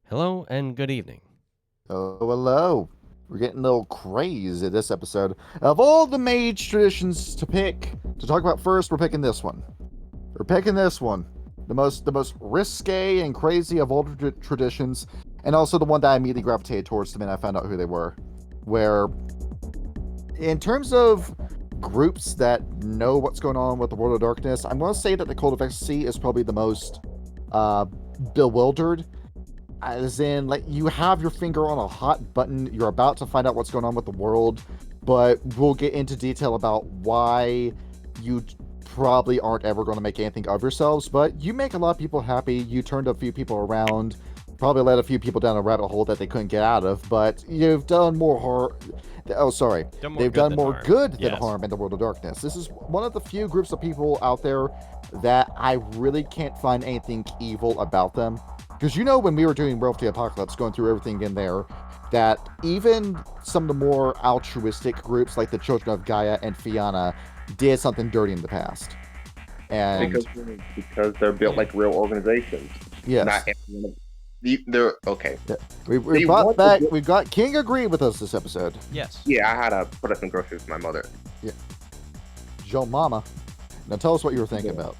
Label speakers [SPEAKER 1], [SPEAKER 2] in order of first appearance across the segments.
[SPEAKER 1] Hello and good evening.
[SPEAKER 2] Oh, hello. We're getting a little crazy this episode. Of all the Mage Traditions to talk about first, we're picking this one. We're picking this one. The most risque and crazy of all the traditions, and also the one that I immediately gravitated towards the minute I found out who they were. Where, in terms of groups that know what's going on with the World of Darkness, I'm going to say that the Cult of Ecstasy is probably the most bewildered. As in, like, you have your finger on a hot button, you're about to find out what's going on with the world, but we'll get into detail about why you probably aren't ever going to make anything of yourselves, but you make a lot of people happy, you turned a few people around, probably led a few people down a rabbit hole that they couldn't get out of, but you've done more harm. Oh, sorry. They've done more good than harm in the World of Darkness. This is one of the few groups of people out there that I really can't find anything evil about them. Because when we were doing World of the Apocalypse, going through everything in there, that even some of the more altruistic groups like the Children of Gaia and Fianna did something dirty in the past. And
[SPEAKER 3] because they're built like real organizations.
[SPEAKER 2] Yes.
[SPEAKER 3] They're okay.
[SPEAKER 2] Yeah. We brought back. We've got KingOfGreed with us this episode.
[SPEAKER 1] Yes.
[SPEAKER 3] Yeah, I had to put up some groceries for my mother.
[SPEAKER 2] Yeah. Joe Mama. Now tell us what you were thinking about.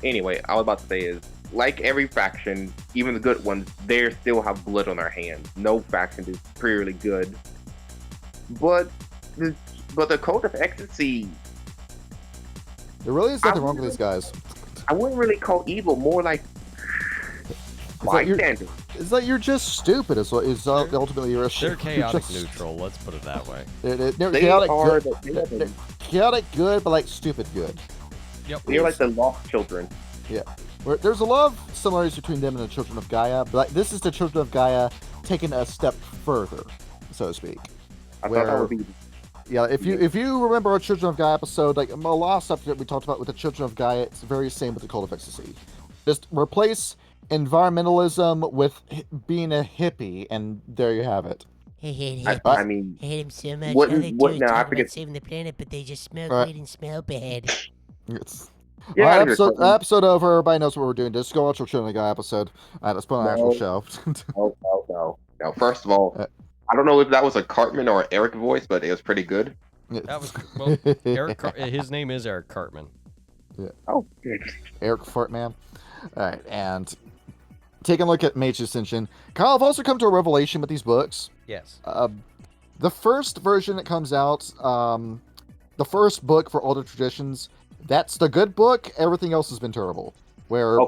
[SPEAKER 3] Anyway, I was about to say is, like every faction, even the good ones, they still have blood on their hands. No faction is purely good. But the Cult of Ecstasy,
[SPEAKER 2] there really is nothing wrong with these guys.
[SPEAKER 3] I wouldn't really call evil, more like bystanders.
[SPEAKER 2] It's like you're just stupid. Is ultimately your issue.
[SPEAKER 1] They're chaotic neutral. Let's put it that way.
[SPEAKER 2] They're chaotic good, but like stupid good.
[SPEAKER 1] Yep.
[SPEAKER 3] They're like the lost children.
[SPEAKER 2] Yeah. There's a lot of similarities between them and the Children of Gaia, but like, this is the Children of Gaia taken a step further, so to speak.
[SPEAKER 3] I thought that would be.
[SPEAKER 2] Yeah, if you remember our Children of Gaia episode, like a lot of stuff that we talked about with the Children of Gaia, it's very same with the Cult of Ecstasy. Just replace environmentalism with being a hippie, and there you have it.
[SPEAKER 4] I hate
[SPEAKER 3] I mean,
[SPEAKER 4] I hate him so much.
[SPEAKER 3] What,
[SPEAKER 4] All they
[SPEAKER 3] what
[SPEAKER 4] do is
[SPEAKER 3] now? I
[SPEAKER 4] talk
[SPEAKER 3] forget.
[SPEAKER 4] about saving the planet, but they just smoke weed and smell bad.
[SPEAKER 2] It's...
[SPEAKER 3] Yeah,
[SPEAKER 2] episode over. Everybody knows what we're doing. Just go watch our Children of Gaia episode. Let's put on an actual show.
[SPEAKER 3] No. First of all, I don't know if that was a Cartman or an Eric voice, but it was pretty good.
[SPEAKER 1] That was Eric. His name is Eric Cartman.
[SPEAKER 2] Yeah.
[SPEAKER 3] Oh,
[SPEAKER 2] Eric Fartman. All right, and taking a look at Mage Ascension, Kyle, I've also come to a revelation with these books.
[SPEAKER 1] Yes.
[SPEAKER 2] The first version that comes out, the first book for all the traditions, that's the good book. Everything else has been terrible. Where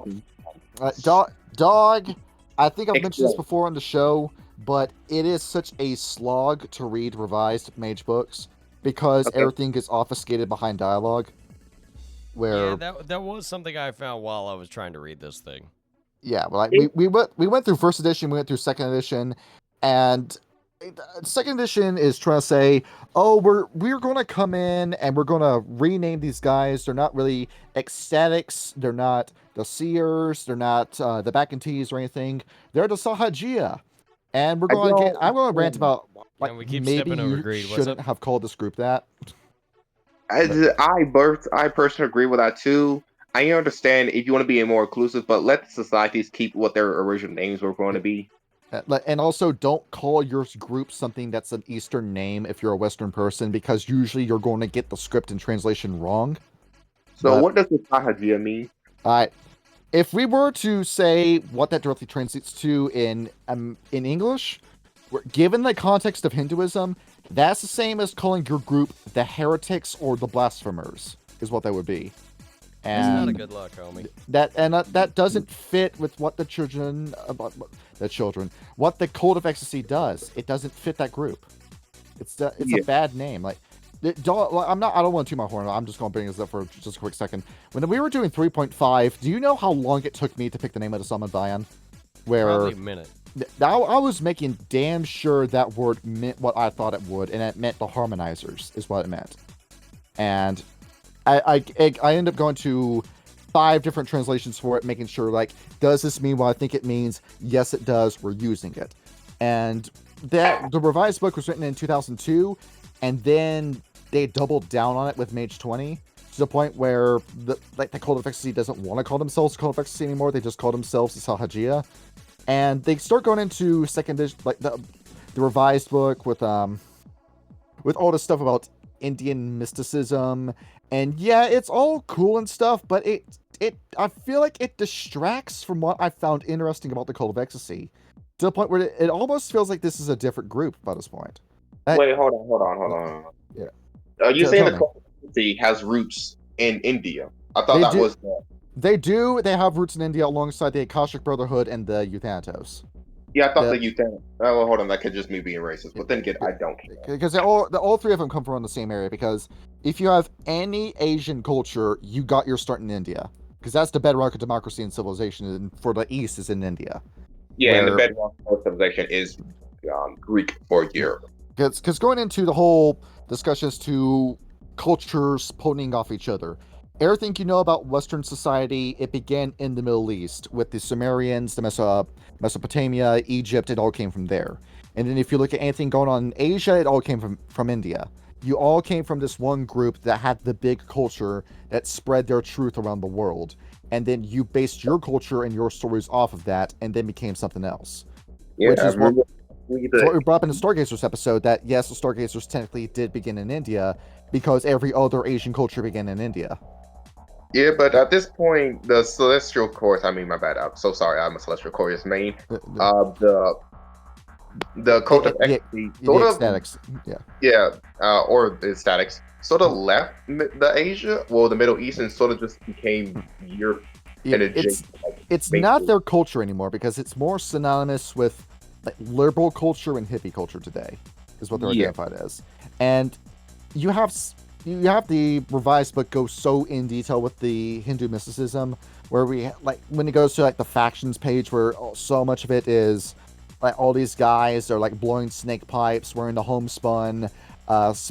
[SPEAKER 2] Dog, I think I've mentioned this before on the show, but it is such a slog to read revised Mage books because everything gets obfuscated behind dialogue. Where
[SPEAKER 1] that was something I found while I was trying to read this thing.
[SPEAKER 2] Yeah, well, we went through first edition, we went through second edition, and second edition is trying to say, oh, we're going to come in and we're going to rename these guys. They're not really ecstatics. They're not the seers. They're not the Bacantees or anything. They're the Sahajia. And I'm going to rant about like maybe you shouldn't have called this group that.
[SPEAKER 3] I personally agree with that too. I understand if you want to be more inclusive, but let the societies keep what their original names were going to be.
[SPEAKER 2] And also, don't call your group something that's an Eastern name if you're a Western person, because usually you're going to get the script and translation wrong.
[SPEAKER 3] So what does the Sahajia mean?
[SPEAKER 2] If we were to say what that directly translates to in English, given the context of Hinduism, that's the same as calling your group the heretics or the blasphemers, is what that would be. And
[SPEAKER 1] that's not a good look, homie.
[SPEAKER 2] That doesn't fit with what what the Cult of Ecstasy does. It doesn't fit that group. It's a bad name. I don't want to toot my horn. I'm just going to bring this up for just a quick second. When we were doing 3.5, do you know how long it took me to pick the name of the summon Dian?
[SPEAKER 1] Probably a minute.
[SPEAKER 2] I was making damn sure that word meant what I thought it would, and it meant the harmonizers is what it meant. And I ended up going to 5 different translations for it, making sure, like, does this mean what I think it means? Yes, it does. We're using it. And the revised book was written in 2002, and then they doubled down on it with Mage 20 to the point where the Cult of Ecstasy doesn't want to call themselves Cult of Ecstasy anymore. They just call themselves the Sahajia. And they start going into second edition, like the revised book with all this stuff about Indian mysticism, and yeah, it's all cool and stuff, but it I feel like it distracts from what I found interesting about the Cult of Ecstasy, to the point where it almost feels like this is a different group by this point.
[SPEAKER 3] Wait, hold on.
[SPEAKER 2] Yeah.
[SPEAKER 3] Are you
[SPEAKER 2] Tell
[SPEAKER 3] saying
[SPEAKER 2] me.
[SPEAKER 3] the Cult of Ecstasy has roots in India? I thought
[SPEAKER 2] They
[SPEAKER 3] that
[SPEAKER 2] do-
[SPEAKER 3] was.
[SPEAKER 2] They have roots in India alongside the Akashic Brotherhood and the Euthanatos.
[SPEAKER 3] Yeah, I thought
[SPEAKER 2] the-
[SPEAKER 3] that you think. Oh, well, hold on. That could just me being racist. But then again, I don't care.
[SPEAKER 2] Because all three of them come from the same area. Because if you have any Asian culture, you got your start in India. Because that's the bedrock of democracy and civilization, and for the East is in India.
[SPEAKER 3] Yeah, and the
[SPEAKER 2] Where-
[SPEAKER 3] bedrock of civilization is Greek or Europe.
[SPEAKER 2] Because going into the whole discussions to cultures poning off each other, everything you know about Western society, it began in the Middle East with the Sumerians, the Mesopotamia, Egypt. It all came from there. And then if you look at anything going on in Asia, it all came from India. You all came from this one group that had the big culture that spread their truth around the world. And then you based your culture and your stories off of that, and then became something else.
[SPEAKER 3] Yeah,
[SPEAKER 2] Which is what
[SPEAKER 3] we
[SPEAKER 2] brought up in the Stargazers episode, that yes, the Stargazers technically did begin in India because every other Asian culture began in India.
[SPEAKER 3] Yeah, but at this point, the Celestial Chorus, I mean, my bad, I'm so sorry, I'm a Celestial Chorus main. The Cult of Ecstasy, sort of,
[SPEAKER 2] ecstatics.
[SPEAKER 3] or the Statics, sort of left the Asia, well, the Middle East, and sort of just became Europe.
[SPEAKER 2] Yeah,
[SPEAKER 3] and
[SPEAKER 2] it's not their culture anymore, because it's more synonymous with like liberal culture and hippie culture today, is what they're identified as. And you have the revised book go so in detail with the Hindu mysticism, where we like when it goes to like the factions page, where so much of it is like all these guys are like blowing snake pipes, wearing the homespun,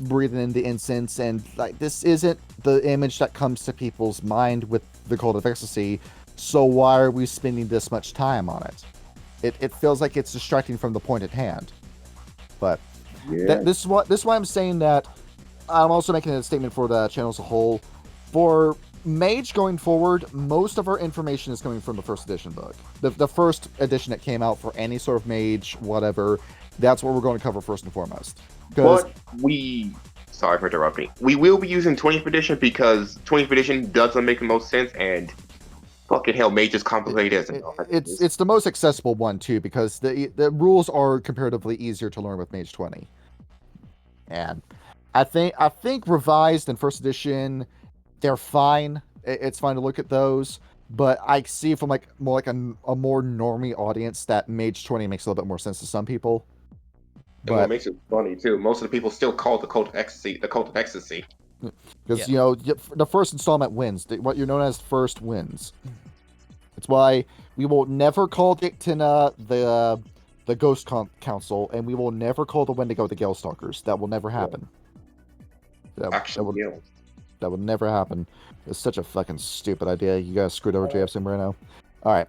[SPEAKER 2] breathing in the incense, and like this isn't the image that comes to people's mind with the Cult of Ecstasy. So why are we spending this much time on it? It feels like it's distracting from the point at hand. But this is why I'm saying that. I'm also making a statement for the channel as a whole. For Mage going forward, most of our information is coming from the first edition book. The first edition that came out for any sort of Mage, whatever, that's what we're going to cover first and foremost.
[SPEAKER 3] But sorry for interrupting. We will be using 20th edition because 20th edition doesn't make the most sense, and fucking hell, Mage is complicated as
[SPEAKER 2] it's the most accessible one too, because the rules are comparatively easier to learn with Mage 20. And I think revised and first edition, they're fine. It's fine to look at those, but I see from like more like a more normie audience that Mage 20 makes a little bit more sense to some people.
[SPEAKER 3] And what makes it funny too, most of the people still call the Cult of Ecstasy the Cult of Ecstasy.
[SPEAKER 2] Because you know the first installment wins. What you're known as first wins. It's why we will never call Dictina the Ghost Council, and we will never call the Wendigo the Galestalkers. That will never happen. That would never happen. It's such a fucking stupid idea. You guys screwed over JFC Moreno. All right.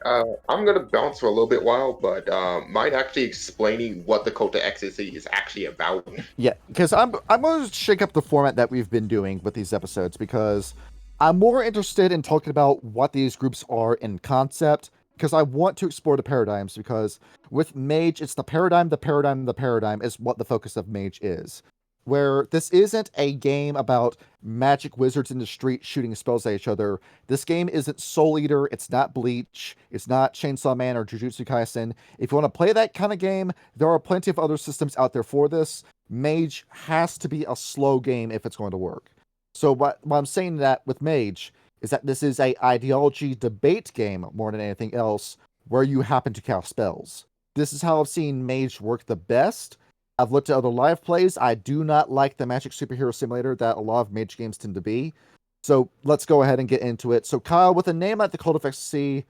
[SPEAKER 3] I'm gonna bounce for a little bit while, but mind actually explaining what the Cult of Ecstasy is actually about?
[SPEAKER 2] Yeah, because I'm going to shake up the format that we've been doing with these episodes, because I'm more interested in talking about what these groups are in concept, because I want to explore the paradigms, because with Mage, it's the paradigm is what the focus of Mage is. Where this isn't a game about magic wizards in the street shooting spells at each other. This game isn't Soul Eater, it's not Bleach, it's not Chainsaw Man or Jujutsu Kaisen. If you want to play that kind of game, there are plenty of other systems out there for this. Mage has to be a slow game if it's going to work. So what I'm saying that with Mage is that this is a ideology debate game more than anything else, where you happen to cast spells. This is how I've seen Mage work the best. I've looked at other live plays. I do not like the Magic Superhero Simulator that a lot of Mage games tend to be. So let's go ahead and get into it. So Kyle, with a name like the Cult of Ecstasy,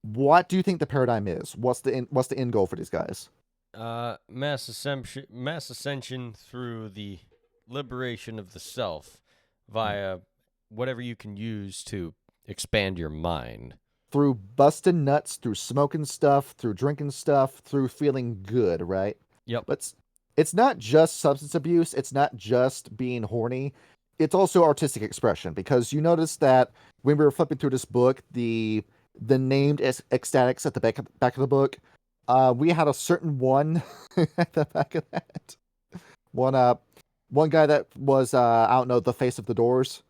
[SPEAKER 2] what do you think the paradigm is? What's the end goal for these guys?
[SPEAKER 1] Mass ascension through the liberation of the self via whatever you can use to expand your mind.
[SPEAKER 2] Through busting nuts, through smoking stuff, through drinking stuff, through feeling good, right?
[SPEAKER 1] Yep.
[SPEAKER 2] But it's not just substance abuse. It's not just being horny. It's also artistic expression, because you notice that when we were flipping through this book, the named ecstatics at the back of the book, We had a certain one at the back of that. One guy that was I don't know, the face of the Doors.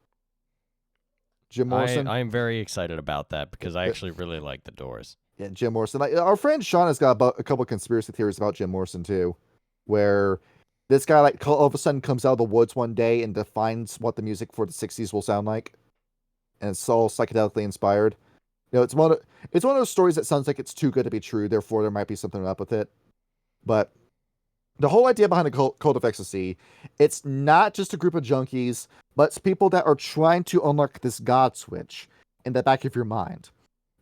[SPEAKER 2] Jim Morrison.
[SPEAKER 1] I'm very excited about that because I actually really like the Doors.
[SPEAKER 2] Yeah, Jim Morrison. Like, our friend Sean has got a couple of conspiracy theories about Jim Morrison too, where this guy like all of a sudden comes out of the woods one day and defines what the music for the '60s will sound like, and it's all psychedelically inspired. You know, it's one of those stories that sounds like it's too good to be true. Therefore, there might be something up with it. But the whole idea behind the Cult of Ecstasy, it's not just a group of junkies, but it's people that are trying to unlock this God switch in the back of your mind.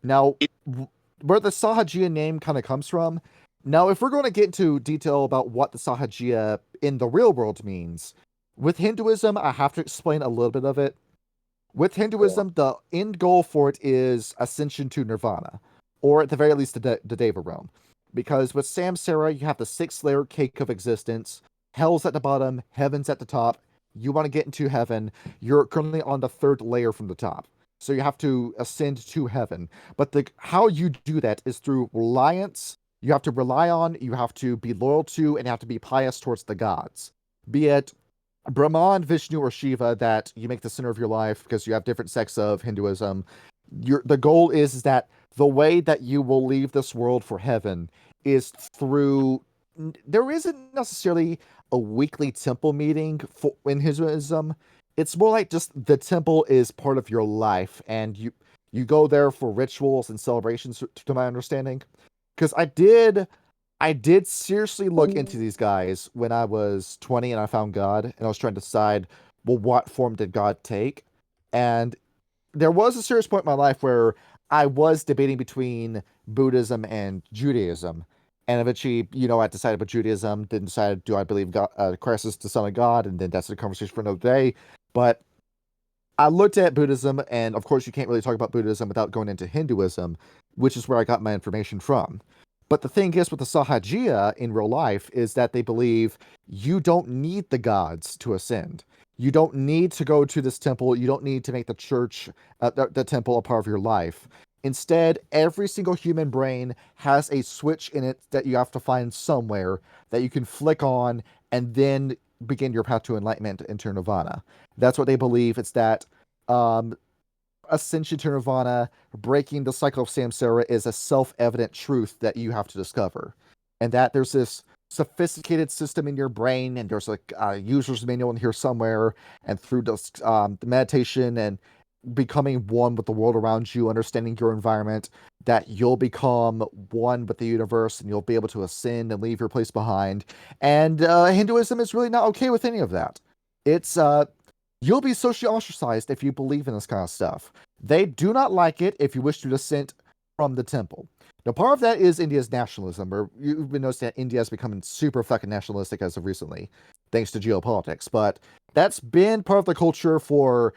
[SPEAKER 2] Now, where the Sahajiya name kind of comes from, now, if we're going to get into detail about what the Sahajiya in the real world means, with Hinduism, I have to explain a little bit of it. With Hinduism, the end goal for it is ascension to nirvana, or at the very least, the Deva realm. Because with samsara, you have the 6-layer cake of existence. Hell's at the bottom, heaven's at the top. You want to get into heaven, you're currently on the 3rd layer from the top. So you have to ascend to heaven. But how you do that is through reliance. You have to rely on, you have to be loyal to, and you have to be pious towards the gods. Be it Brahman, Vishnu, or Shiva that you make the center of your life because you have different sects of Hinduism. The goal is that the way that you will leave this world for heaven is through. There isn't necessarily a weekly temple meeting in Hinduism. It's more like just the temple is part of your life, and you go there for rituals and celebrations, to my understanding. Because I did seriously look into these guys when I was 20 and I found God, and I was trying to decide, well, what form did God take? And there was a serious point in my life where I was debating between Buddhism and Judaism. And eventually, I decided with Judaism, then decided, do I believe God, Christ is the Son of God? And then that's a conversation for another day. But I looked at Buddhism, and of course, you can't really talk about Buddhism without going into Hinduism, which is where I got my information from. But the thing is with the Sahajiya in real life is that they believe you don't need the gods to ascend. You don't need to go to this temple. You don't need to make the church, the temple, a part of your life. Instead, every single human brain has a switch in it that you have to find somewhere that you can flick on and then begin your path to enlightenment into nirvana. That's what they believe. It's that ascension to nirvana, breaking the cycle of samsara, is a self-evident truth that you have to discover. And that there's this sophisticated system in your brain, and there's a user's manual in here somewhere, and through this, the meditation and becoming one with the world around you, understanding your environment, that you'll become one with the universe, and you'll be able to ascend and leave your place behind. And Hinduism is really not okay with any of that. It's you'll be socially ostracized if you believe in this kind of stuff. They do not like it if you wish to dissent from the temple. Now, part of that is India's nationalism, or you've been noticing that India is becoming super fucking nationalistic as of recently, thanks to geopolitics. But that's been part of the culture for.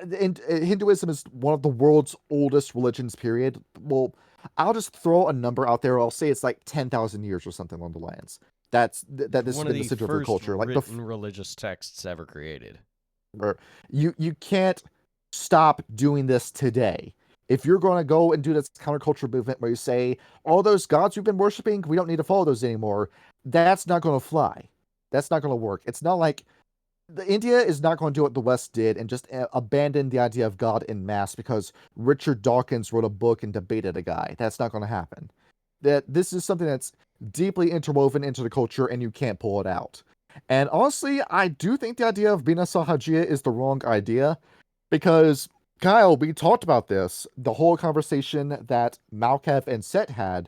[SPEAKER 2] Hinduism is one of the world's oldest religions, period. Well, I'll just throw a number out there. I'll say it's like 10,000 years or something along the lines. That this has been the center of their culture.
[SPEAKER 1] Like written religious texts ever created.
[SPEAKER 2] You can't stop doing this today. If you're going to go and do this counterculture movement where you say, all those gods we've been worshiping, we don't need to follow those anymore, that's not going to fly. That's not going to work. It's not like India is not going to do what the West did and just abandon the idea of God en masse because Richard Dawkins wrote a book and debated a guy. That's not going to happen. This is something that's deeply interwoven into the culture, and you can't pull it out. And honestly, I do think the idea of being a Sahajiya is the wrong idea, because, Kyle, we talked about this, the whole conversation that Malkav and Set had,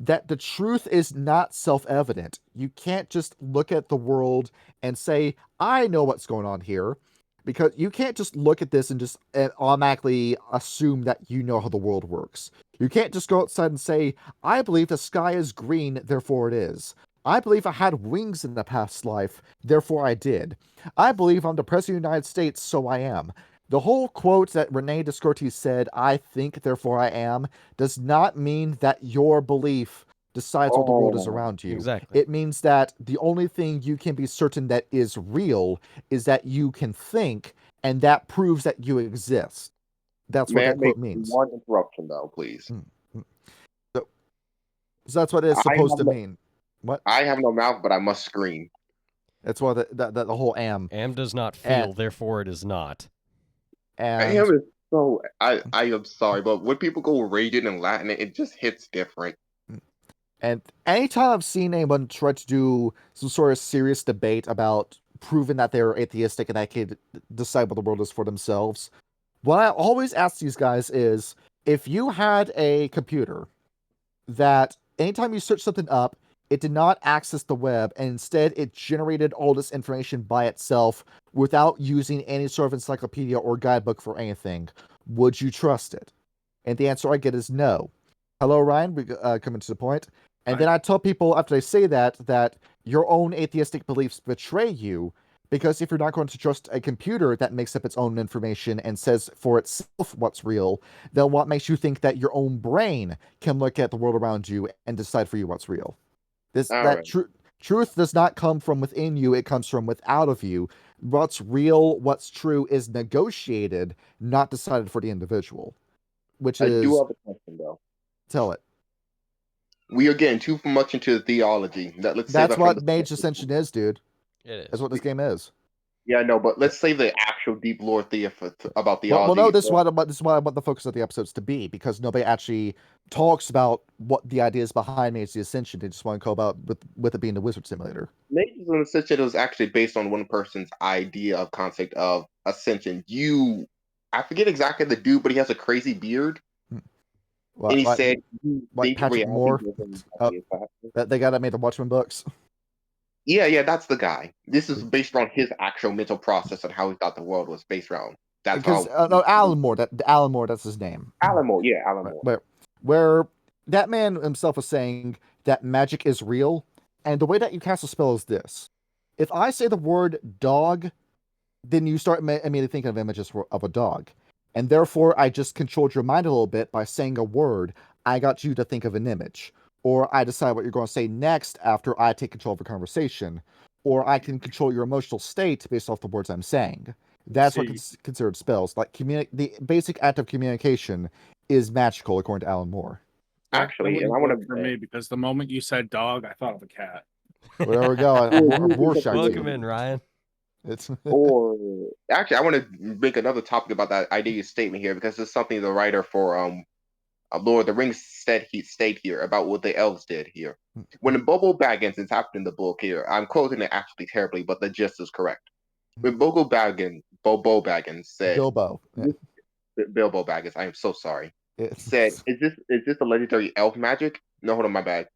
[SPEAKER 2] that the truth is not self-evident. You can't just look at the world and say, I know what's going on here, because you can't just look at this and just automatically assume that you know how the world works. You can't just go outside and say, I believe the sky is green, therefore it is. I believe I had wings in the past life, therefore I did. I believe I'm the President of the United States, so I am. The whole quote that Rene Descartes said, I think, therefore I am, does not mean that your belief decides what the world is around you.
[SPEAKER 1] Exactly.
[SPEAKER 2] It means that the only thing you can be certain that is real is that you can think, and that proves that you exist. That's what that quote means.
[SPEAKER 3] One interruption, though, please.
[SPEAKER 2] So that's what it's
[SPEAKER 3] I
[SPEAKER 2] supposed
[SPEAKER 3] have
[SPEAKER 2] to
[SPEAKER 3] no,
[SPEAKER 2] mean. What?
[SPEAKER 3] I have no mouth, but I must scream.
[SPEAKER 2] That's what the whole
[SPEAKER 1] Am does not
[SPEAKER 2] And-
[SPEAKER 1] feel, therefore it is not.
[SPEAKER 3] I
[SPEAKER 2] and
[SPEAKER 3] am so. I am sorry, but when people go raging in Latin, it just hits different.
[SPEAKER 2] And anytime I've seen anyone try to do some sort of serious debate about proving that they're atheistic and that can decide what the world is for themselves, what I always ask these guys is, if you had a computer that anytime you search something up, it did not access the web, and instead it generated all this information by itself without using any sort of encyclopedia or guidebook for anything, would you trust it? And the answer I get is no. Hello, Ryan. We coming to the point. And then I tell people after they say that your own atheistic beliefs betray you, because if you're not going to trust a computer that makes up its own information and says for itself what's real, then what makes you think that your own brain can look at the world around you and decide for you what's real?
[SPEAKER 3] All right.
[SPEAKER 2] Truth does not come from within you; it comes from without of you. What's real, what's true, is negotiated, not decided for the individual. Which
[SPEAKER 3] I do
[SPEAKER 2] is
[SPEAKER 3] have a question though.
[SPEAKER 2] tell it.
[SPEAKER 3] We are getting too much into the theology. Let's save
[SPEAKER 2] That's
[SPEAKER 3] that from
[SPEAKER 2] what
[SPEAKER 3] the
[SPEAKER 2] Mage Ascension is, dude.
[SPEAKER 1] It
[SPEAKER 2] That's
[SPEAKER 1] is.
[SPEAKER 2] what this game is.
[SPEAKER 3] Yeah, no, but let's save the actual deep lore about
[SPEAKER 2] Well,
[SPEAKER 3] theology.
[SPEAKER 2] no, this is what I want the focus of the episodes to be, because nobody actually talks about what the ideas behind Mage Ascension. They just want to go about with it being the Wizard Simulator.
[SPEAKER 3] Mage Ascension was actually based on one person's idea of concept of ascension. I forget exactly the dude, but he has a crazy beard, and he said, "You
[SPEAKER 2] Like
[SPEAKER 3] think
[SPEAKER 2] Patrick
[SPEAKER 3] reality
[SPEAKER 2] Moore?
[SPEAKER 3] doesn't
[SPEAKER 2] Oh,
[SPEAKER 3] is possible?"
[SPEAKER 2] that they got that made the Watchmen books.
[SPEAKER 3] Yeah, that's the guy. This is based on his actual mental process and how he thought the world was based around. That's
[SPEAKER 2] Because
[SPEAKER 3] how
[SPEAKER 2] no, Alan Moore. Alan Moore. That's his name.
[SPEAKER 3] Alan Moore. Yeah, Alan
[SPEAKER 2] Right,
[SPEAKER 3] Moore.
[SPEAKER 2] where that man himself was saying that magic is real, and the way that you cast a spell is this: if I say the word dog, then you start immediately thinking of images of a dog, and therefore I just controlled your mind a little bit by saying a word. I got you to think of an image, or I decide what you're going to say next after I take control of a conversation, or I can control your emotional state based off the words I'm saying. That's what considered spells. Like the basic act of communication is magical, according to Alan Moore.
[SPEAKER 3] Actually, and I want to
[SPEAKER 5] for me because the moment you said dog, I thought of a cat.
[SPEAKER 2] Well, there we go. A Rorschach.
[SPEAKER 1] Welcome in, Ryan.
[SPEAKER 2] It's
[SPEAKER 3] or actually, I want to make another topic about that idea statement here because it's something the writer for Lord of the Rings stayed here about what the elves did here. When Bobo Baggins is happening in the book here, I'm quoting it actually terribly, but the gist is correct. When Bobo Baggins said,
[SPEAKER 2] Bilbo. Yeah.
[SPEAKER 3] Bilbo Baggins, I am so sorry,
[SPEAKER 2] It's,
[SPEAKER 3] said, is this a legendary elf magic? No, hold on, my bad.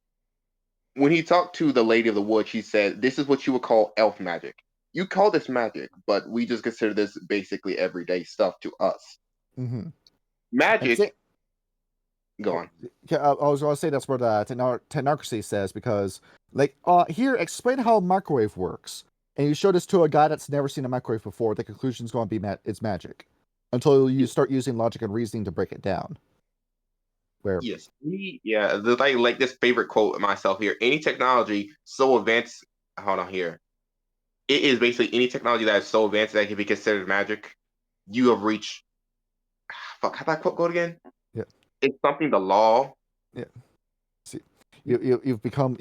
[SPEAKER 3] When he talked to the Lady of the Wood, she said, this is what you would call elf magic. You call this magic, but we just consider this basically everyday stuff to us.
[SPEAKER 2] mm-hmm.
[SPEAKER 3] Magic. Go on.
[SPEAKER 2] I was going to say that's what Technocracy says, because, like, here, explain how a microwave works. And you show this to a guy that's never seen a microwave before, the conclusion's going to be it's magic. Until you start using logic and reasoning to break it down. Where?
[SPEAKER 3] Yes. Like this favorite quote of myself here. Any technology so advanced, hold on here. It is basically any technology that is so advanced that can be considered magic. You have reached. Fuck, how did that quote go again?
[SPEAKER 2] Yeah.
[SPEAKER 3] It's something the law.
[SPEAKER 2] Yeah. See, you've become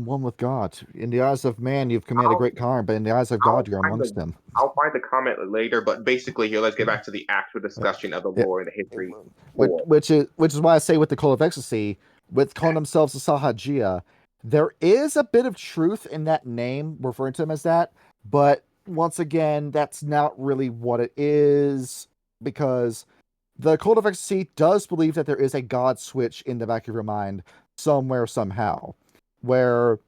[SPEAKER 2] one with God. In the eyes of man, you've committed a great crime, but in the eyes of God, you're amongst them.
[SPEAKER 3] I'll find the comment later, but basically here, let's get back to the actual discussion of the lore and the history.
[SPEAKER 2] Which is why I say with the Cult of Ecstasy, with calling themselves the Sahajiya, there is a bit of truth in that name, referring to them as that, but once again, that's not really what it is, because the Cult of Ecstasy does believe that there is a God switch in the back of your mind somewhere, somehow, where,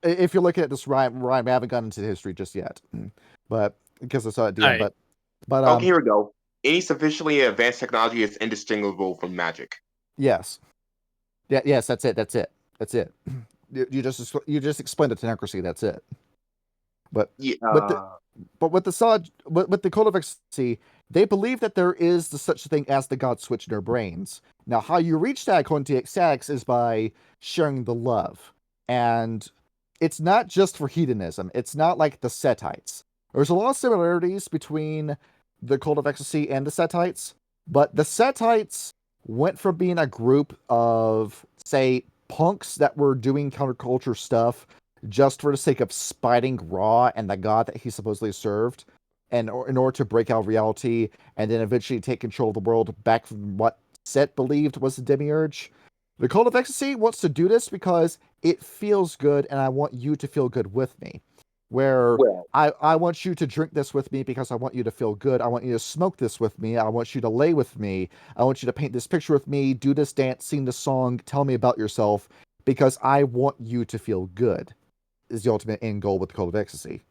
[SPEAKER 2] if you're looking at this, Ryan, we haven't gotten into the history just yet, but because I saw it, but
[SPEAKER 3] okay, here we go. Any sufficiently advanced technology is indistinguishable from magic.
[SPEAKER 2] Yes. Yeah. Yes. That's it. You just explained it to Technocracy. That's it. But
[SPEAKER 3] yeah,
[SPEAKER 2] with the Cult of Ecstasy, they believe that there is such a thing as the God switch in their brains. Now, how you reach that, according to ecstatics, is by sharing the love, and it's not just for hedonism. It's not like the Setites. There's a lot of similarities between the Cult of Ecstasy and the Setites, but the Setites went from being a group of say, punks that were doing counterculture stuff just for the sake of spiting Ra and the god that he supposedly served, and in order to break out of reality and then eventually take control of the world back from what Set believed was the Demiurge. The Cult of Ecstasy wants to do this because it feels good, and I want you to feel good with me. Where
[SPEAKER 3] Well,
[SPEAKER 2] I want you to drink this with me because I want you to feel good. I want you to smoke this with me. I want you to lay with me. I want you to paint this picture with me, do this dance, sing this song, tell me about yourself, because I want you to feel good, is the ultimate end goal with the Cult of Ecstasy.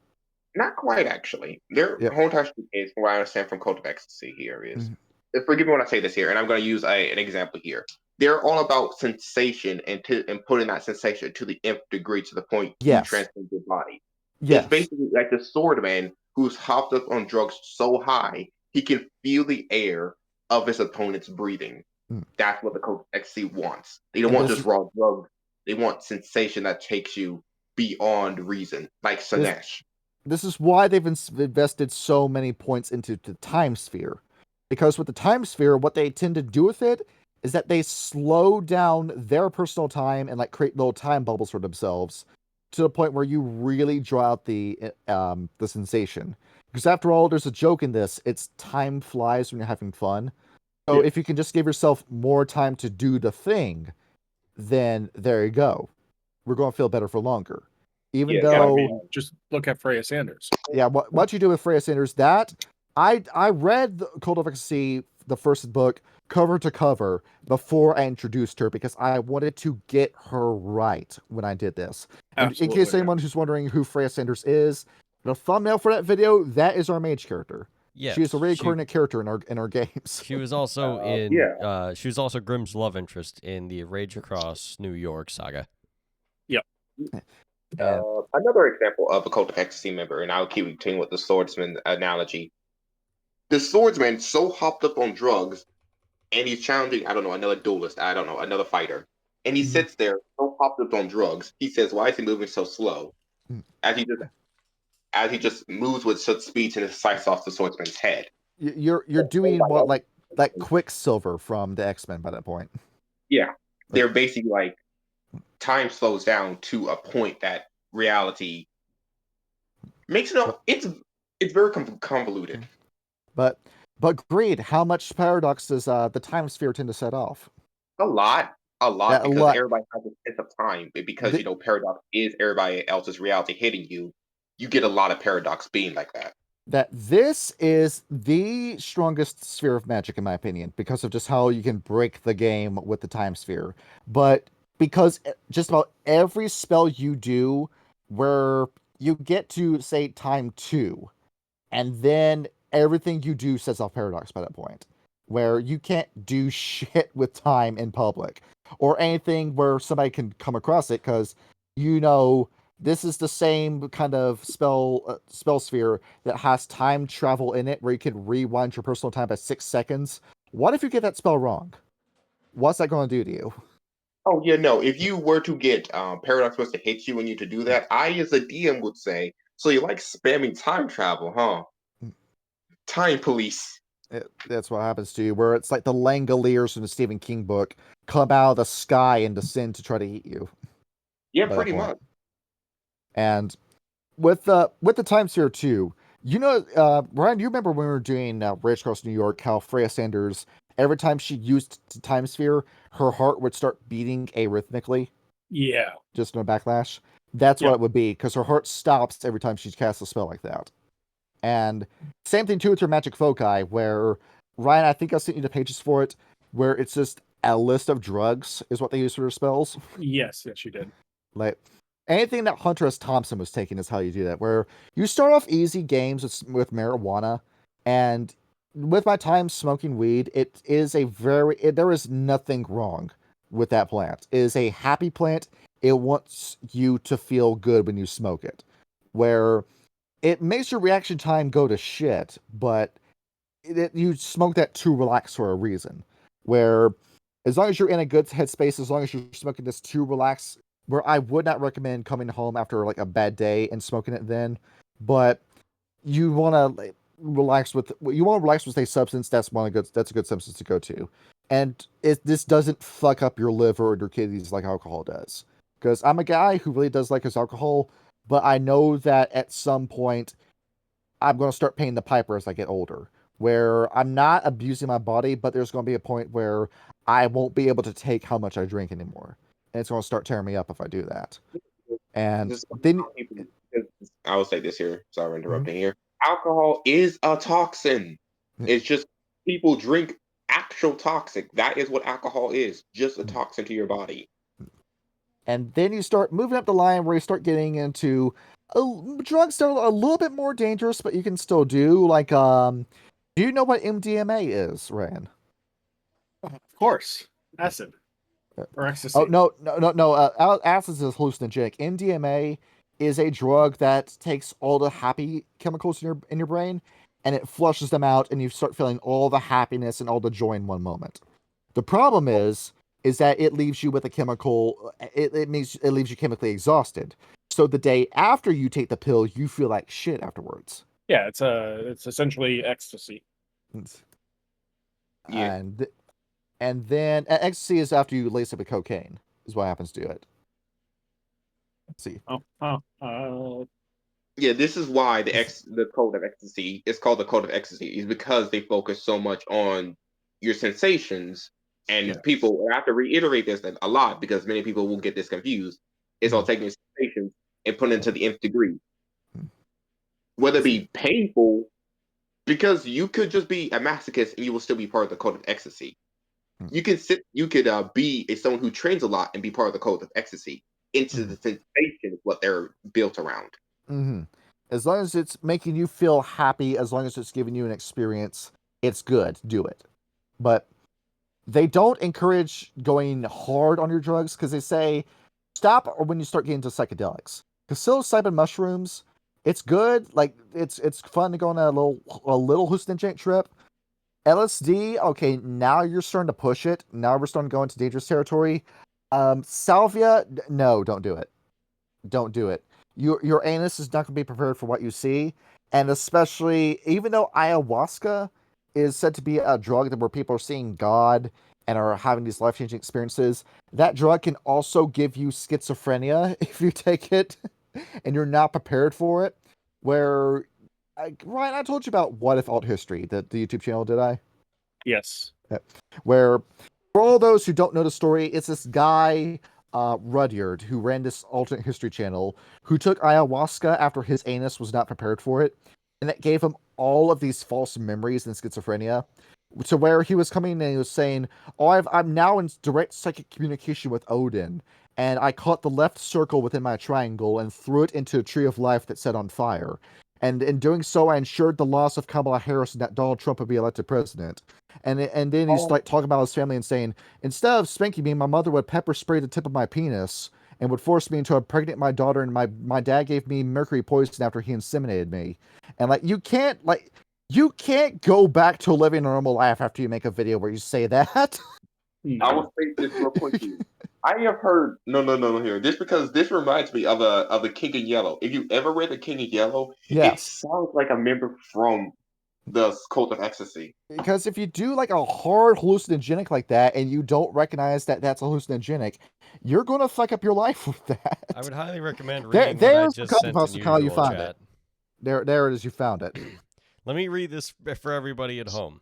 [SPEAKER 3] not quite actually. Their
[SPEAKER 2] Yep.
[SPEAKER 3] whole entire is, from what I understand from Cult of Ecstasy here is,
[SPEAKER 2] Mhm.
[SPEAKER 3] forgive me when I say this here, and I'm going to use an example here. They're all about sensation and putting that sensation to the nth degree to the point you
[SPEAKER 2] Yes.
[SPEAKER 3] transcend your body.
[SPEAKER 2] Yes.
[SPEAKER 3] It's basically like the swordman who's hopped up on drugs so high he can feel the air of his opponent's breathing.
[SPEAKER 2] Mm.
[SPEAKER 3] That's what the Cult of Ecstasy wants. They don't
[SPEAKER 2] And
[SPEAKER 3] want
[SPEAKER 2] this
[SPEAKER 3] just raw drugs. They want sensation that takes you beyond reason, like Sinesh.
[SPEAKER 2] This is why they've invested so many points into the time sphere. Because with the time sphere, what they tend to do with it is that they slow down their personal time and like create little time bubbles for themselves to the point where you really draw out the sensation. Because after all, there's a joke in this. It's time flies when you're having fun. So
[SPEAKER 5] Yeah.
[SPEAKER 2] if you can just give yourself more time to do the thing, then there you go. We're going to feel better for longer. Even
[SPEAKER 3] Yeah,
[SPEAKER 2] though
[SPEAKER 5] I mean, just look at Freya Sanders.
[SPEAKER 2] yeah, what you do with Freya Sanders, that I read the Cult of Ecstasy, the first book, cover to cover before I introduced her because I wanted to get her right when I did this. And in case
[SPEAKER 5] Absolutely.
[SPEAKER 2] anyone who's wondering who Freya Sanders is, the thumbnail for that video, that is our mage character.
[SPEAKER 1] Yes,
[SPEAKER 2] She is a really
[SPEAKER 1] she-
[SPEAKER 2] coordinate character in our games.
[SPEAKER 1] She was also in.
[SPEAKER 3] yeah.
[SPEAKER 1] She was also Grimm's love interest in the Rage Across New York saga.
[SPEAKER 3] Another example of a Cult of Ecstasy member, and I'll keep continuing with the swordsman analogy. The swordsman so hopped up on drugs, and he's challenging, I don't know, another duelist, I don't know, another fighter. And he
[SPEAKER 2] Mhm.
[SPEAKER 3] sits there so hopped up on drugs, he says, why is he moving so slow?
[SPEAKER 2] Mm.
[SPEAKER 3] As he just moves with such speed and slices off the swordsman's head.
[SPEAKER 2] You're doing what like Quicksilver from the X-Men by that point.
[SPEAKER 3] Yeah. They're basically like time slows down to a point that reality makes it up. It's very convoluted.
[SPEAKER 2] But Greed, how much paradox does the time sphere tend to set off?
[SPEAKER 3] A lot,
[SPEAKER 2] Yeah, a
[SPEAKER 3] because
[SPEAKER 2] lot.
[SPEAKER 3] everybody has a sense of time. Because
[SPEAKER 2] The-
[SPEAKER 3] paradox is everybody else's reality hitting you. You get a lot of paradox being like that.
[SPEAKER 2] That this is the strongest sphere of magic in my opinion because of just how you can break the game with the time sphere. But because just about every spell you do where you get to say time 2 and then everything you do sets off paradox by that point where you can't do shit with time in public or anything where somebody can come across it because this is the same kind of spell sphere that has time travel in it where you can rewind your personal time by 6 seconds. What if you get that spell wrong? What's that going to do to you?
[SPEAKER 3] Oh yeah, no. If you were to get paradox was to hit you and you to do that, I as a DM would say, so you like spamming time travel, huh? Time police.
[SPEAKER 2] That's what happens to you, where it's like the Langoliers from the Stephen King book come out of the sky and descend to try to eat you.
[SPEAKER 3] Yeah,
[SPEAKER 2] by that
[SPEAKER 3] pretty
[SPEAKER 2] point.
[SPEAKER 3] much.
[SPEAKER 2] And with the time sphere too, Ryan, you remember when we were doing Rage Across New York, how Freya Sanders, every time she used the time sphere, her heart would start beating arrhythmically,
[SPEAKER 5] Yeah.
[SPEAKER 2] just in a backlash. That's
[SPEAKER 5] Yep.
[SPEAKER 2] what it would be, because her heart stops every time she casts a spell like that. And same thing too with her magic foci, where Ryan, I think I sent you the pages for it, where it's just a list of drugs is what they use for their spells.
[SPEAKER 5] Yes, you did.
[SPEAKER 2] Like anything that Hunter S. Thompson was taking is how you do that, where you start off easy games with marijuana, and with my time smoking weed, it is there is nothing wrong with that plant. It is a happy plant. It wants you to feel good when you smoke it, where it makes your reaction time go to shit, but you smoke that to relax for a reason. Where as long as you're in a good headspace, as long as you're smoking this to relax, where I would not recommend coming home after like a bad day and smoking it then, but you want to relax with a substance. That's a good substance to go to. and this doesn't fuck up your liver or your kidneys like alcohol does. Because I'm a guy who really does like his alcohol, but I know that at some point I'm going to start paying the piper as I get older, where I'm not abusing my body, but there's going to be a point where I won't be able to take how much I drink anymore, and it's going to start tearing me up if I do that. And
[SPEAKER 3] Just
[SPEAKER 2] then,
[SPEAKER 3] I will say this here. Sorry for interrupting here. Alcohol is a toxin. It's just people drink actual toxic. That is what alcohol is. Just a toxin to your body.
[SPEAKER 2] and then you start moving up the line where you start getting into drugs that are a little bit more dangerous, but you can still do. Like, do you know what MDMA is, Ryan?
[SPEAKER 5] Of course. Acid. Or ecstasy.
[SPEAKER 2] Oh no! Acid is hallucinogenic. MDMA is a drug that takes all the happy chemicals in your brain, and it flushes them out, and you start feeling all the happiness and all the joy in one moment. The problem is that it leaves you with a chemical. It means it leaves you chemically exhausted. So the day after you take the pill, you feel like shit afterwards.
[SPEAKER 5] Yeah, it's essentially ecstasy.
[SPEAKER 3] Yeah.
[SPEAKER 2] And then ecstasy is after you lace it with cocaine. Is what happens to it. Let's see.
[SPEAKER 3] Yeah, this is why the Cult of Ecstasy is called the Cult of Ecstasy, is because they focus so much on your sensations. And people, I have to reiterate this a lot because many people will get this confused. It's all taking your sensations and putting it to the nth degree. Whether it be painful, because you could just be a masochist and you will still be part of the Cult of Ecstasy. You could be someone who trains a lot and be part of the Cult of Ecstasy. Into the sensation of what they're built around.
[SPEAKER 2] Mm-hmm. As long as it's making you feel happy, as long as it's giving you an experience, it's good. Do it. But they don't encourage going hard on your drugs because they say stop or when you start getting into psychedelics. Because psilocybin mushrooms, it's good. Like it's fun to go on a little hallucinogenic trip. LSD, okay, now you're starting to push it. Now we're starting to go into dangerous territory. Salvia, no, don't do it. Don't do it. Your anus is not going to be prepared for what you see, and especially even though ayahuasca is said to be a drug where people are seeing God and are having these life-changing experiences, that drug can also give you schizophrenia if you take it and you're not prepared for it. Ryan, I told you about What If Alt History, the YouTube channel, did I?
[SPEAKER 5] Yes.
[SPEAKER 2] Where, for all those who don't know the story, it's this guy, Rudyard, who ran this alternate history channel, who took ayahuasca after his anus was not prepared for it, and it gave him all of these false memories and schizophrenia, to where he was coming and he was saying, "Oh, I'm now in direct psychic communication with Odin, and I caught the left circle within my triangle and threw it into a tree of life that set on fire. And in doing so, I ensured the loss of Kamala Harris and that Donald Trump would be elected president." And then he's like talking about his family and saying, "Instead of spanking me, my mother would pepper spray the tip of my penis and would force me to impregnate my daughter, and my dad gave me mercury poison after he inseminated me." And you can't go back to living a normal life after you make a video where you say that.
[SPEAKER 3] I will say this real quick. I have heard no here. Just because this reminds me of the King of Yellow. If you ever read the King of Yellow,
[SPEAKER 2] Yes.
[SPEAKER 3] it sounds like a member from the Cult of Ecstasy.
[SPEAKER 2] Because if you do like a hard hallucinogenic like that and you don't recognize that that's hallucinogenic, you're going to fuck up your life with that.
[SPEAKER 1] I would highly recommend reading what I just sent in usual chat.
[SPEAKER 2] There it is. You found it.
[SPEAKER 1] Let me read this for everybody at home.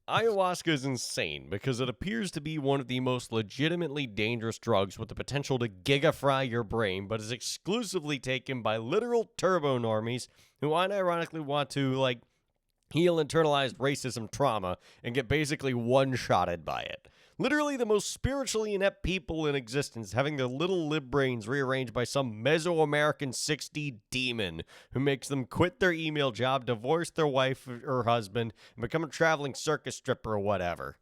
[SPEAKER 1] Ayahuasca is insane because it appears to be one of the most legitimately dangerous drugs with the potential to gigafry your brain, but is exclusively taken by literal turbo normies who unironically want to, heal internalized racism trauma and get basically one-shotted by it. Literally the most spiritually inept people in existence, having their little lib brains rearranged by some Mesoamerican 6D demon who makes them quit their email job, divorce their wife or husband, and become a traveling circus stripper or whatever.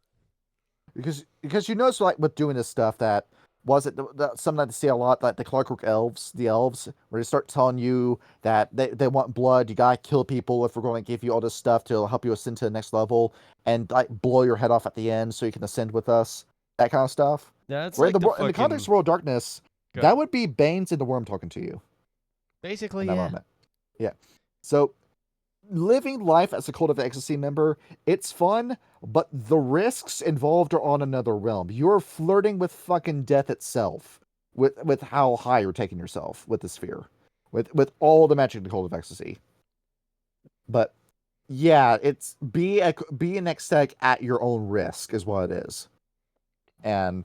[SPEAKER 2] Because you notice, like, with doing this stuff, that something that I see a lot, like the Clockwork Elves, where they start telling you that they want blood, you gotta kill people if we're going to give you all this stuff to help you ascend to the next level, and like blow your head off at the end so you can ascend with us, that kind of stuff.
[SPEAKER 1] That's
[SPEAKER 2] where
[SPEAKER 1] like
[SPEAKER 2] in the context of World Darkness, that would be Banes and the Worm talking to you.
[SPEAKER 1] Basically,
[SPEAKER 2] in that moment. Yeah. So living life as a Cult of Ecstasy member, it's fun, but the risks involved are on another realm. You're flirting with fucking death itself, with how high you're taking yourself with the sphere, with all the magic in the Cult of Ecstasy. But yeah, it's be an ecstatic at your own risk is what it is. And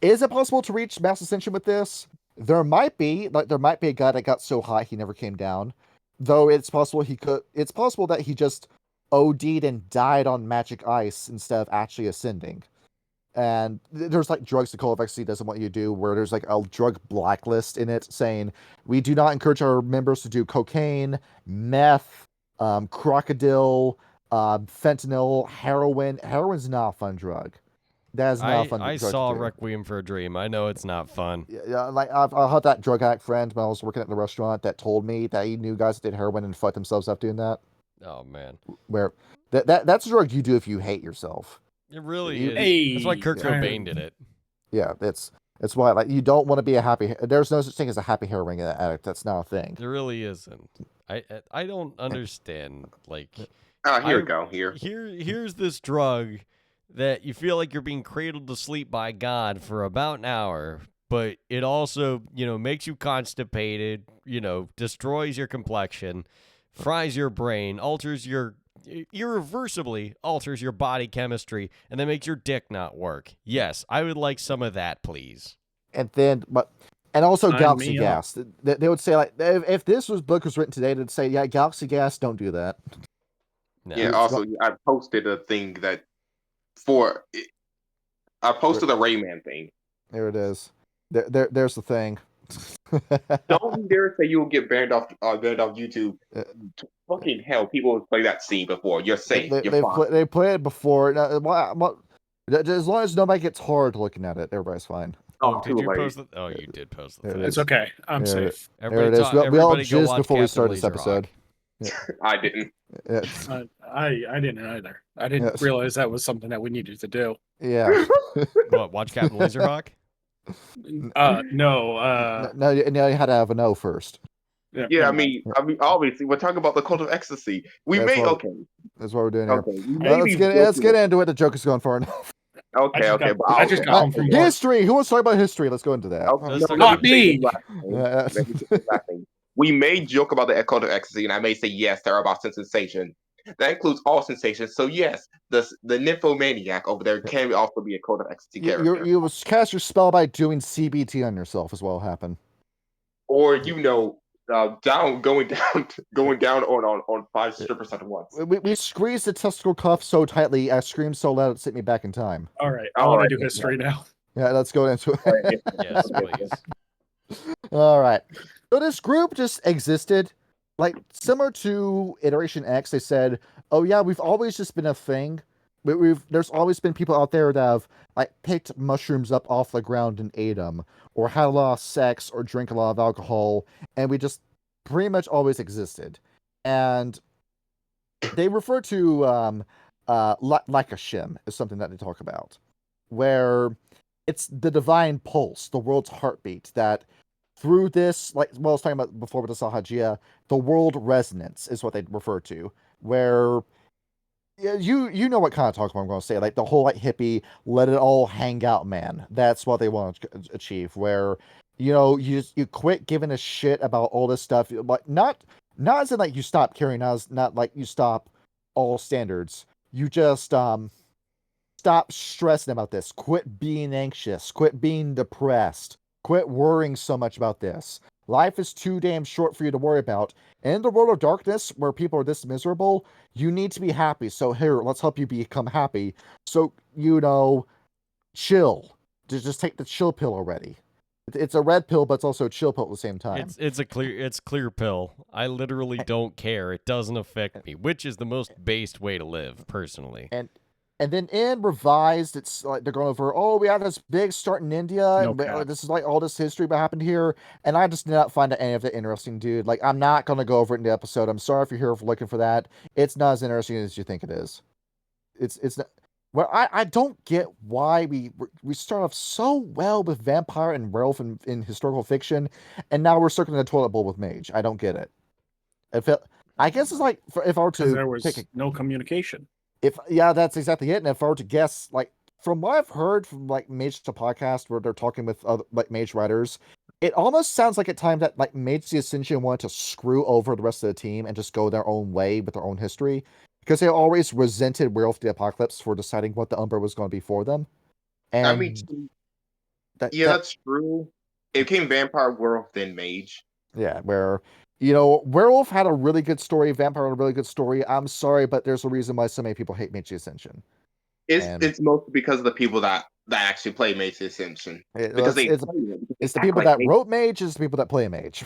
[SPEAKER 2] is it possible to reach mass ascension with this? There might be a guy that got so high he never came down. Though it's possible that he just OD'd and died on magic ice instead of actually ascending. And there's like drugs the Cult of Ecstasy doesn't want you to do, where there's like a drug blacklist in it saying we do not encourage our members to do cocaine, meth, crocodile, fentanyl, heroin. Heroin's not a fun drug. That is not a fun drug.
[SPEAKER 1] I saw Requiem for a Dream. I know it's not fun.
[SPEAKER 2] Yeah, like I had that drug addict friend when I was working at the restaurant that told me that he knew guys that did heroin and fucked themselves up doing that.
[SPEAKER 1] Oh man,
[SPEAKER 2] where that's a drug you do if you hate yourself.
[SPEAKER 1] it really is.
[SPEAKER 5] Hey,
[SPEAKER 1] That's why Kurt Cobain did it.
[SPEAKER 2] Yeah, it's why like you don't want to be a happy. There's no such thing as a happy heroin addict. That's not a thing.
[SPEAKER 1] There really isn't. I don't understand. Like,
[SPEAKER 3] Here we go.
[SPEAKER 1] Here's this drug that you feel like you're being cradled to sleep by God for about an hour, but it also, makes you constipated, destroys your complexion, fries your brain, irreversibly alters your body chemistry, and then makes your dick not work. Yes, I would like some of that, please.
[SPEAKER 2] And also
[SPEAKER 5] Sign
[SPEAKER 2] Galaxy
[SPEAKER 5] me
[SPEAKER 2] Gas. They would say like if this book was written today, they'd say yeah, Galaxy Gas, don't do that.
[SPEAKER 1] No.
[SPEAKER 3] Yeah. Also, I posted a thing that I posted a Rayman thing.
[SPEAKER 2] There it is. There's the thing.
[SPEAKER 3] Don't you dare say you'll get banned off YouTube. Fucking hell, people have played that scene before. You're safe. You're fine.
[SPEAKER 2] They played it before. As long as nobody gets hard looking at it, everybody's fine.
[SPEAKER 1] Did you post it? Oh, you did post the
[SPEAKER 2] There it
[SPEAKER 1] thing.
[SPEAKER 5] It's okay. I'm safe.
[SPEAKER 2] There it is. We all jizzed before we started this episode.
[SPEAKER 3] I didn't.
[SPEAKER 5] I didn't either. I didn't realize that was something that we needed to do.
[SPEAKER 2] Yeah.
[SPEAKER 1] What? Watch Captain Laserhawk?
[SPEAKER 5] No.
[SPEAKER 2] No, you had to have a no first.
[SPEAKER 3] Yeah, I mean, obviously, we're talking about the Cult of Ecstasy.
[SPEAKER 2] That's what we're doing here.
[SPEAKER 3] Okay,
[SPEAKER 2] Let's get into it. The joke is going far enough.
[SPEAKER 3] Okay.
[SPEAKER 5] I just got home from work.
[SPEAKER 2] History. Who wants to talk about history? Let's go into that.
[SPEAKER 3] Okay,
[SPEAKER 5] Not me.
[SPEAKER 3] We may joke about the Cult of Ecstasy, and I may say yes, they're about sensation. That includes all sensations. So yes, the nymphomaniac over there can also be a Cult of Ecstasy character.
[SPEAKER 2] You cast your spell by doing CBT on yourself as well. Happen.
[SPEAKER 3] Or going down on 5 strippers at once.
[SPEAKER 2] We squeezed the testicle cuff so tightly, I screamed so loud it sent me back in time.
[SPEAKER 5] All right, I want to do history now.
[SPEAKER 2] Yeah, let's go into it.
[SPEAKER 1] Yes, please.
[SPEAKER 2] All right. So this group just existed, like similar to Iteration X. They said, "Oh yeah, we've always just been a thing. There's always been people out there that have like picked mushrooms up off the ground and ate them, or had a lot of sex, or drink a lot of alcohol, and we just pretty much always existed." And they refer to like a shim is something that they talk about, where it's the divine pulse, the world's heartbeat that. Through this, like I was talking about before with the Sahajiya, the world resonance is what they refer to, where you know what kind of talk I'm going to say, like the whole like hippie, let it all hang out, man. That's what they want to achieve, where you quit giving a shit about all this stuff, like not as in like you stop caring, not like you stop all standards. You just stop stressing about this, quit being anxious, quit being depressed. Quit worrying so much about this. Life is too damn short for you to worry about. In the world of darkness, where people are this miserable, you need to be happy. So here, let's help you become happy. So, chill. Just take the chill pill already. It's a red pill, but it's also a chill pill at the same time.
[SPEAKER 1] It's clear pill. I literally don't care. It doesn't affect me, which is the most based way to live, personally.
[SPEAKER 2] And then in Revised, it's like they're going over, oh, we had this big start in India. This is like all this history that happened here. And I just did not find any of it interesting, dude. Like, I'm not going to go over it in the episode. I'm sorry if you're here looking for that. It's not as interesting as you think it is. It's not. Well, I don't get why we start off so well with vampire and werewolf in historical fiction, and now we're circling the toilet bowl with mage. I don't get it. I guess it's like if I were
[SPEAKER 5] Because
[SPEAKER 2] to
[SPEAKER 5] there was
[SPEAKER 2] pick
[SPEAKER 5] no communication.
[SPEAKER 2] that's exactly it. And if I were to guess, like from what I've heard from like Mage to podcast where they're talking with other like Mage writers, it almost sounds like at times that like Mage the Ascension wanted to screw over the rest of the team and just go their own way with their own history, because they always resented Werewolf the Apocalypse for deciding what the Umbra was going to be for them.
[SPEAKER 3] I mean,
[SPEAKER 2] And
[SPEAKER 3] yeah,
[SPEAKER 2] that
[SPEAKER 3] that's true. It became Vampire Werewolf, then Mage.
[SPEAKER 2] yeah, where Werewolf had a really good story, Vampire had a really good story. I'm sorry, but there's a reason why so many people hate Mage the Ascension. And
[SPEAKER 3] It's mostly because of the people that actually play Mage Ascension. Because they
[SPEAKER 2] it's
[SPEAKER 3] play it, because they
[SPEAKER 2] the
[SPEAKER 3] act
[SPEAKER 2] people
[SPEAKER 3] like
[SPEAKER 2] that
[SPEAKER 3] Mage.
[SPEAKER 2] wrote Mage, it's the people that play Mage.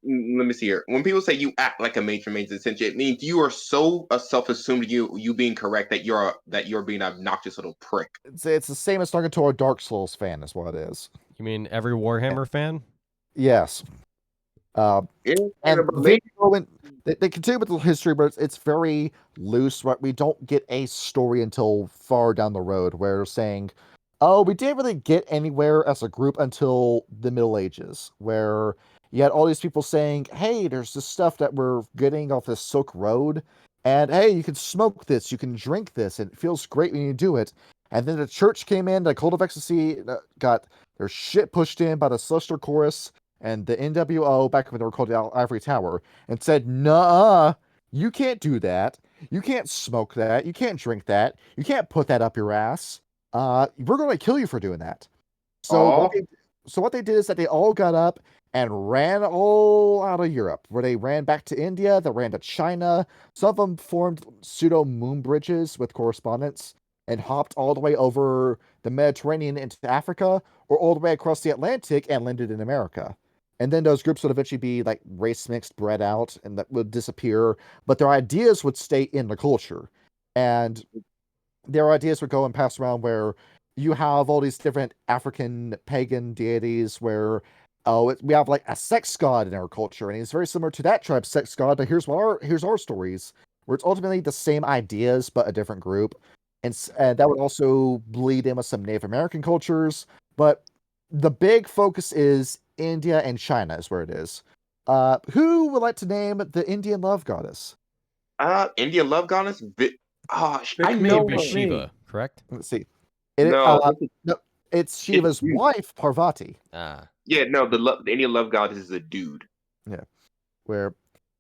[SPEAKER 3] Let me see here. When people say you act like a mage for Mage Ascension, it means you are so self-assumed you being correct that you're being an obnoxious little prick.
[SPEAKER 2] It's the same as talking to a Dark Souls fan, is what it is.
[SPEAKER 1] You mean every Warhammer fan?
[SPEAKER 2] Yes.
[SPEAKER 3] Yeah,
[SPEAKER 2] And
[SPEAKER 3] but
[SPEAKER 2] they
[SPEAKER 3] Mage,
[SPEAKER 2] go in, they continue with the history, but it's very loose. Right? We don't get a story until far down the road where they're saying, oh, we didn't really get anywhere as a group until the Middle Ages, where you had all these people saying, hey, there's this stuff that we're getting off this Silk Road, and hey, you can smoke this, you can drink this, and it feels great when you do it. And then the church came in, the Cult of Ecstasy got their shit pushed in by the Celestial Chorus and the NWO back when they were called the Ivory Tower, and said, "Nuh-uh, you can't do that. You can't smoke that. You can't drink that. You can't put that up your ass. We're going to kill you for doing that." So
[SPEAKER 3] oh,
[SPEAKER 2] what they did is that they all got up and ran all out of Europe, where they ran back to India, they ran to China. Some of them formed pseudo moon bridges with correspondents and hopped all the way over the Mediterranean into Africa, or all the way across the Atlantic and landed in America. And then those groups would eventually be like race mixed, bred out, and that would disappear. But their ideas would stay in the culture. And their ideas would go and pass around where you have all these different African pagan deities where, we have like a sex god in our culture. And he's very similar to that tribe's sex god. But here's our stories, where it's ultimately the same ideas, but a different group. And that would also bleed in with some Native American cultures. But the big focus is India and China is where it is. Who would like to name the Indian love goddess?
[SPEAKER 3] Indian love goddess. I
[SPEAKER 5] Pick me,
[SPEAKER 3] know
[SPEAKER 1] It'd be
[SPEAKER 3] her.
[SPEAKER 5] pick me.
[SPEAKER 1] Shiva, correct?
[SPEAKER 2] Let's see.
[SPEAKER 3] No,
[SPEAKER 2] No, it's Shiva's
[SPEAKER 3] dude.
[SPEAKER 2] wife, Parvati.
[SPEAKER 1] Ah,
[SPEAKER 3] yeah, no. The Indian love goddess is a dude.
[SPEAKER 2] Where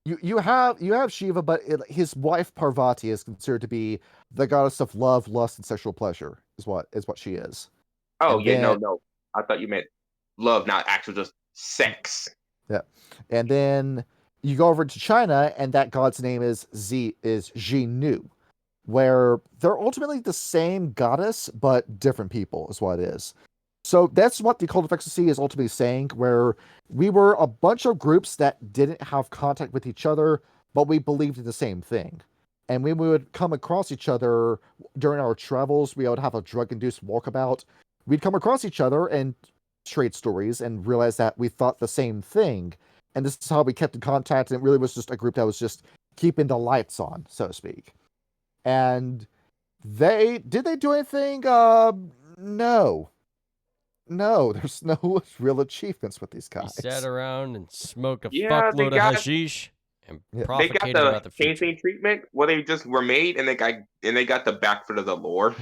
[SPEAKER 2] you have Shiva, but his wife Parvati is considered to be the goddess of love, lust, and sexual pleasure. Is what she is.
[SPEAKER 3] Oh
[SPEAKER 2] And
[SPEAKER 3] yeah,
[SPEAKER 2] then,
[SPEAKER 3] no. I thought you meant love, not actual just sex.
[SPEAKER 2] yeah, and then you go over to China, and that god's name is Xinu, where they're ultimately the same goddess but different people, is what it is. So that's what the Cult of Ecstasy is ultimately saying, where we were a bunch of groups that didn't have contact with each other, but we believed in the same thing. And when we would come across each other during our travels, we would have a drug-induced walkabout. We'd come across each other and trade stories and realize that we thought the same thing. And this is how we kept in contact, and it really was just a group that was just keeping the lights on, so to speak. And did they do anything? No. No, there's no real achievements with these
[SPEAKER 1] he
[SPEAKER 2] guys.
[SPEAKER 1] sat around and smoked a
[SPEAKER 3] Yeah, they
[SPEAKER 1] fuckload of
[SPEAKER 3] got-
[SPEAKER 1] hashish and
[SPEAKER 2] Yeah.
[SPEAKER 3] They got
[SPEAKER 1] propagated about
[SPEAKER 3] the
[SPEAKER 1] the future.
[SPEAKER 3] changing treatment where they just were made, and they got the back foot of the lore.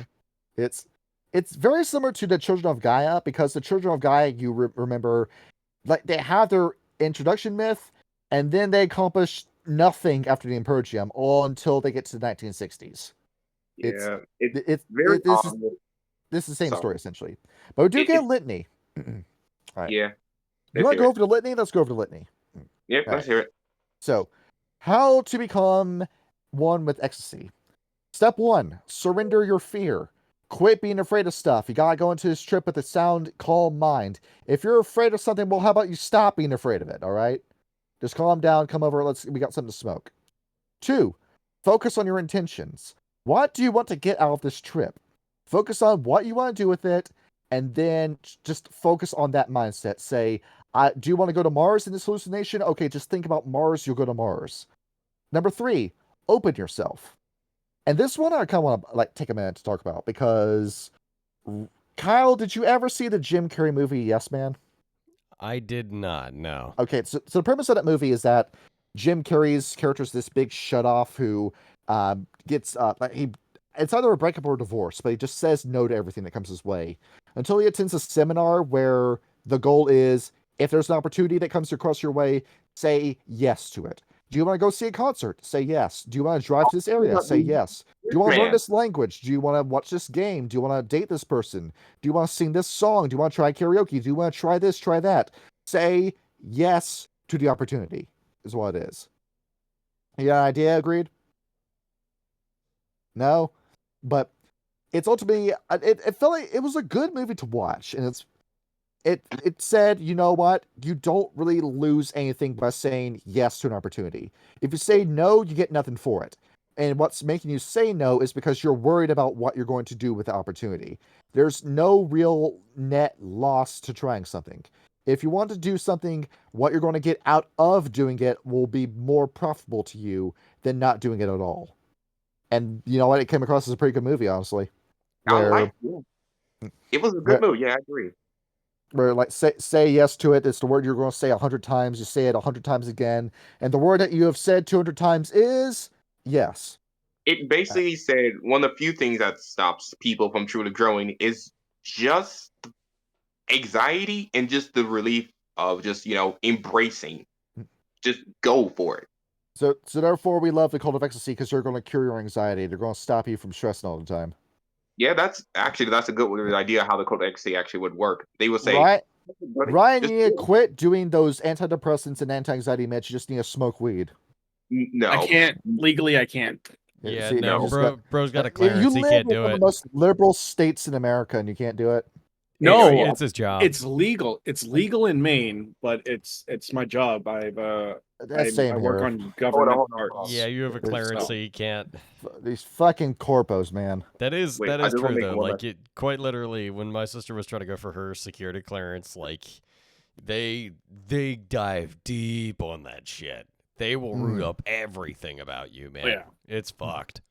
[SPEAKER 2] It's very similar to the Children of Gaia, because the Children of Gaia, you remember, like they have their introduction myth, and then they accomplish nothing after the Imperium, all until they get to the 1960s.
[SPEAKER 3] Yeah,
[SPEAKER 2] This is the same
[SPEAKER 3] Sorry.
[SPEAKER 2] story essentially, but we do get litany. All right.
[SPEAKER 3] Yeah.
[SPEAKER 2] You want to go over the litany? Let's go over the litany.
[SPEAKER 3] Yep, let's hear it.
[SPEAKER 2] So, how to become one with ecstasy. Step 1, surrender your fear. Quit being afraid of stuff. You gotta go into this trip with a sound, calm mind. If you're afraid of something, well, how about you stop being afraid of it, all right? Just calm down, come over, we got something to smoke. 2, focus on your intentions. What do you want to get out of this trip? Focus on what you want to do with it, and then just focus on that mindset. Say, do you want to go to Mars in this hallucination? Okay, just think about Mars, you'll go to Mars. Number 3, open yourself. And this one I kind of want to take a minute to talk about, because Kyle, did you ever see the Jim Carrey movie Yes Man?
[SPEAKER 1] I did not, no.
[SPEAKER 2] Okay, so the premise of that movie is that Jim Carrey's character is this big shutoff who gets it's either a breakup or a divorce, but he just says no to everything that comes his way until he attends a seminar where the goal is, if there's an opportunity that comes across your way, say yes to it. Do you want to go see a concert? Say yes. Do you want to drive to this area? Say yes. Do you want to learn this language? Do you want to watch this game? Do you want to date this person? Do you want to sing this song? Do you want to try karaoke? Do you want to try this, try that? Say yes to the opportunity is what it is. You got an idea, Agreed? No? But it's ultimately, it felt like it was a good movie to watch. And it said, you know what? You don't really lose anything by saying yes to an opportunity. If you say no, you get nothing for it. And what's making you say no is because you're worried about what you're going to do with the opportunity. There's no real net loss to trying something. If you want to do something, what you're going to get out of doing it will be more profitable to you than not doing it at all. And you know what? It came across as a pretty good movie, honestly.
[SPEAKER 3] It was a good movie. Yeah, I agree.
[SPEAKER 2] Where like say yes to it. It's the word you're going to say 100 times. You say it 100 times again, and the word that you have said 200 times is yes.
[SPEAKER 3] It basically said one of the few things that stops people from truly growing is just anxiety and just the relief of just embracing. Just go for it.
[SPEAKER 2] So therefore, we love the Cult of Ecstasy because they're going to cure your anxiety. They're going to stop you from stressing all the time.
[SPEAKER 3] Yeah, that's a good idea how the Cult of Ecstasy actually would work. They would say,
[SPEAKER 2] right, Ryan, you need to quit doing those antidepressants and anti-anxiety meds. You just need to smoke weed.
[SPEAKER 3] No,
[SPEAKER 5] I can't legally. I can't.
[SPEAKER 1] Yeah,
[SPEAKER 2] see,
[SPEAKER 1] no, bro's got a clearance. He can't do
[SPEAKER 2] You live in one
[SPEAKER 1] it.
[SPEAKER 2] of the most liberal states in America, and you can't do it.
[SPEAKER 5] No,
[SPEAKER 1] it's his job.
[SPEAKER 5] It's legal. It's legal in Maine, but it's my job. I work on government parts.
[SPEAKER 1] Yeah, you have a clearance, so you can't.
[SPEAKER 2] These fucking corpos, man.
[SPEAKER 1] That is true though. Like it, quite literally, when my sister was trying to go for her security clearance, like they dive deep on that shit. They will root up everything about you, man.
[SPEAKER 5] Yeah.
[SPEAKER 1] It's fucked.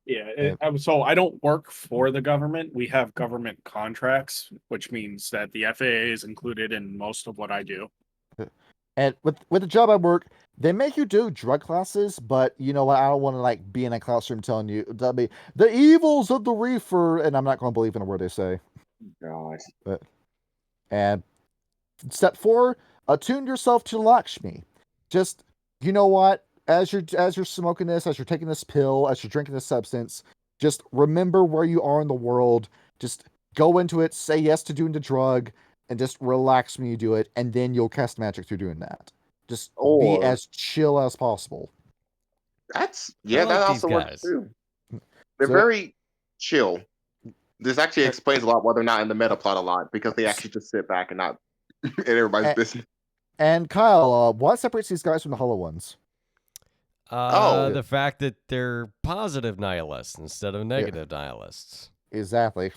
[SPEAKER 5] Yeah, so I don't work for the government. We have government contracts, which means that the FAA is included in most of what I do.
[SPEAKER 2] And with the job I work, they make you do drug classes, but you know what? I don't want to like be in a classroom telling me the evils of the reefer, and I'm not going to believe in a word they say.
[SPEAKER 3] God.
[SPEAKER 2] And step 4, attune yourself to Lakshmi. Just, you know what? As you're smoking this, as you're taking this pill, as you're drinking this substance, just remember where you are in the world. Just go into it, say yes to doing the drug, and just relax when you do it, and then you'll cast magic through doing that. Just be as chill as possible.
[SPEAKER 3] That also works too. They're very chill. This actually explains a lot why they're not in the Metaplot a lot, because they actually just sit back and not in everybody's business.
[SPEAKER 2] And Kyle, what separates these guys from the Hollow Ones?
[SPEAKER 1] The fact that they're positive nihilists instead of negative nihilists.
[SPEAKER 2] Exactly.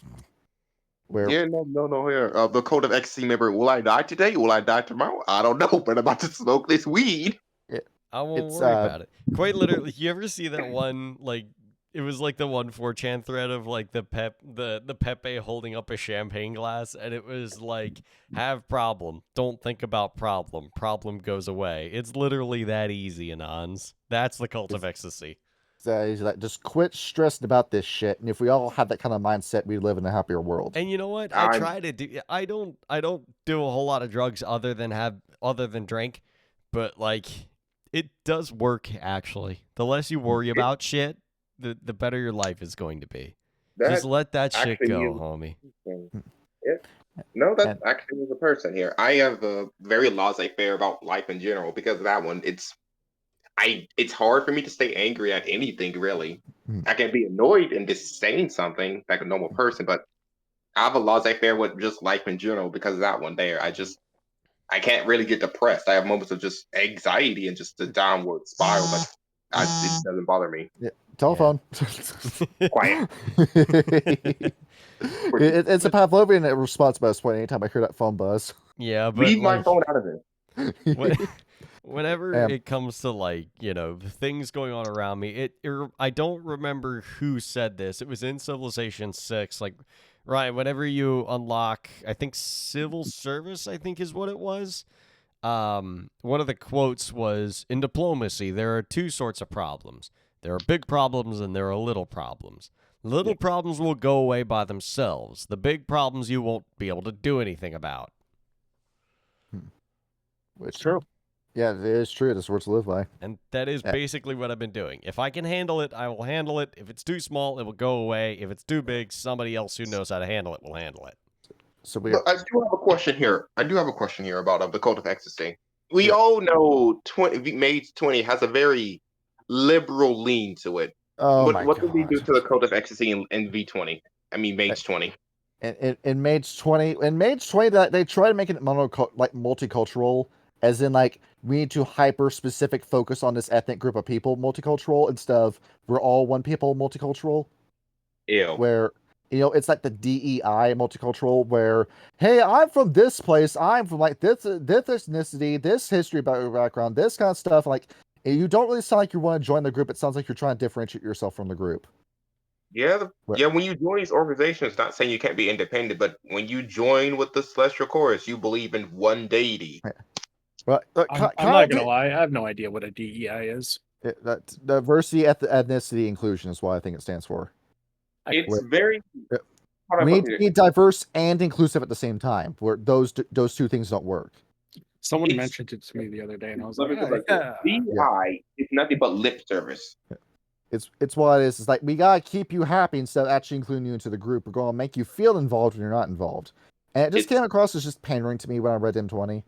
[SPEAKER 3] Here. The Cult of Ecstasy member, will I die today? Will I die tomorrow? I don't know, but I'm about to smoke this weed.
[SPEAKER 1] I won't worry about it. Quite literally, you ever see that one, like, it was like the one 4chan thread of like the Pepe holding up a champagne glass, and it was like, have problem, don't think about problem goes away. It's literally that easy, Anons. That's the Cult of Ecstasy.
[SPEAKER 2] So he's like, just quit stressing about this shit, and if we all had that kind of mindset, we'd live in a happier world.
[SPEAKER 1] And you know what? I try to do. I don't do a whole lot of drugs other than drink, but like, it does work actually. The less you worry about shit, the better your life is going to be. Just let that shit go, homie.
[SPEAKER 3] No, that actually is a person here. I have a very laissez-faire about life in general because of that one. It's hard for me to stay angry at anything, really. I can be annoyed and just saying something like a normal person, but I have a laissez-faire with just life in general because of that one there. I can't really get depressed. I have moments of just anxiety and just a downward spiral, but it doesn't bother me.
[SPEAKER 2] Yeah. Telephone.
[SPEAKER 3] Quiet.
[SPEAKER 2] It's a Pavlovian response by this point anytime I hear that phone buzz.
[SPEAKER 1] Yeah, but
[SPEAKER 3] leave my phone out of it.
[SPEAKER 1] Whenever it comes to like, things going on around me, I don't remember who said this. It was in Civilization 6, like, right, whenever you unlock, I think civil service, I think is what it was. one of the quotes was, in diplomacy, there are two sorts of problems. There are big problems and there are little problems. Little problems will go away by themselves. The big problems you won't be able to do anything about.
[SPEAKER 2] Which
[SPEAKER 5] True.
[SPEAKER 2] Yeah, it is true. That's words to live by.
[SPEAKER 1] And that is basically what I've been doing. If I can handle it, I will handle it. If it's too small, it will go away. If it's too big, somebody else who knows how to handle it will handle it.
[SPEAKER 2] So we
[SPEAKER 3] But I do have a question here. About the Cult of Ecstasy. We all know Mage 20 has a very liberal lean to it.
[SPEAKER 2] oh my
[SPEAKER 3] What
[SPEAKER 2] god.
[SPEAKER 3] did we do to the Cult of Ecstasy in V20? I mean, Mage 20.
[SPEAKER 2] In Mage 20, that they try to make it multicultural, as in like we need to hyper specific focus on this ethnic group of people multicultural instead of we're all one people multicultural.
[SPEAKER 3] Ew.
[SPEAKER 2] Where it's like the DEI multicultural, where hey, I'm from this place, I'm from like this ethnicity, this history background, this kind of stuff. Like you don't really sound like you want to join the group. It sounds like you're trying to differentiate yourself from the group.
[SPEAKER 3] Yeah, when you join these organizations, not saying you can't be independent, but when you join with the Celestial Chorus, you believe in one deity.
[SPEAKER 2] Well,
[SPEAKER 5] I'm not gonna lie, I have no idea what a DEI is.
[SPEAKER 2] That diversity, ethnicity, inclusion is what I think it stands for.
[SPEAKER 3] It's very.
[SPEAKER 2] We need to be diverse and inclusive at the same time. Where those two things don't work.
[SPEAKER 5] Someone mentioned it to me the other day, and I was like,
[SPEAKER 3] DEI is nothing but lip service.
[SPEAKER 2] It's what it is. It's like we gotta keep you happy instead of actually including you into the group. We're gonna make you feel involved when you're not involved. And it just came across as just pandering to me when I read M20.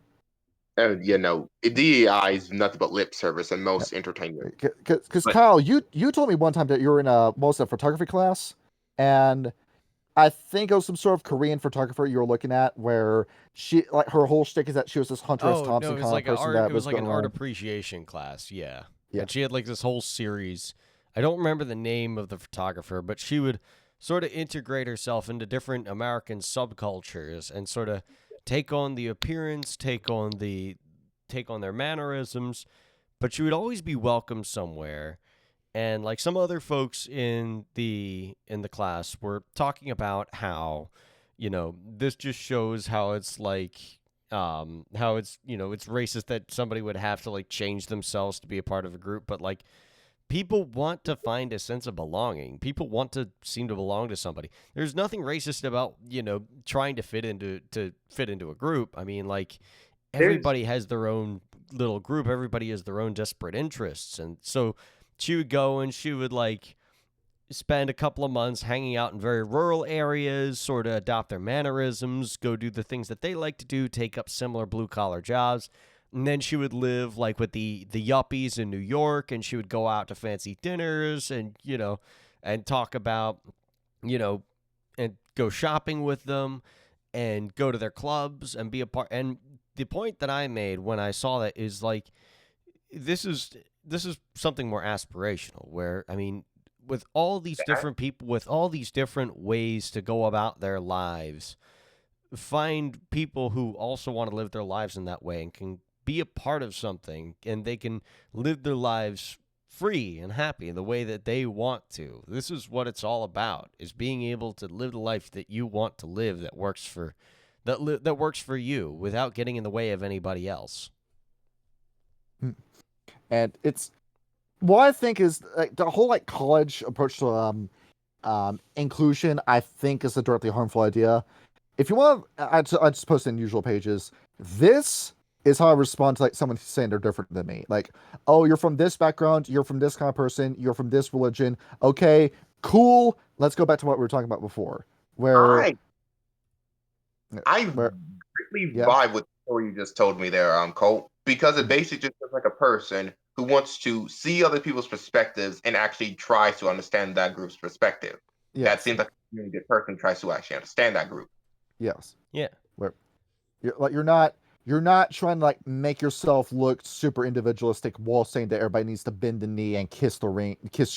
[SPEAKER 3] DEI is nothing but lip service and most entertainment.
[SPEAKER 2] Because Kyle, you told me one time that you were in a photography class, and I think it was some sort of Korean photographer you were looking at, where she like her whole shtick is that she was this Hunter S. Thompson kind of person that was
[SPEAKER 1] like
[SPEAKER 2] going
[SPEAKER 1] an art
[SPEAKER 2] around.
[SPEAKER 1] appreciation class, yeah.
[SPEAKER 2] Yeah.
[SPEAKER 1] And she had like this whole series. I don't remember the name of the photographer, but she would sort of integrate herself into different American subcultures and sort of take on the appearance, take on their mannerisms, but she would always be welcome somewhere. And like some other folks in the class were talking about how, this just shows how it's like how it's it's racist that somebody would have to like change themselves to be a part of a group, but like people want to find a sense of belonging. People want to seem to belong to somebody. There's nothing racist about, trying to fit into a group. I mean, like everybody has their own little group. Everybody has their own disparate interests. And so she would go and she would like spend a couple of months hanging out in very rural areas, sort of adopt their mannerisms, go do the things that they like to do, take up similar blue collar jobs. And then she would live like with the yuppies in New York, and she would go out to fancy dinners and, and talk about, and go shopping with them and go to their clubs and be a part. And the point that I made when I saw that is like, this is something more aspirational where, I mean, with all these different people, with all these different ways to go about their lives, find people who also want to live their lives in that way and can be a part of something, and they can live their lives free and happy in the way that they want to. This is what it's all about, is being able to live the life that you want to live, that works for that works for you without getting in the way of anybody else.
[SPEAKER 2] And it's what I think is like the whole like college approach to inclusion. I think is a directly harmful idea. If you want, I just post in usual pages. This is how I respond to like someone saying they're different than me. Like, oh, you're from this background, you're from this kind of person, you're from this religion. Okay, cool. Let's go back to what we were talking about before. Where
[SPEAKER 3] I really vibe with the story you just told me there, Colt, because it basically just looks like a person who wants to see other people's perspectives and actually tries to understand that group's perspective. Yes. That seems like a really good person tries to actually understand that group.
[SPEAKER 2] Yes.
[SPEAKER 1] Yeah.
[SPEAKER 2] Where you're not trying to like make yourself look super individualistic while saying that everybody needs to bend the knee and kiss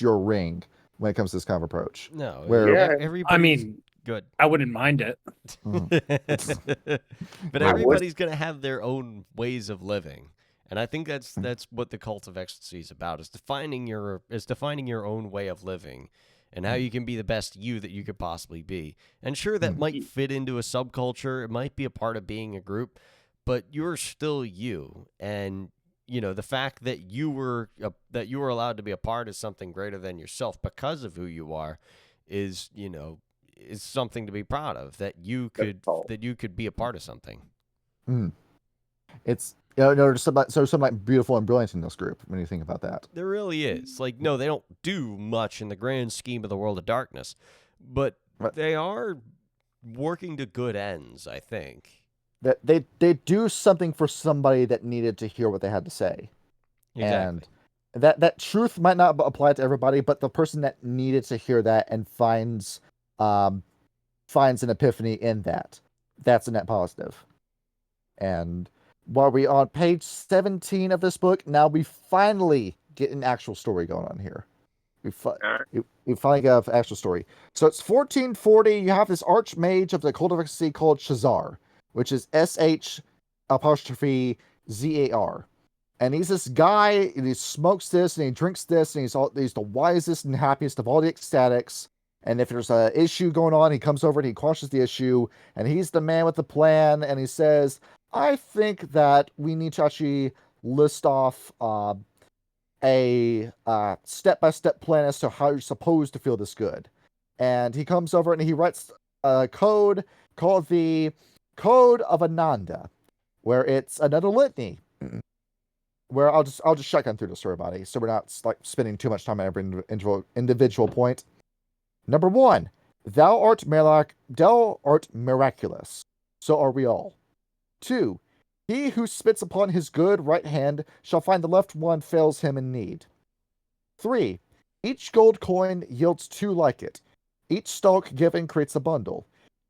[SPEAKER 2] your ring when it comes to this kind of approach.
[SPEAKER 1] No.
[SPEAKER 2] Where
[SPEAKER 1] everybody.
[SPEAKER 5] I mean,
[SPEAKER 1] good.
[SPEAKER 5] I wouldn't mind it.
[SPEAKER 1] But everybody's gonna have their own ways of living. And I think that's what the Cult of Ecstasy is about, is defining your own way of living and how you can be the best you that you could possibly be. And sure, that might fit into a subculture. It might be a part of being a group. but you're still you, and the fact that you were allowed to be a part of something greater than yourself because of who you are is is something to be proud of, that you could be a part of something.
[SPEAKER 2] It's there's some like beautiful and brilliant in this group when you think about that.
[SPEAKER 1] There really is. Like, no, they don't do much in the grand scheme of the World of Darkness, but they are working to good ends, I think.
[SPEAKER 2] That they do something for somebody that needed to hear what they had to say.
[SPEAKER 1] Exactly.
[SPEAKER 2] And that truth might not apply to everybody, but the person that needed to hear that and finds an epiphany in that's a net positive. And while we on page 17 of this book, now we finally get an actual story going on here. We finally got an actual story. So it's 1440. You have this archmage of the Cult of Ecstasy called Shazar, which is SH'Zar. And he's this guy, and he smokes this, and he drinks this, and he's the wisest and happiest of all the ecstatics. And if there's an issue going on, he comes over and he quashes the issue, and he's the man with the plan, and he says, I think that we need to actually list off a step-by-step plan as to how you're supposed to feel this good. And he comes over and he writes a code called the Code of Ananda, where it's another litany. Where I'll just shotgun through the story, buddy, so we're not like spending too much time on every individual point. Number 1, thou art miraculous, so are we all. 2, he who spits upon his good right hand shall find the left one fails him in need. 3, each gold coin yields 2 like it. Each stalk given creates a bundle.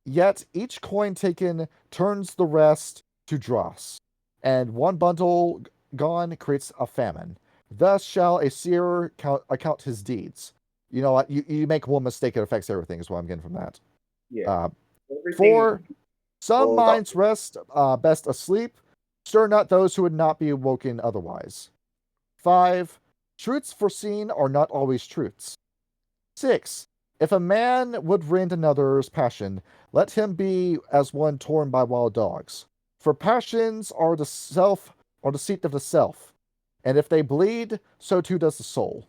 [SPEAKER 2] Yet each coin taken turns the rest to dross. And 1 bundle gone creates a famine. Thus shall a seer account his deeds. You know what? You make one mistake, it affects everything, is what I'm getting from that.
[SPEAKER 3] Yeah.
[SPEAKER 2] 4, some minds rest best asleep. Stir not those who would not be awoken otherwise. 5, truths foreseen are not always truths. 6, if a man would rend another's passion, let him be as one torn by wild dogs. For passions are the seat of the self, and if they bleed, so too does the soul.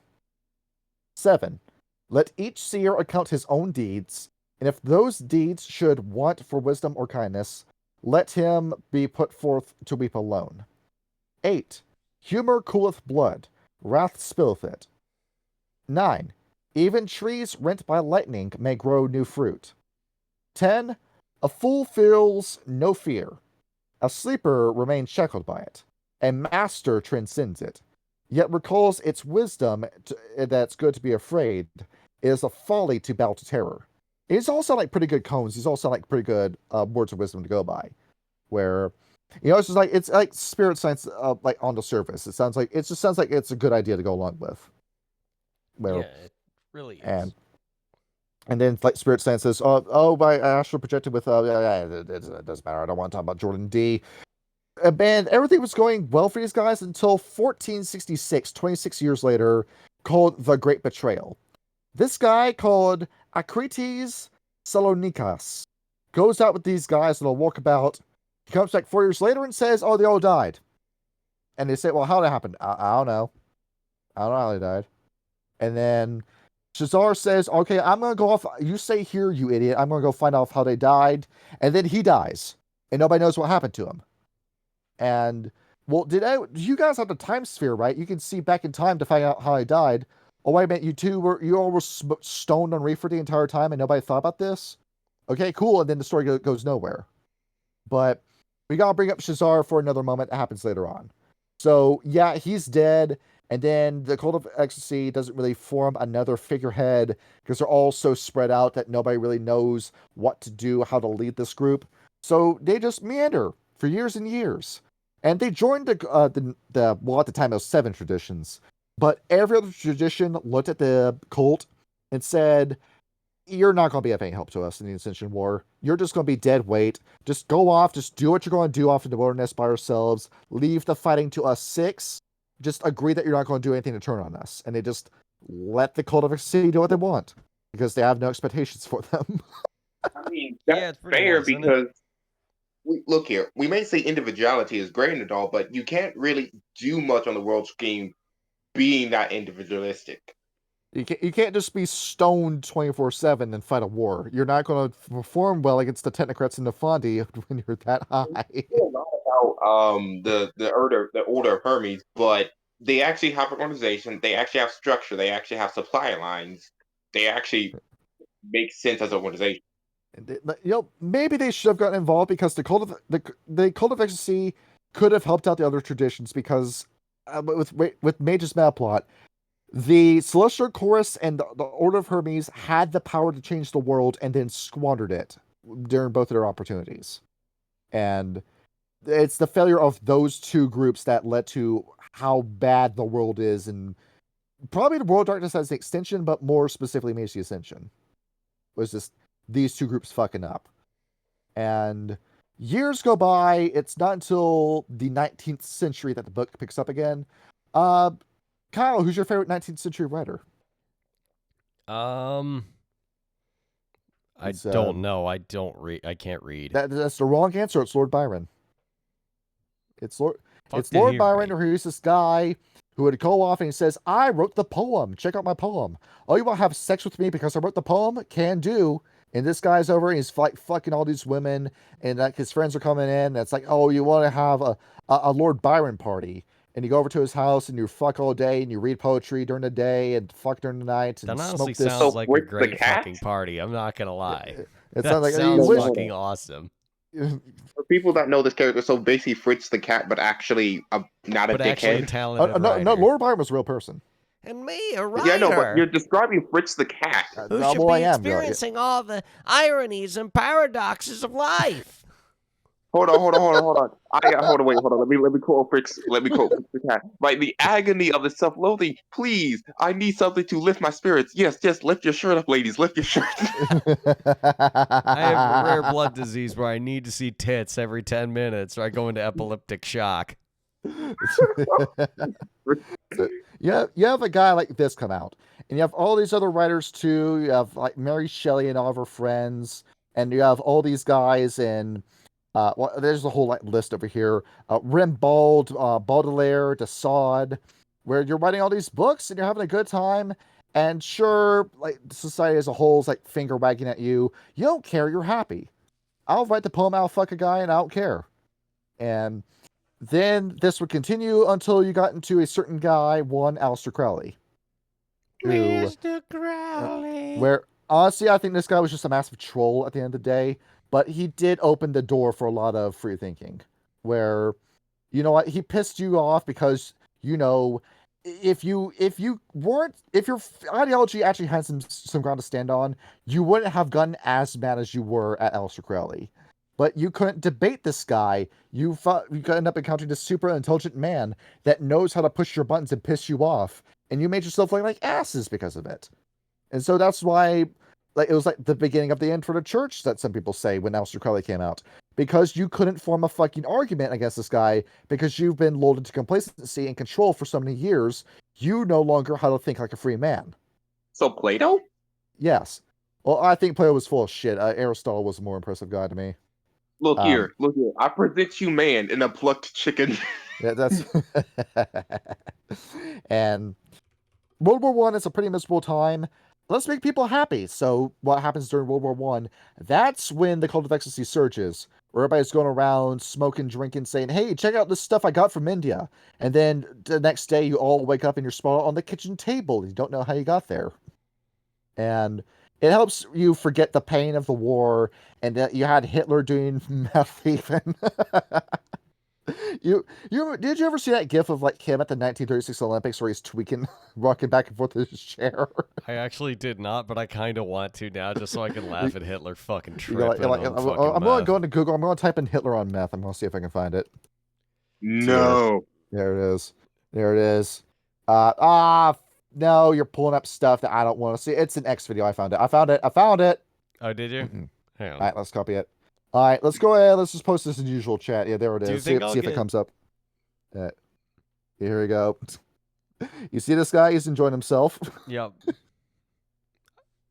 [SPEAKER 2] 7, let each seer account his own deeds, and if those deeds should want for wisdom or kindness, let him be put forth to weep alone. 8, humor cooleth blood, wrath spilleth it. 9, even trees rent by lightning may grow new fruit. 10, a fool feels no fear. A sleeper remains shackled by it. A master transcends it, yet recalls its wisdom that's good to be afraid. It is a folly to bow to terror. These all sound like pretty good cones. These all sound like pretty good words of wisdom to go by. Where, it's like spirit science, like on the surface. It just sounds like it's a good idea to go along with.
[SPEAKER 1] Yeah, it really is.
[SPEAKER 2] And then like spirit science says, by astral projected with it doesn't matter. I don't want to talk about Jordan D. And everything was going well for these guys until 1466, 26 years later, called the Great Betrayal. This guy called Acrites Salonikas goes out with these guys and they'll walk about. He comes back 4 years later and says, they all died. And they say, well, how did it happen? I don't know. I don't know how they died. And then Shazar says, okay, I'm going to go off. You stay here, you idiot. I'm going to go find out how they died. And then he dies. And nobody knows what happened to him. And, well, do you guys have the time sphere, right? You can see back in time to find out how he died. Oh, wait a minute, you all were stoned on reefer the entire time and nobody thought about this? Okay, cool, and then the story goes nowhere. But we gotta bring up Shazar for another moment. That happens later on. So, yeah, he's dead, and then the Cult of Ecstasy doesn't really form another figurehead because they're all so spread out that nobody really knows what to do, how to lead this group. So they just meander for years and years. And they joined well, at the time it was 7 traditions. But every other tradition looked at the cult and said, you're not going to be of any help to us in the Ascension War. You're just going to be dead weight. Just go off. Just do what you're going to do off in the wilderness by yourselves. Leave the fighting to us 6. Just agree that you're not going to do anything to turn on us. And they just let the Cult of Ecstasy do what they want because they have no expectations for them.
[SPEAKER 3] I mean, that's fair
[SPEAKER 1] nice,
[SPEAKER 3] because look here. We may say individuality is great and all, but you can't really do much on the world scheme being that individualistic.
[SPEAKER 2] You can't just be stoned 24/7 and fight a war. You're not going to perform well against the technocrats and the Fondi when you're that high.
[SPEAKER 3] It's not about the Order of Hermes, but they actually have an organization. They actually have structure. They actually have supply lines. They actually make sense as an organization.
[SPEAKER 2] Maybe they should have gotten involved because the Cult of Ecstasy could have helped out the other traditions because with Mage's Metaplot, the Celestial Chorus and the Order of Hermes had the power to change the world and then squandered it during both of their opportunities. And it's the failure of those two groups that led to how bad the world is, and probably the World of Darkness as an extension, but more specifically Mage the Ascension. Was just these two groups fucking up. And years go by, it's not until the 19th century that the book picks up again. Kyle, who's your favorite 19th century writer?
[SPEAKER 1] I don't know. I don't read. I can't read.
[SPEAKER 2] That's the wrong answer. It's Lord Byron. It's Lord
[SPEAKER 1] Fuck did he
[SPEAKER 2] Byron,
[SPEAKER 1] write?
[SPEAKER 2] who's this guy who would go off and he says, I wrote the poem. Check out my poem. Oh, you want to have sex with me because I wrote the poem? Can do. And this guy's over and he's like fucking all these women, and like his friends are coming in. And it's like, oh, you want to have a Lord Byron party. And you go over to his house and you fuck all day and you read poetry during the day and fuck during the night and
[SPEAKER 1] That honestly
[SPEAKER 2] smoke this.
[SPEAKER 1] sounds like a
[SPEAKER 3] Fritz the
[SPEAKER 1] great
[SPEAKER 3] cat?
[SPEAKER 1] fucking party. I'm not gonna lie.
[SPEAKER 2] It
[SPEAKER 1] That
[SPEAKER 2] sounds like
[SPEAKER 1] sounds
[SPEAKER 2] wish-
[SPEAKER 1] fucking awesome.
[SPEAKER 3] For people that know this character, so basically Fritz the cat, but actually not a
[SPEAKER 1] But actually a
[SPEAKER 3] dickhead.
[SPEAKER 1] talented
[SPEAKER 2] no,
[SPEAKER 1] writer.
[SPEAKER 2] Lord Byron was a real person.
[SPEAKER 1] And me, a writer.
[SPEAKER 3] Yeah, no, but you're describing Fritz the cat.
[SPEAKER 1] who
[SPEAKER 2] No,
[SPEAKER 1] should
[SPEAKER 2] well,
[SPEAKER 1] be
[SPEAKER 2] I am,
[SPEAKER 1] experiencing all the ironies and paradoxes of life.
[SPEAKER 3] Hold on. Hold on, wait, hold on. Let me quote Fritz the cat. Like the agony of the self-loathing. Please, I need something to lift my spirits. Yes, lift your shirt up, ladies. Lift your shirt.
[SPEAKER 1] I have a rare blood disease where I need to see tits every 10 minutes or I go into epileptic shock.
[SPEAKER 2] You have a guy like this come out, and you have all these other writers too. You have like Mary Shelley and all of her friends, and you have all these guys and well, there's a whole like list over here. Rimbaud, Baudelaire, de Sade, where you're writing all these books and you're having a good time. And sure, like society as a whole is like finger wagging at you. You don't care. You're happy. I'll write the poem. I'll fuck a guy, and I don't care. And then this would continue until you got into a certain guy, one Aleister Crowley.
[SPEAKER 1] Mr. Crowley.
[SPEAKER 2] Where honestly, I think this guy was just a massive troll at the end of the day. But he did open the door for a lot of free thinking. Where, you know what, he pissed you off because, you know, if your ideology actually had some ground to stand on, you wouldn't have gotten as mad as you were at Aleister Crowley. But you couldn't debate this guy. You end up encountering this super intelligent man that knows how to push your buttons and piss you off, and you made yourself look like asses because of it. And so that's why, like, it was like the beginning of the end for the church, that some people say when Aleister Crowley came out, because you couldn't form a fucking argument against this guy because you've been lulled into complacency and control for so many years. You no longer how to think like a free man.
[SPEAKER 3] So Plato?
[SPEAKER 2] Yes. Well, I think Plato was full of shit. Aristotle was a more impressive guy to me.
[SPEAKER 3] Look here. I present you man in a plucked chicken.
[SPEAKER 2] Yeah, that's and World War One is a pretty miserable time. Let's make people happy. So what happens during World War One? That's when the Cult of Ecstasy surges, where everybody's going around smoking, drinking, saying, "Hey, check out this stuff I got from India." And then the next day, you all wake up and you're sprawled on the kitchen table. You don't know how you got there, and it helps you forget the pain of the war and that you had Hitler doing meth even. Did you ever see that gif of like him at the 1936 Olympics where he's tweaking, rocking back and forth in his chair?
[SPEAKER 1] I actually did not, but I kind of want to now just so I can laugh at Hitler fucking
[SPEAKER 2] You're like,
[SPEAKER 1] tripping on fucking
[SPEAKER 2] I'm going to
[SPEAKER 1] meth.
[SPEAKER 2] go into Google. I'm going to type in Hitler on meth. I'm going to see if I can find it.
[SPEAKER 3] No.
[SPEAKER 2] There it is. There it is. No, you're pulling up stuff that I don't want to see. It's an X video. I found it.
[SPEAKER 1] Oh, did you?
[SPEAKER 2] Mhm.
[SPEAKER 1] Hang on.
[SPEAKER 2] All right, let's copy it. All right, let's go ahead. Let's just post this in the usual chat. Yeah, there it
[SPEAKER 1] Do you
[SPEAKER 2] is.
[SPEAKER 1] think
[SPEAKER 2] See
[SPEAKER 1] I'll
[SPEAKER 2] if it
[SPEAKER 1] get-
[SPEAKER 2] comes up. Here we go. You see this guy? He's enjoying himself.
[SPEAKER 1] Yep.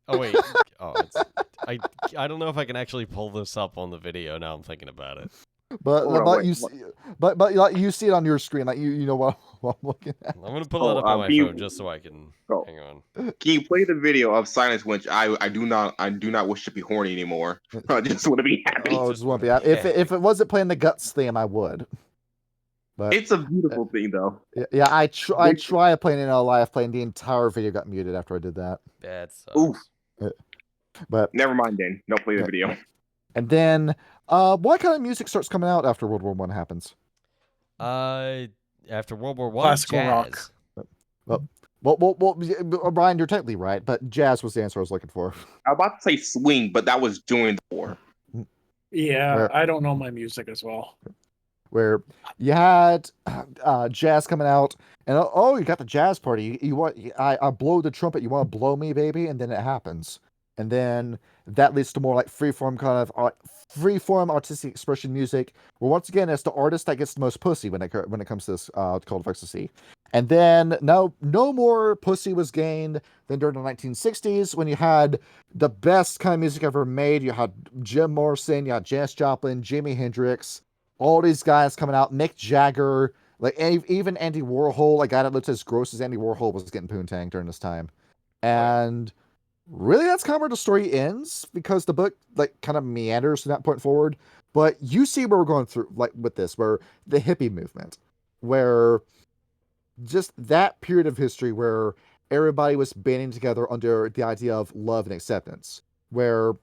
[SPEAKER 1] Oh, wait. Oh, I don't know if I can actually pull this up on the video now I'm thinking about it.
[SPEAKER 2] But
[SPEAKER 3] Hold on,
[SPEAKER 2] but
[SPEAKER 3] wait,
[SPEAKER 2] you see, but like you see it on your screen, like you know what I'm looking at.
[SPEAKER 1] I'm gonna pull it up on my phone just so I can hang on.
[SPEAKER 3] Can you play the video of Silence Winch? I do not wish to be horny anymore. I just want to be happy.
[SPEAKER 2] Oh, just won't be. If it wasn't playing the Guts theme, I would. But
[SPEAKER 3] It's a beautiful thing, though.
[SPEAKER 2] yeah, I tried playing it in real life, playing the entire video got muted after I did that.
[SPEAKER 1] That sucks.
[SPEAKER 3] Ooh.
[SPEAKER 2] But
[SPEAKER 3] Never mind then. Don't play the video.
[SPEAKER 2] and then what kind of music starts coming out after World War One happens?
[SPEAKER 1] After World War One,
[SPEAKER 5] Classical
[SPEAKER 1] jazz.
[SPEAKER 5] rock.
[SPEAKER 2] Well, Brian, you're technically right, but jazz was the answer I was looking for.
[SPEAKER 3] I was about to say swing, but that was during the war.
[SPEAKER 5] Yeah,
[SPEAKER 2] Where-
[SPEAKER 5] I don't know my music as well.
[SPEAKER 2] Where you had jazz coming out, and you got the jazz party. You want I blow the trumpet. You want to blow me, baby, and then it happens, and then that leads to more like freeform freeform artistic expression music. Where once again, it's the artist that gets the most pussy when it comes to this Cult of Ecstasy. And then no more pussy was gained than during the 1960s when you had the best kind of music ever made. You had Jim Morrison, you had Janis Joplin, Jimi Hendrix. All these guys coming out, Mick Jagger, like even Andy Warhol, a guy that looked as gross as Andy Warhol was getting poontang during this time. And really that's kind of where the story ends because the book like kind of meanders from that point forward. But you see where we're going through like with this, where the hippie movement, where just that period of history where everybody was banding together under the idea of love and acceptance, where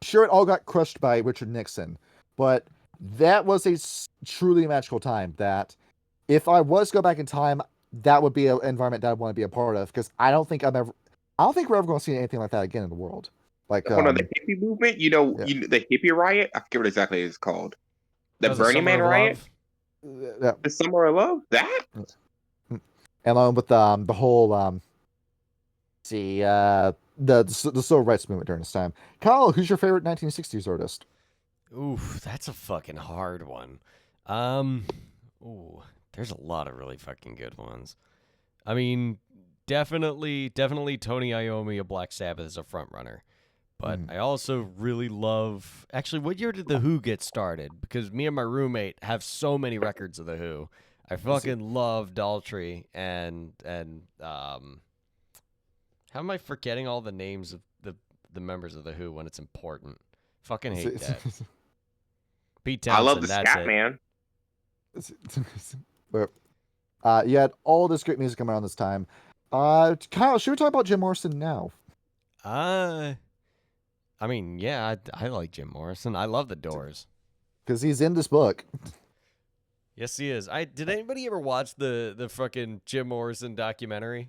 [SPEAKER 2] sure it all got crushed by Richard Nixon, but that was a truly magical time that if I was to go back in time, that would be an environment that I'd want to be a part of because I don't think we're ever going to see anything like that again in the world. Like
[SPEAKER 3] Hold on, the hippie movement, the hippie riot, I forget what exactly it's called. The
[SPEAKER 1] Was it
[SPEAKER 3] Burning
[SPEAKER 1] Summer
[SPEAKER 3] Man
[SPEAKER 1] of
[SPEAKER 3] riot?
[SPEAKER 1] Love?
[SPEAKER 2] yeah,
[SPEAKER 3] The Summer of Love? That?
[SPEAKER 2] along with the whole the civil rights movement during this time. Kyle, who's your favorite 1960s artist?
[SPEAKER 1] Oof, that's a fucking hard one. There's a lot of really fucking good ones. I mean, definitely Tony Iommi of Black Sabbath is a front runner. But I also really love. Actually, what year did the Who get started? Because me and my roommate have so many records of the Who. I fucking love Daltrey and how am I forgetting all the names of the members of the Who when it's important? Fucking hate that. Pete Townsend.
[SPEAKER 3] I love the
[SPEAKER 1] that's
[SPEAKER 3] Scat
[SPEAKER 1] it.
[SPEAKER 3] Man.
[SPEAKER 2] You had all this great music coming around this time. Kyle, should we talk about Jim Morrison now?
[SPEAKER 1] I mean, yeah, I like Jim Morrison. I love the Doors.
[SPEAKER 2] Because he's in this book.
[SPEAKER 1] Yes, he is. Did anybody ever watch the fucking Jim Morrison documentary?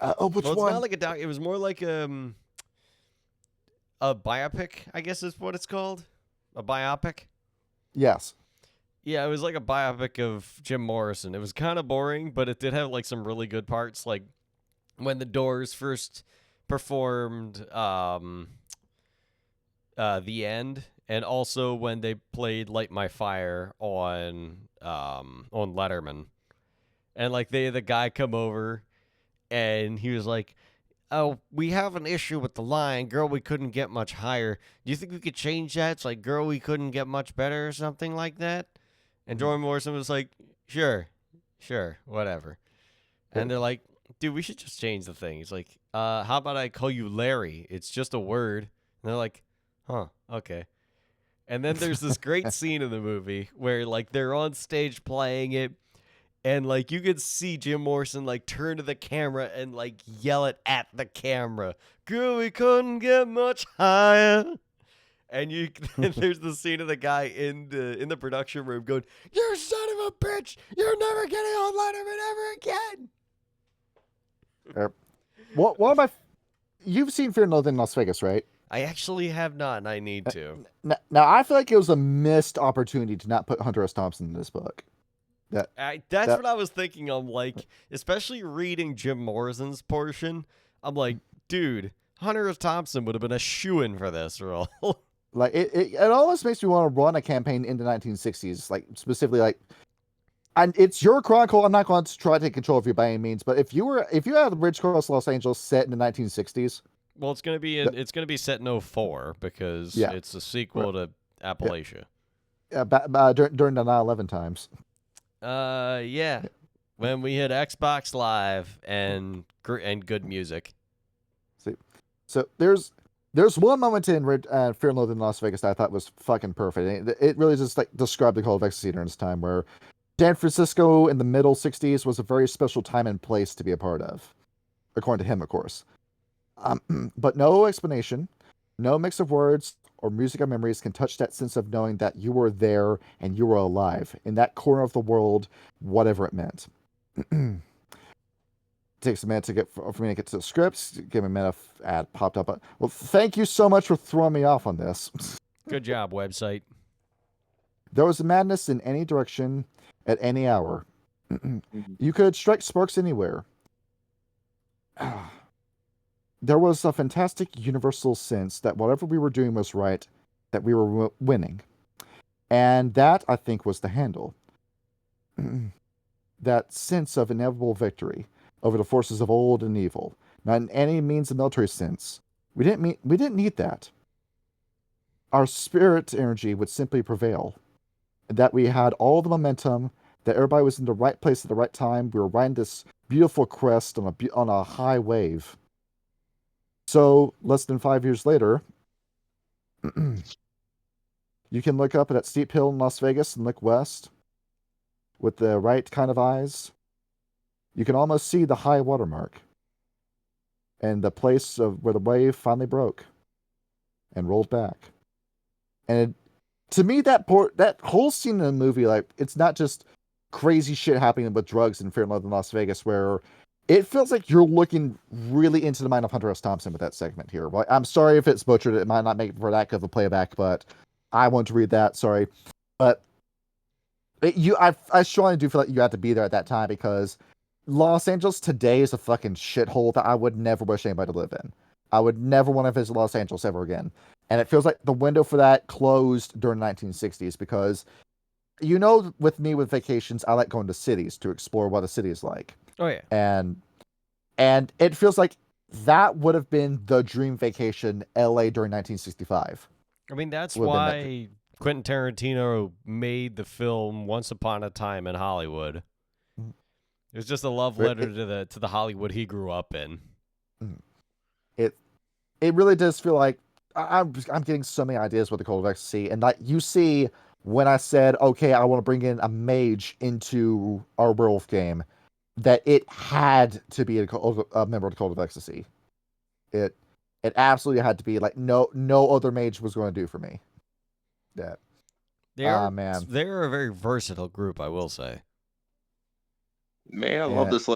[SPEAKER 2] Which
[SPEAKER 1] Well, it's
[SPEAKER 2] one?
[SPEAKER 1] not like a doc. It was more like a biopic, I guess is what it's called. A biopic.
[SPEAKER 2] Yes.
[SPEAKER 1] Yeah, it was like a biopic of Jim Morrison. It was kind of boring, but it did have like some really good parts, like when the Doors first performed The End, and also when they played Light My Fire on Letterman. And like the guy come over and he was like, "Oh, we have an issue with the line. Girl, we couldn't get much higher. Do you think we could change that? It's like, girl, we couldn't get much better," or something like that. And Jordan Morrison was like, sure, whatever. And they're like, dude, we should just change the thing. He's like, how about I call you Larry? It's just a word. And they're like, huh, okay. And then there's this great scene in the movie where like they're on stage playing it, and like you could see Jim Morrison like turn to the camera and like yell it at the camera. Girl, we couldn't get much higher. And there's the scene of the guy in the production room going, "You son of a bitch! You're never getting on Letterman ever again."
[SPEAKER 2] What am I? You've seen Fear and Loathing in Las Vegas, right?
[SPEAKER 1] I actually have not, and I need to.
[SPEAKER 2] Now I feel like it was a missed opportunity to not put Hunter S. Thompson in this book.
[SPEAKER 1] That's what I was thinking. I'm like, especially reading Jim Morrison's portion, I'm like, dude, Hunter S. Thompson would have been a shoo-in for this role.
[SPEAKER 2] Like it almost makes me want to run a campaign in the 1960s, like specifically like, and it's your chronicle. I'm not going to try to take control of you by any means, but if you had Ridgecross, Los Angeles, set in the 1960s,
[SPEAKER 1] Well, it's gonna be set in '04 because
[SPEAKER 2] Yeah.
[SPEAKER 1] it's a sequel to Appalachia.
[SPEAKER 2] During the 9/11 times.
[SPEAKER 1] Yeah. When we hit Xbox Live and good music.
[SPEAKER 2] See, so there's one moment in Fear and Loathing in Las Vegas that I thought was fucking perfect. It really just like described the Cult of Ecstasy during this time, where San Francisco in the middle '60s was a very special time and place to be a part of, according to him, of course. But no explanation, no mix of words or music or memories can touch that sense of knowing that you were there and you were alive in that corner of the world, whatever it meant. Takes a minute for me to get to the scripts. Give me a minute. Ad popped up. Well, thank you so much for throwing me off on this.
[SPEAKER 1] Good job, website.
[SPEAKER 2] There was madness in any direction at any hour. You could strike sparks anywhere. There was a fantastic universal sense that whatever we were doing was right, that we were winning. And that, I think, was the handle. That sense of inevitable victory over the forces of old and evil, not in any means of military sense. We didn't need that. Our spirit energy would simply prevail. That we had all the momentum, that everybody was in the right place at the right time. We were riding this beautiful crest on a high wave. So, less than 5 years later, you can look up at that steep hill in Las Vegas and look west with the right kind of eyes. You can almost see the high water mark and the place where the wave finally broke and rolled back. And to me, that whole scene in the movie, like, it's not just crazy shit happening with drugs in Fear and Loathing in Las Vegas, where it feels like you're looking really into the mind of Hunter S. Thompson with that segment here. Well, I'm sorry if it's butchered. It might not make for that good of a playback, but I want to read that. Sorry. But I strongly do feel like you had to be there at that time, because Los Angeles today is a fucking shithole that I would never wish anybody to live in. I would never want to visit Los Angeles ever again. And it feels like the window for that closed during the 1960s, because, with me with vacations, I like going to cities to explore what a city is like.
[SPEAKER 1] Oh, yeah.
[SPEAKER 2] And it feels like that would have been the dream vacation, LA during 1965.
[SPEAKER 1] I mean, that's why Quentin Tarantino made the film Once Upon a Time in Hollywood. It was just a love letter to the Hollywood he grew up in.
[SPEAKER 2] It really does feel like I'm getting so many ideas with the Cult of Ecstasy, and like you see when I said, okay, I want to bring in a mage into our werewolf game, that it had to be a member of the Cult of Ecstasy. It absolutely had to be. Like, no other mage was going to do for me. That. Man,
[SPEAKER 1] they're a very versatile group, I will say.
[SPEAKER 3] Man, I love this.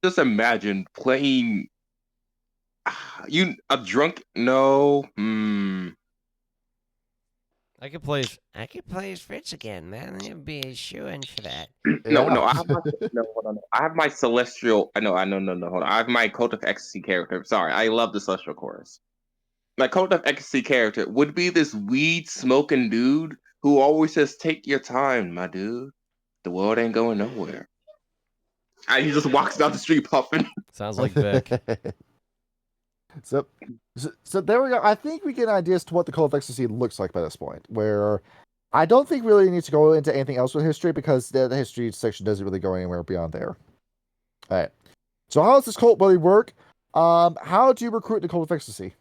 [SPEAKER 3] Just imagine playing a drunk. No.
[SPEAKER 4] I could play as Fritz again, man. It'd be a shoo-in for that.
[SPEAKER 3] No, I have hold on. I have my celestial. No, hold on. I have my Cult of Ecstasy character. Sorry, I love the celestial chorus. My Cult of Ecstasy character would be this weed smoking dude who always says, "Take your time, my dude. The world ain't going nowhere." And he just walks down the street puffing.
[SPEAKER 1] Sounds like Vic.
[SPEAKER 2] So there we go. I think we get an idea as to what the Cult of Ecstasy looks like by this point, where I don't think really needs to go into anything else with history, because the history section doesn't really go anywhere beyond there. All right. So how does this cult really work? How do you recruit the Cult of Ecstasy?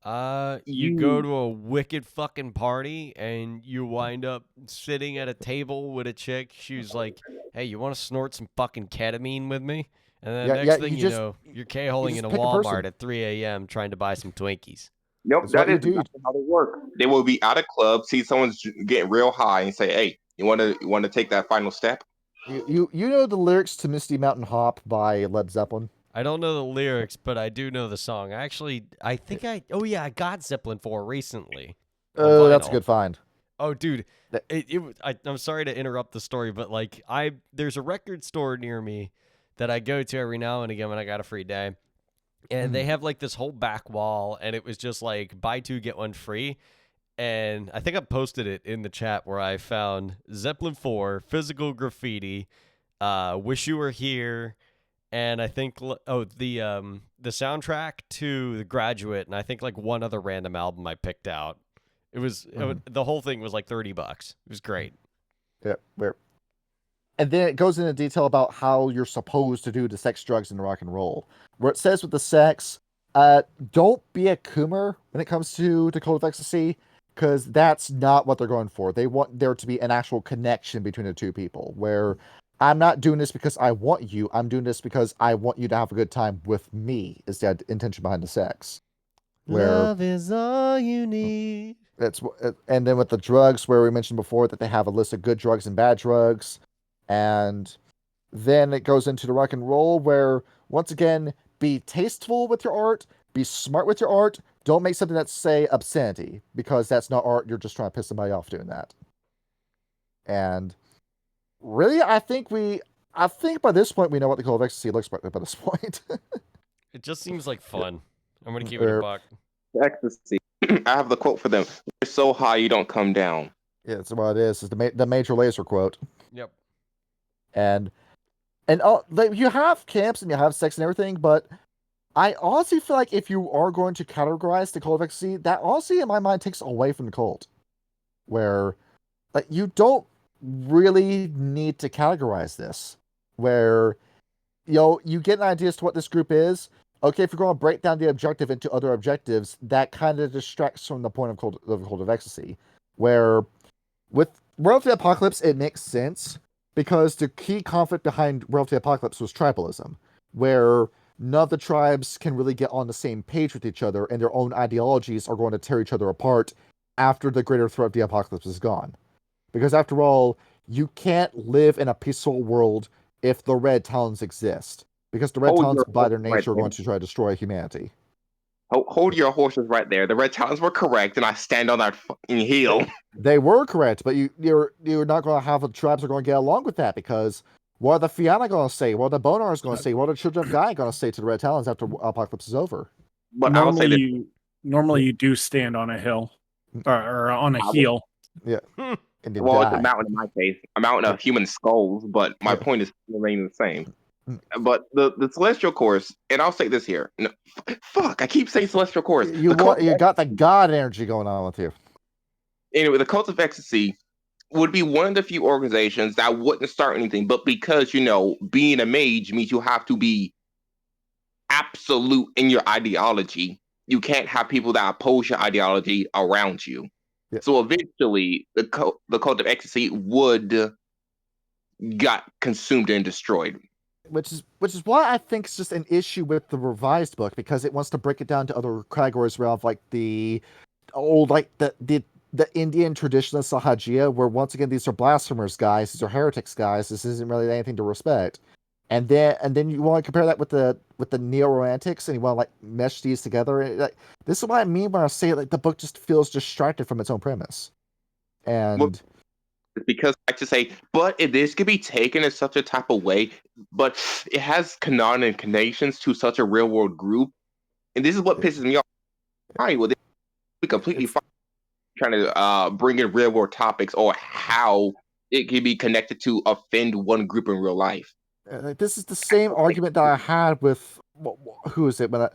[SPEAKER 1] You go to a wicked fucking party and you wind up sitting at a table with a chick. She's like, "Hey, you want to snort some fucking ketamine with me?" And then next thing you know, you're K-holing in a Walmart at 3 a.m. trying to buy some Twinkies.
[SPEAKER 3] Nope, that is how they work. They will be at a club, see someone's getting real high, and say, "Hey, you want to take that final step?"
[SPEAKER 2] You know the lyrics to Misty Mountain Hop by Led Zeppelin?
[SPEAKER 1] I don't know the lyrics, but I do know the song. I got Zeppelin 4 recently.
[SPEAKER 2] Oh, that's a good find.
[SPEAKER 1] Oh, dude, I'm sorry to interrupt the story, but like there's a record store near me that I go to every now and again when I got a free day. And they have like this whole back wall, and it was just like buy two, get one free. And I think I posted it in the chat where I found Zeppelin 4, Physical Graffiti, Wish You Were Here, and I think the soundtrack to The Graduate, and I think like one other random album I picked out. The whole thing was like $30. It was great.
[SPEAKER 2] Yeah, and then it goes into detail about how you're supposed to do the sex, drugs, and rock and roll. Where it says with the sex, don't be a coomer when it comes to the Cult of Ecstasy, because that's not what they're going for. They want there to be an actual connection between the two people, where I'm not doing this because I want you. I'm doing this because I want you to have a good time with me, is the intention behind the sex. Where
[SPEAKER 1] Love is all you need.
[SPEAKER 2] And then with the drugs, where we mentioned before that they have a list of good drugs and bad drugs. And then it goes into the rock and roll, where, once again, be tasteful with your art, be smart with your art. Don't make something that's, say, obscenity, because that's not art. You're just trying to piss somebody off doing that. And really, I think by this point we know what the Cult of Ecstasy looks like by this point.
[SPEAKER 1] It just seems like fun. I'm gonna give it a buck.
[SPEAKER 3] Ecstasy. I have the quote for them. You're so high you don't come down.
[SPEAKER 2] Yeah, that's what it is. It's the Major Lazer quote.
[SPEAKER 1] Yep.
[SPEAKER 2] And like, you have camps and you have sex and everything, but I honestly feel like if you are going to categorize the Cult of Ecstasy, that honestly, in my mind, takes away from the cult. Where, like, you don't really need to categorize this. Where, you get an idea as to what this group is. Okay, if you're going to break down the objective into other objectives, that kind of distracts from the point of Cult of Ecstasy. Where, with World of the Apocalypse, it makes sense, because the key conflict behind World of the Apocalypse was tribalism, where none of the tribes can really get on the same page with each other, and their own ideologies are going to tear each other apart after the greater threat of the apocalypse is gone. Because after all, you can't live in a peaceful world if the Red Talons exist. Because the Red Talons, by their nature, are going to try to destroy humanity.
[SPEAKER 3] Hold your horses right there. The Red Talons were correct, and I stand on that fucking hill.
[SPEAKER 2] They were correct, but you're not going to have the tribes are going to get along with that, because what are the Fianna going to say? What are the Bonars going to say? What are the Children of Gaia going to say to the Red Talons after Apocalypse is over?
[SPEAKER 3] But I'll say that
[SPEAKER 5] normally you do stand on a hill or on a heel.
[SPEAKER 2] Yeah.
[SPEAKER 3] Well, it's a mountain in my case. A mountain of human skulls, but my point is remaining the same. But the Celestial Course, and I'll say this here. No, fuck, I keep saying Celestial Course.
[SPEAKER 2] You got the God energy going on with you.
[SPEAKER 3] Anyway, the Cult of Ecstasy would be one of the few organizations that wouldn't start anything, but because, being a mage means you have to be absolute in your ideology. You can't have people that oppose your ideology around you. Yeah. So eventually, the Cult of Ecstasy would got consumed and destroyed.
[SPEAKER 2] Which is why I think it's just an issue with the revised book, because it wants to break it down to other categories around, like the old, like the Indian traditionalist Sahajia, where once again these are blasphemers guys, these are heretics guys. This isn't really anything to respect. And then you want to compare that with the neo-romantics, and you want to like mesh these together. Like, this is what I mean when I say like the book just feels distracted from its own premise. And
[SPEAKER 3] because I like to say, but this could be taken in such a type of way, but it has canonic connections to such a real world group, and this is what pisses me off. All right, well, they be completely fine trying to bring in real world topics or how it can be connected to offend one group in real life.
[SPEAKER 2] This is the same argument that I had with who is it? When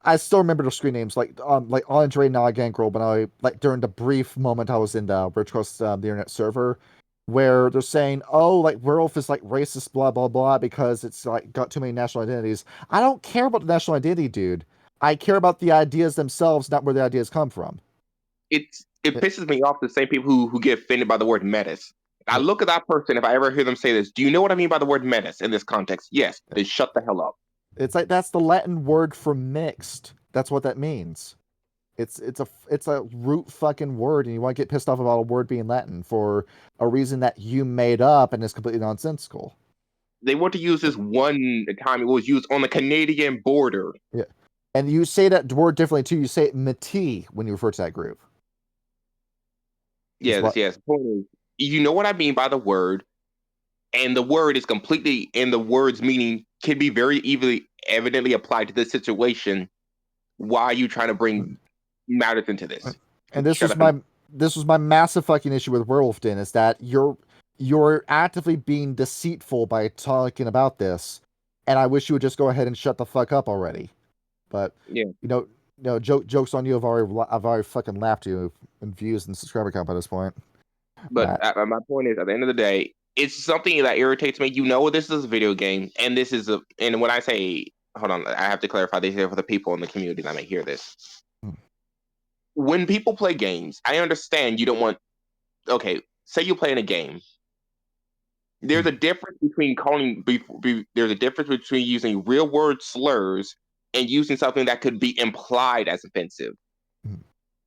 [SPEAKER 2] I still remember the screen names, like Andre Nagangrel, when I during the brief moment I was in the Rich Cross the internet server, where they're saying, oh, like werewolf is like racist, blah blah blah, because it's like got too many national identities. I don't care about the national identity, dude. I care about the ideas themselves, not where the ideas come from.
[SPEAKER 3] It pisses me off the same people who get offended by the word menace. I look at that person, if I ever hear them say this, do you know what I mean by the word menace in this context? Yes, then shut the hell up.
[SPEAKER 2] It's like, that's the Latin word for mixed. That's what that means. It's a root fucking word, and you want to get pissed off about a word being Latin for a reason that you made up and is completely nonsensical.
[SPEAKER 3] They want to use this one time it was used on the Canadian border.
[SPEAKER 2] Yeah. And you say that word differently too. You say it Métis when you refer to that group.
[SPEAKER 3] Yes. You know what I mean by the word, and the word is completely, and the word's meaning can be very evidently applied to this situation. Why are you trying to bring matters into this?
[SPEAKER 2] And this was my massive fucking issue with Werewolf Den, is that you're actively being deceitful by talking about this, and I wish you would just go ahead and shut the fuck up already. But
[SPEAKER 3] Yeah.
[SPEAKER 2] jokes on you. I've already fucking laughed at you in views and subscriber count by this point.
[SPEAKER 3] But my point is, at the end of the day, it's something that irritates me. You know, this is a video game, and this is and when I say, hold on, I have to clarify this here for the people in the community that may hear this. When people play games, I understand you don't want. Okay, say you play in a game. There's a difference between there's a difference between using real word slurs and using something that could be implied as offensive.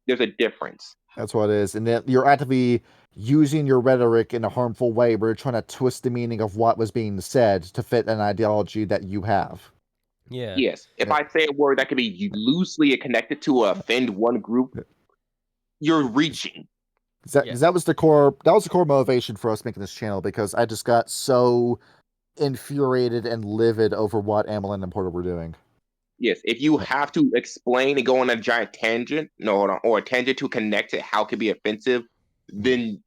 [SPEAKER 3] There's a difference.
[SPEAKER 2] That's what it is, and then you're actively using your rhetoric in a harmful way, where you're trying to twist the meaning of what was being said to fit an ideology that you have.
[SPEAKER 1] Yeah.
[SPEAKER 3] Yes. If I say a word that could be loosely connected to offend one group, you're reaching.
[SPEAKER 2] That was the core motivation for us making this channel, because I just got so infuriated and livid over what Amelin and Porter were doing.
[SPEAKER 3] Yes, if you have to explain and go on a giant tangent, or a tangent to connect it, how it could be offensive, then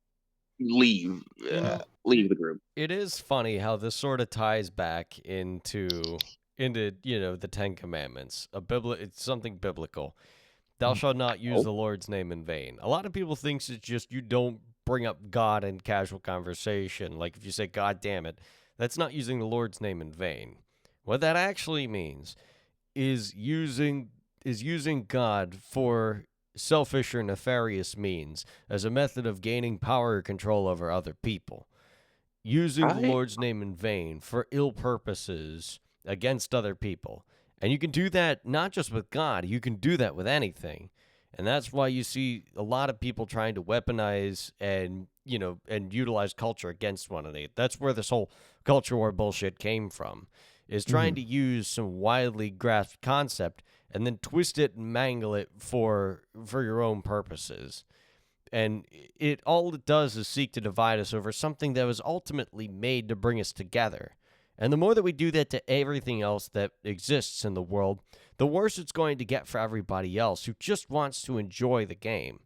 [SPEAKER 3] leave the group.
[SPEAKER 1] It is funny how this sort of ties back into the Ten Commandments. It's something biblical. Thou shalt not use the Lord's name in vain. A lot of people think it's just you don't bring up God in casual conversation. Like if you say, God damn it, that's not using the Lord's name in vain. What that actually means is using God for selfish or nefarious means as a method of gaining power or control over other people. Using the Lord's name in vain for ill purposes against other people. And you can do that not just with God, you can do that with anything. And that's why you see a lot of people trying to weaponize and utilize culture against one another. That's where this whole culture war bullshit came from, is trying to use some widely grasped concept and then twist it and mangle it for your own purposes. And all it does is seek to divide us over something that was ultimately made to bring us together. And the more that we do that to everything else that exists in the world, the worse it's going to get for everybody else who just wants to enjoy the game.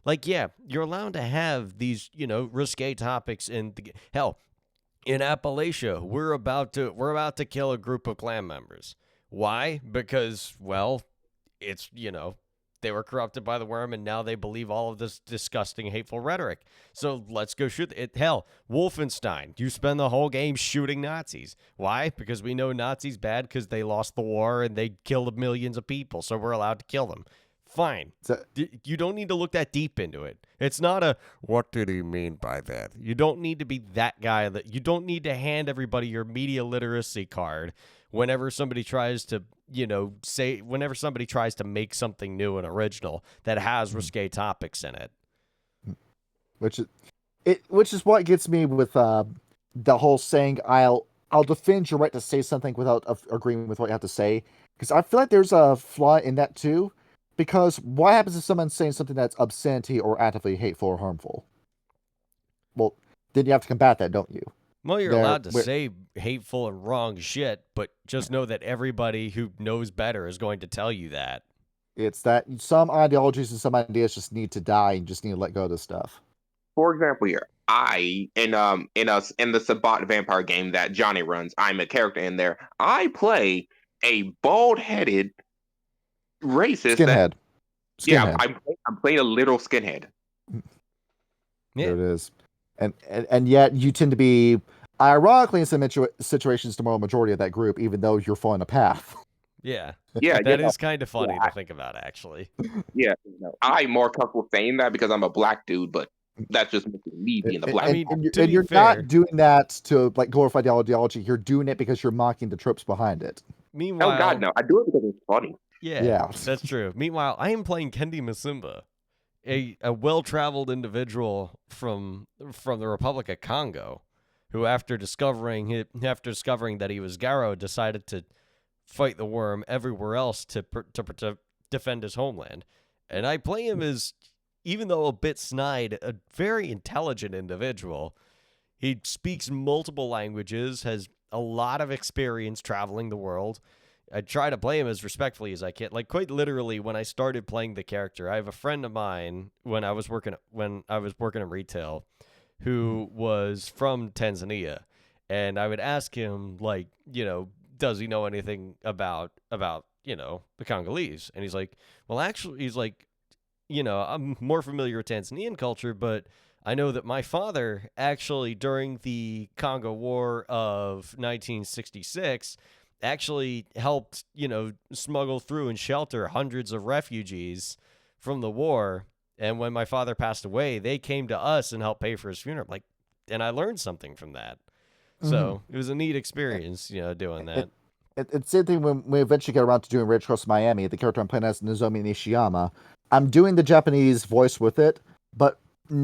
[SPEAKER 1] Like, yeah, you're allowed to have these, risque topics hell, in Appalachia, we're about to kill a group of clan members. Why? Because, well, it's, they were corrupted by the worm, and now they believe all of this disgusting, hateful rhetoric. So let's go shoot it. Hell, Wolfenstein, you spend the whole game shooting Nazis. Why? Because we know Nazis bad because they lost the war and they killed millions of people, so we're allowed to kill them. Fine. You don't need to look that deep into it. It's not a, what did he mean by that? You don't need to be that guy. You don't need to hand everybody your media literacy card whenever somebody tries to, whenever somebody tries to make something new and original that has risque topics in it.
[SPEAKER 2] Which is what gets me with the whole saying, I'll defend your right to say something without agreeing with what you have to say. Because I feel like there's a flaw in that too. Because what happens if someone's saying something that's obscenity or actively hateful or harmful? Well, then you have to combat that, don't you?
[SPEAKER 1] Well, you're allowed to say hateful and wrong shit, but just know that everybody who knows better is going to tell you that.
[SPEAKER 2] It's that some ideologies and some ideas just need to die and just need to let go of this stuff.
[SPEAKER 3] For example, here, in the Sabbat vampire game that Johnny runs, I'm a character in there. I play a bald-headed racist
[SPEAKER 2] skinhead.
[SPEAKER 3] Yeah, I'm playing a literal skinhead.
[SPEAKER 2] There it is. And yet you tend to be, ironically, in some situations, the moral majority of that group, even though you're following a path.
[SPEAKER 1] Yeah.
[SPEAKER 3] Yeah,
[SPEAKER 1] that is kind of funny to think about, actually.
[SPEAKER 3] Yeah, I'm more comfortable saying that because I'm a black dude, but that's just me being the black.
[SPEAKER 1] I mean,
[SPEAKER 2] and you're not doing that to glorify the ideology. You're doing it because you're mocking the tropes behind it.
[SPEAKER 1] Meanwhile,
[SPEAKER 3] oh God, no! I do it because it's funny.
[SPEAKER 1] Yeah, that's true. Meanwhile, I am playing Kendi Masimba, a well-traveled individual from the Republic of Congo, who after discovering that he was Garo, decided to fight the worm everywhere else to defend his homeland. And I play him as, even though a bit snide, a very intelligent individual. He speaks multiple languages, has a lot of experience traveling the world. I try to play him as respectfully as I can. Like, quite literally, when I started playing the character, I have a friend of mine when I was working in retail who was from Tanzania, and I would ask him, like, does he know anything about the Congolese? And he's like, well, actually, he's like, I'm more familiar with Tanzanian culture, but I know that my father actually, during the Congo War of 1966, actually helped, smuggle through and shelter hundreds of refugees from the war. And when my father passed away, they came to us and helped pay for his funeral. Like, and I learned something from that. So it was a neat experience, doing that.
[SPEAKER 2] It's the same thing when we eventually get around to doing Rage Cross Miami. The character I'm playing as Nozomi Nishiyama. I'm doing the Japanese voice with it, but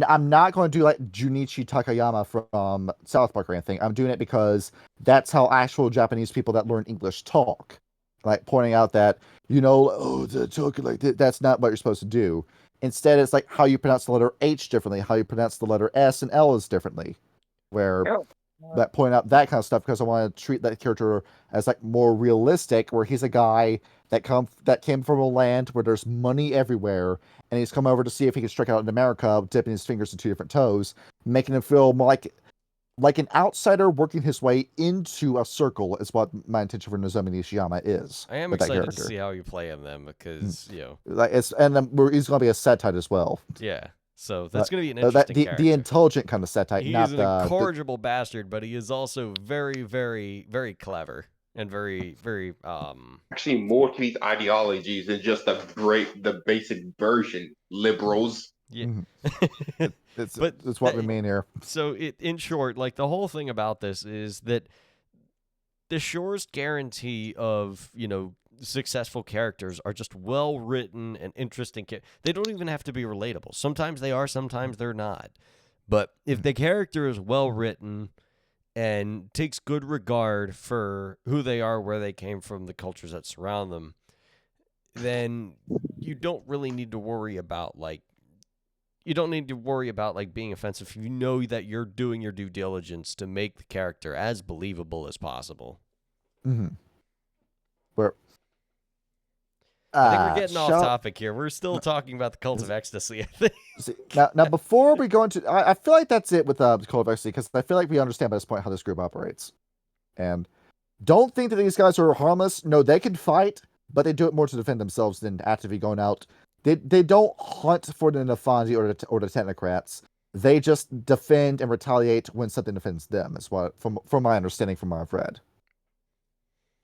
[SPEAKER 2] I'm not going to do like Junichi Takayama from South Park or anything. I'm doing it because that's how actual Japanese people that learn English talk. Like pointing out that, they're talking like that's not what you're supposed to do. Instead, it's like how you pronounce the letter H differently, how you pronounce the letter S and L is differently. Where that point out that kind of stuff because I want to treat that character as like more realistic, where he's a guy that came from a land where there's money everywhere, and he's come over to see if he can strike out in America, dipping his fingers in two different toes, making him feel more like an outsider working his way into a circle is what my intention for Nozomi Nishiyama is.
[SPEAKER 1] I am excited to see how you play him then, because
[SPEAKER 2] like he's going to be a Setite as well.
[SPEAKER 1] Yeah. So that's going to be an interesting character.
[SPEAKER 2] The intelligent kind of Setite.
[SPEAKER 1] He
[SPEAKER 2] not
[SPEAKER 1] is an incorrigible bastard, but he is also very, very, very clever and very, very.
[SPEAKER 3] Actually, more to these ideologies than just the basic version. Liberals.
[SPEAKER 1] Yeah.
[SPEAKER 2] It's what we mean here.
[SPEAKER 1] So in short, like the whole thing about this is that the surest guarantee of successful characters are just well written and interesting. They don't even have to be relatable. Sometimes they are, sometimes they're not. But if the character is well written and takes good regard for who they are, where they came from, the cultures that surround them, then you don't really need to worry about being offensive. If you know that you're doing your due diligence to make the character as believable as possible.
[SPEAKER 2] Where
[SPEAKER 1] I think we're getting off topic here. We're still talking about the Cult of Ecstasy, I think.
[SPEAKER 2] Now, before we go into... I feel like that's it with the Cult of Ecstasy, because I feel like we understand by this point how this group operates. And don't think that these guys are harmless. No, they can fight, but they do it more to defend themselves than actively going out. They don't hunt for the Nafandi or the technocrats. They just defend and retaliate when something defends them, is what, from my understanding from what I've read.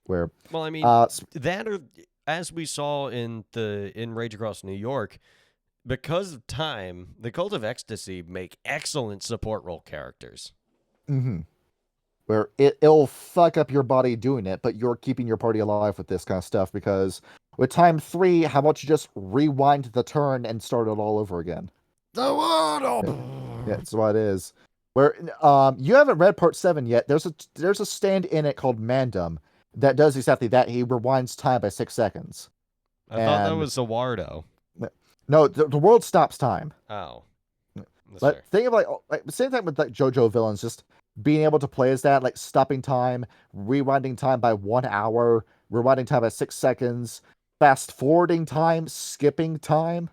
[SPEAKER 2] Where...
[SPEAKER 1] Well, I mean, that or... As we saw in Rage Across New York, because of time, the Cult of Ecstasy make excellent support role characters.
[SPEAKER 2] Where it'll fuck up your body doing it, but you're keeping your party alive with this kind of stuff, because with time 3, how about you just rewind the turn and start it all over again? Yeah, that's what it is. Where you haven't read part 7 yet. There's a stand in it called Mandem that does exactly that. He rewinds time by 6 seconds.
[SPEAKER 1] I thought that was Zawardo.
[SPEAKER 2] No, the world stops time.
[SPEAKER 1] Oh.
[SPEAKER 2] But think of like same thing with like JoJo villains, just being able to play as that, like stopping time, rewinding time by 1 hour, rewinding time by 6 seconds, fast forwarding time, skipping time,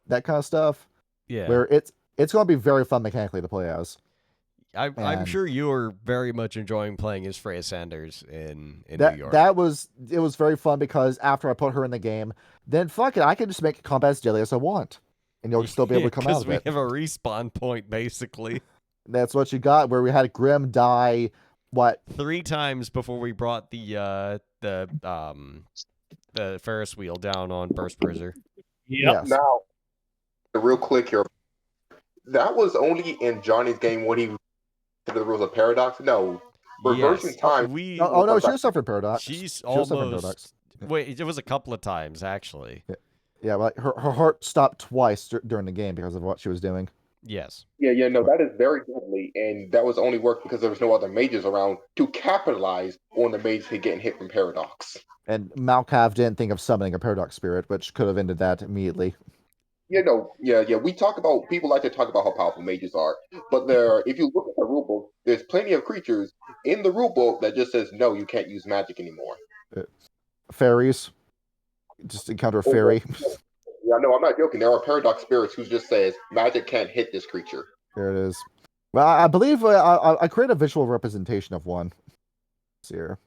[SPEAKER 2] that kind of stuff.
[SPEAKER 1] Yeah.
[SPEAKER 2] Where it's going to be very fun mechanically to play as.
[SPEAKER 1] I'm sure you were very much enjoying playing as Freya Sanders in New York.
[SPEAKER 2] It was very fun, because after I put her in the game, then fuck it, I can just make combat as daily as I want, and you'll still be able to come out of it.
[SPEAKER 1] Because we have a respawn point, basically.
[SPEAKER 2] That's what you got. Where we had Grim die
[SPEAKER 1] 3 times before we brought the Ferris wheel down on Burst Bruiser.
[SPEAKER 5] Yep.
[SPEAKER 2] Yes.
[SPEAKER 3] Now, real quick here. That was only in Johnny's game when he to the rules of paradox. No, reversing time.
[SPEAKER 2] No, she was suffering paradox.
[SPEAKER 1] She's almost. Wait, it was a couple of times actually.
[SPEAKER 2] Yeah, like her heart stopped twice during the game because of what she was doing.
[SPEAKER 1] Yes.
[SPEAKER 3] Yeah, no, that is very deadly, and that was only worked because there was no other mages around to capitalize on the mage getting hit from paradox.
[SPEAKER 2] And Malkav didn't think of summoning a paradox spirit, which could have ended that immediately.
[SPEAKER 3] We talk about, people like to talk about how powerful mages are, but if you look at the rulebook, there's plenty of creatures in the rulebook that just says, no, you can't use magic anymore.
[SPEAKER 2] Fairies. Just encounter a fairy.
[SPEAKER 3] Yeah, no, I'm not joking. There are paradox spirits who just says, magic can't hit this creature.
[SPEAKER 2] There it is. Well, I believe I create a visual representation of one. Let's see here.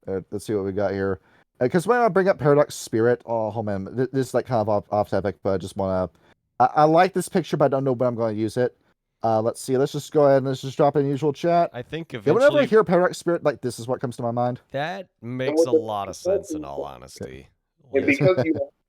[SPEAKER 2] Let's see what we got here. Because when I bring up Paradox Spirit, oh man, this is like kind of off topic, but I just want to. I like this picture, but I don't know when I'm going to use it. Let's see. Let's just go ahead and let's just drop it in usual chat.
[SPEAKER 1] I think
[SPEAKER 2] Yeah, whenever I
[SPEAKER 1] eventually
[SPEAKER 2] hear Paradox Spirit, like this is what comes to my mind.
[SPEAKER 1] that makes a lot of sense in all honesty.
[SPEAKER 3] And because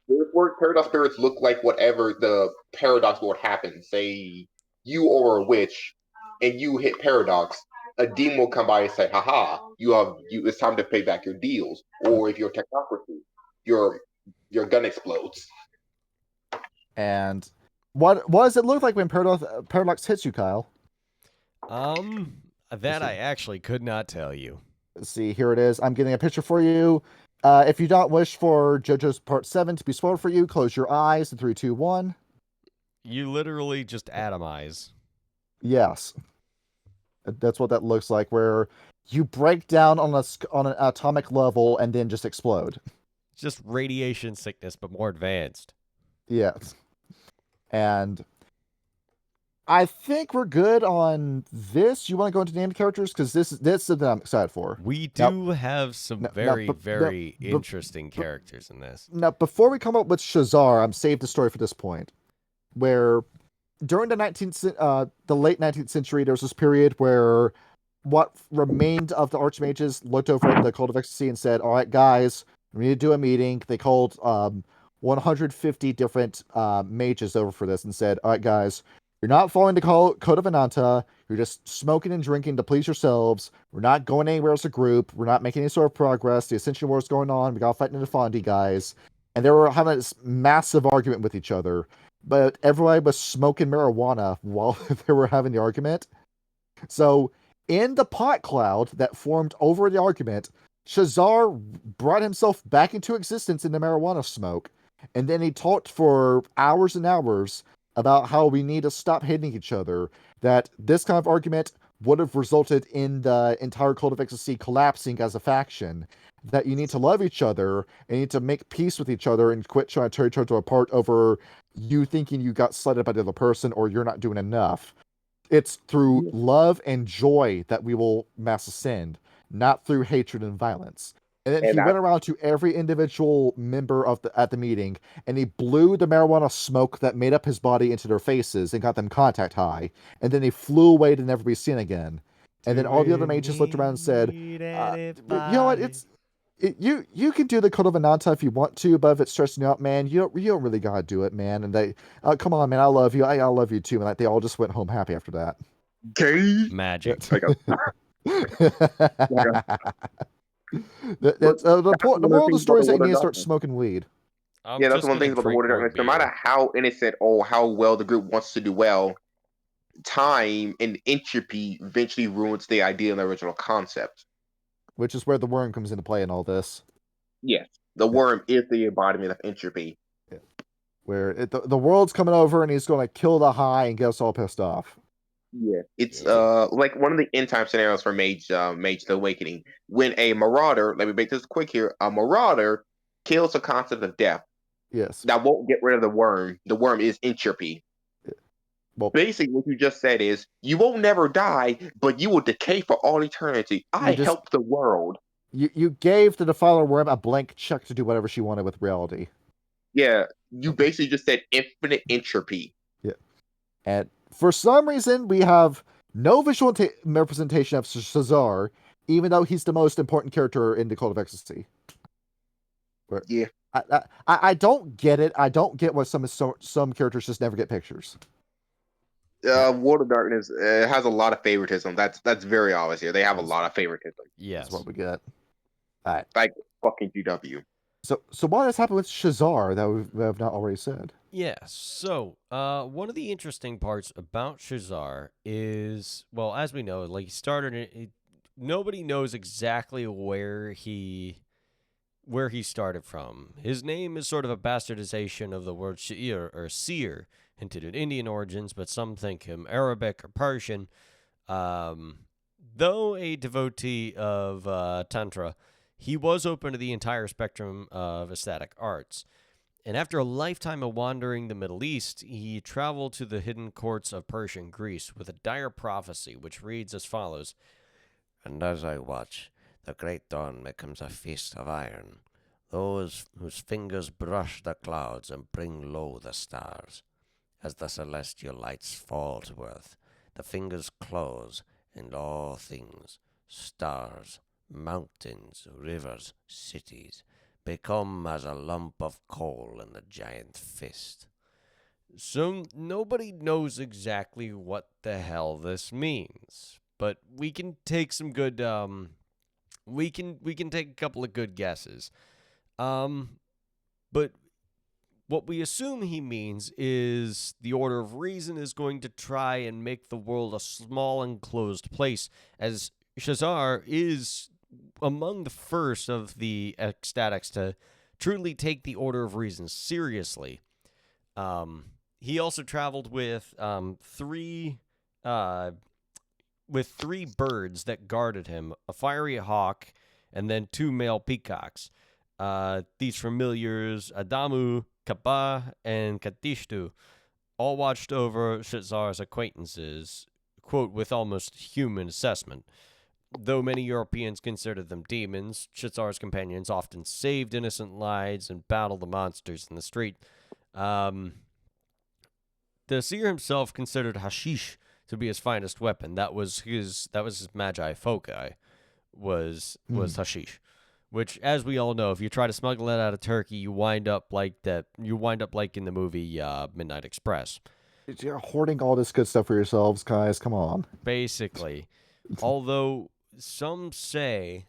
[SPEAKER 3] your word paradox spirits look like whatever the paradox board happens. Say you or a witch, and you hit paradox, a demon will come by and say, "Haha, it's time to pay back your deals." Or if you're technocracy, your gun explodes.
[SPEAKER 2] And what does it look like when Paradox hits you, Kyle?
[SPEAKER 1] That I actually could not tell you.
[SPEAKER 2] Let's see, here it is. I'm getting a picture for you. If you don't wish for JoJo's Part 7 to be spoiled for you, close your eyes in 3, 2, 1.
[SPEAKER 1] You literally just atomize.
[SPEAKER 2] Yes. That's what that looks like, where you break down on an atomic level and then just explode.
[SPEAKER 1] Just radiation sickness, but more advanced.
[SPEAKER 2] Yes. And I think we're good on this. You want to go into named characters? Because this is something I'm excited for.
[SPEAKER 1] We do have some very interesting
[SPEAKER 2] but-
[SPEAKER 1] characters in this.
[SPEAKER 2] Now, before we come up with Shazar, I'm saved the story for this point, where during the late 19th century, there was this period where what remained of the Archmages looked over at the Cult of Ecstasy and said, "All right, guys, we need to do a meeting." They called 150 different mages over for this and said, "All right, guys, you're not following the Code of Ananta. You're just smoking and drinking to please yourselves. We're not going anywhere as a group. We're not making any sort of progress. The Ascension War is going on. We got fighting the Fondi guys." And they were having this massive argument with each other. But everybody was smoking marijuana while they were having the argument. So in the pot cloud that formed over the argument, Shazar brought himself back into existence in the marijuana smoke. And then he talked for hours and hours about how we need to stop hating each other, that this kind of argument would have resulted in the entire Cult of Ecstasy collapsing as a faction, that you need to love each other and you need to make peace with each other and quit trying to tear each other apart over you thinking you got slighted by the other person or you're not doing enough. It's through love and joy that we will mass ascend, not through hatred and violence. And then he went around to every individual member at the meeting, and he blew the marijuana smoke that made up his body into their faces and got them contact high. And then he flew away to never be seen again. And then all the other mages looked around and said, "You know what? You can do the Code of Ananta if you want to, but if it's stressing you out, man, you don't really gotta do it, man." And they, "Come on, man, I love you. I love you too." And like they all just went home happy after that.
[SPEAKER 3] Gay
[SPEAKER 1] Magic.
[SPEAKER 2] The moral of the story is that you need to start smoking weed.
[SPEAKER 3] Yeah, that's one thing about the Water Darkness. No matter how innocent or how well the group wants to do well, time and entropy eventually ruins the idea and the original concept.
[SPEAKER 2] Which is where the worm comes into play in all this.
[SPEAKER 3] Yes, the worm is the embodiment of entropy.
[SPEAKER 2] Yeah. Where the world's coming over and he's going to kill the high and get us all pissed off.
[SPEAKER 3] Yeah, it's like one of the end time scenarios for Mage the Awakening. When a marauder, let me make this quick here, a marauder kills the concept of death.
[SPEAKER 2] Yes.
[SPEAKER 3] That won't get rid of the worm. The worm is entropy.
[SPEAKER 2] Yeah. Well,
[SPEAKER 3] basically, what you just said is you won't never die, but you will decay for all eternity. I helped the world.
[SPEAKER 2] You gave the Defiler Worm a blank check to do whatever she wanted with reality.
[SPEAKER 3] Yeah, you basically just said infinite entropy.
[SPEAKER 2] Yeah. And for some reason, we have no visual representation of Shazar, even though he's the most important character in the Cult of Ecstasy.
[SPEAKER 3] Yeah.
[SPEAKER 2] I don't get it. I don't get why some characters just never get pictures.
[SPEAKER 3] World of Darkness has a lot of favoritism. That's very obvious here. They have a lot of favoritism.
[SPEAKER 1] Yes.
[SPEAKER 2] That's what we get. All right.
[SPEAKER 3] Like fucking GW.
[SPEAKER 2] So what has happened with Shazar that we have not already said?
[SPEAKER 1] Yeah, so one of the interesting parts about Shazar is, well, as we know, like he started, nobody knows exactly where he started from. His name is sort of a bastardization of the word Sha'ir or seer, hinted at Indian origins, but some think him Arabic or Persian. Though a devotee of Tantra, he was open to the entire spectrum of ecstatic arts. And after a lifetime of wandering the Middle East, he traveled to the hidden courts of Persian Greece with a dire prophecy, which reads as follows: "And as I watch,
[SPEAKER 4] The great dawn becomes a feast of iron. Those whose fingers brush the clouds and bring low the stars. As the celestial lights fall to earth, the fingers close, and all things, stars, mountains, rivers, cities, become as a lump of coal in the giant fist.
[SPEAKER 1] So nobody knows exactly what the hell this means, but we can take some good we can take a couple of good guesses. But what we assume he means is the Order of Reason is going to try and make the world a small enclosed place, as Shazar is among the first of the ecstatics to truly take the Order of Reason seriously. He also traveled with three birds that guarded him, a fiery hawk, and then two male peacocks. These familiars, Adamu, Kaba, and Katishtu, all watched over Shazar's acquaintances, quote, with almost human assessment. Though many Europeans considered them demons, Shazar's companions often saved innocent lives and battled the monsters in the street. The seer himself considered hashish to be his finest weapon. That was his magi foci, was hashish. Which, as we all know, if you try to smuggle it out of Turkey, you wind up like that. You wind up like in the movie Midnight Express.
[SPEAKER 2] You're hoarding all this good stuff for yourselves, guys. Come on.
[SPEAKER 1] Basically, although some say,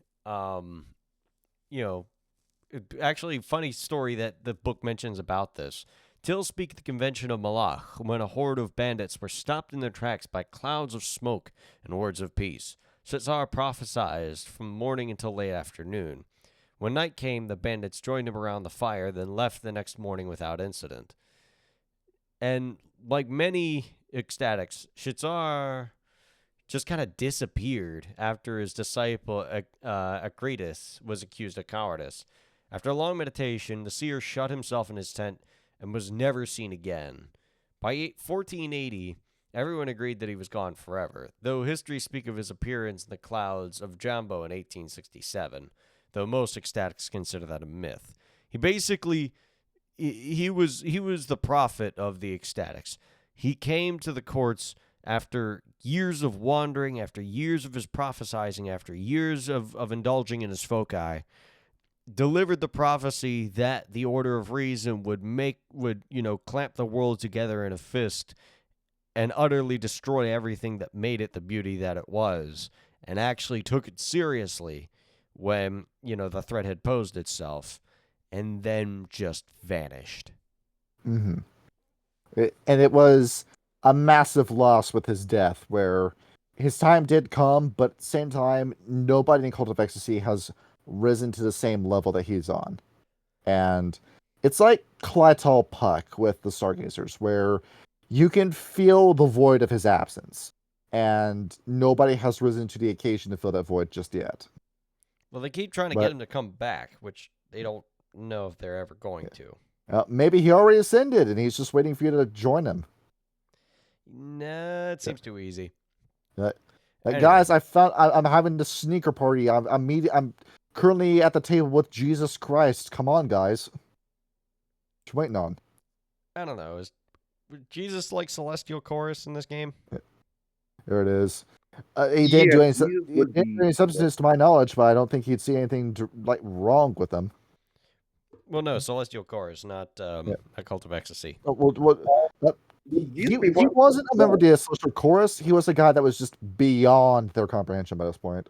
[SPEAKER 1] actually, funny story that the book mentions about this. Tales speak of the Convention of Malach, when a horde of bandits were stopped in their tracks by clouds of smoke and words of peace. Shazar prophesied from morning until late afternoon. When night came, the bandits joined him around the fire, then left the next morning without incident. And like many ecstatics, Shazar just kind of disappeared after his disciple Akritis was accused of cowardice. After a long meditation, the seer shut himself in his tent and was never seen again. By 1480, everyone agreed that he was gone forever, though history speak of his appearance in the clouds of Jambo in 1867, though most ecstatics consider that a myth. He basically, he was the prophet of the ecstatics. He came to the courts after years of wandering, after years of his prophesizing, after years of indulging in his foci, delivered the prophecy that the Order of Reason would clamp the world together in a fist and utterly destroy everything that made it the beauty that it was, and actually took it seriously when, the threat had posed itself, and then just vanished.
[SPEAKER 2] Mm-hmm. And it was a massive loss with his death, where his time did come, but at the same time, nobody in Cult of Ecstasy has risen to the same level that he's on. And it's like Clytal Puck with the Stargazers, where you can feel the void of his absence, and nobody has risen to the occasion to fill that void just yet.
[SPEAKER 1] Well, they keep trying to get him to come back, which they don't know if they're ever going to.
[SPEAKER 2] Maybe he already ascended, and he's just waiting for you to join him.
[SPEAKER 1] Nah, it seems too easy.
[SPEAKER 2] Anyway. Guys, I'm having the sneaker party. I'm currently at the table with Jesus Christ. Come on, guys. What you waiting on?
[SPEAKER 1] I don't know. Is Jesus like Celestial Chorus in this game?
[SPEAKER 2] There it is. He didn't do any substances to my knowledge, but I don't think he'd see anything wrong with them.
[SPEAKER 1] Well, no, Celestial Chorus, not a Cult of Ecstasy.
[SPEAKER 2] He wasn't a member of the Celestial Chorus. He was a guy that was just beyond their comprehension by this point.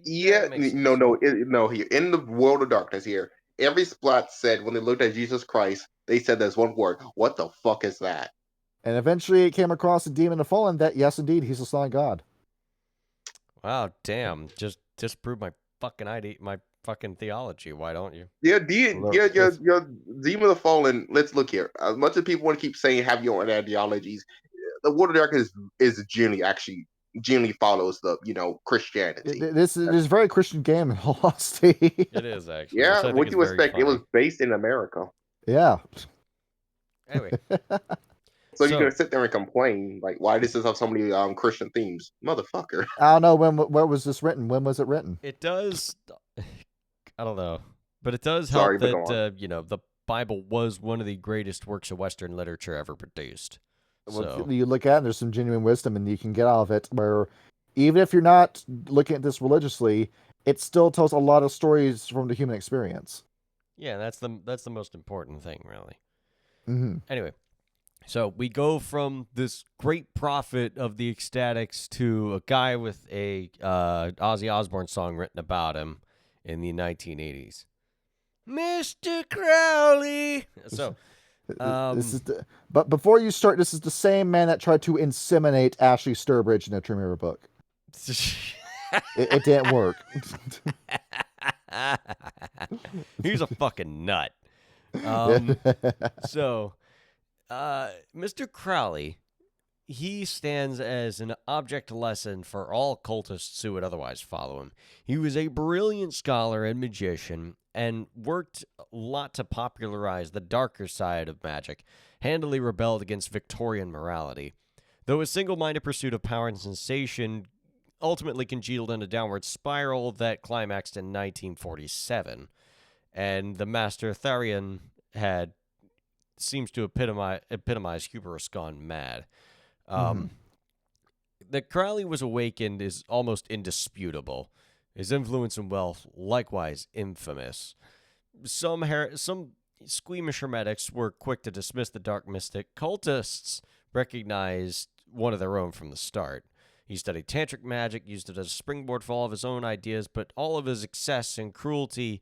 [SPEAKER 3] Yeah, no. Here in the world of darkness, here, every splat said when they looked at Jesus Christ, they said there's one word. What the fuck is that?
[SPEAKER 2] And eventually, it came across the Demon of Fallen that yes, indeed, he's a son of God.
[SPEAKER 1] Wow, damn! Just prove my fucking ID, my fucking theology. Why don't you?
[SPEAKER 3] Yeah, your Demon of Fallen. Let's look here. As much as people want to keep saying have your own ideologies, the world of darkness is generally follows the Christianity.
[SPEAKER 2] This is a very Christian game in all honesty.
[SPEAKER 1] It is actually.
[SPEAKER 3] Yeah, what you expect? It was based in America.
[SPEAKER 2] Yeah.
[SPEAKER 1] Anyway,
[SPEAKER 3] So you're
[SPEAKER 1] So
[SPEAKER 3] gonna sit there and complain, like, why does this have so many Christian themes, motherfucker?
[SPEAKER 2] I don't know where was this written? When was it written?
[SPEAKER 1] it does. I don't know, but it does
[SPEAKER 3] Sorry,
[SPEAKER 1] help
[SPEAKER 3] but go
[SPEAKER 1] that the Bible was one of the greatest works of Western literature ever produced.
[SPEAKER 2] Well,
[SPEAKER 1] So
[SPEAKER 2] you look at it, and there's some genuine wisdom, and you can get out of it. Where even if you're not looking at this religiously, it still tells a lot of stories from the human experience.
[SPEAKER 1] yeah, that's the most important thing, really.
[SPEAKER 2] Mm-hmm.
[SPEAKER 1] Anyway, so we go from this great prophet of the ecstatics to a guy with a Ozzy Osbourne song written about him in the 1980s. Mr. Crowley. So,
[SPEAKER 2] This is but before you start, this is the same man that tried to inseminate Ashley Sturbridge in a Tremere book. It didn't work.
[SPEAKER 1] He's a fucking nut. So, Mr. Crowley, he stands as an object lesson for all cultists who would otherwise follow him. He was a brilliant scholar and magician and worked a lot to popularize the darker side of magic, handily rebelled against Victorian morality. Though his single-minded pursuit of power and sensation ultimately congealed in a downward spiral that climaxed in 1947, and the Master Therian seems to epitomize hubris gone mad. That Crowley was awakened is almost indisputable. His influence and wealth, likewise infamous. Some squeamish hermetics were quick to dismiss the dark mystic. Cultists recognized one of their own from the start. He studied tantric magic, used it as a springboard for all of his own ideas, but all of his excess and cruelty,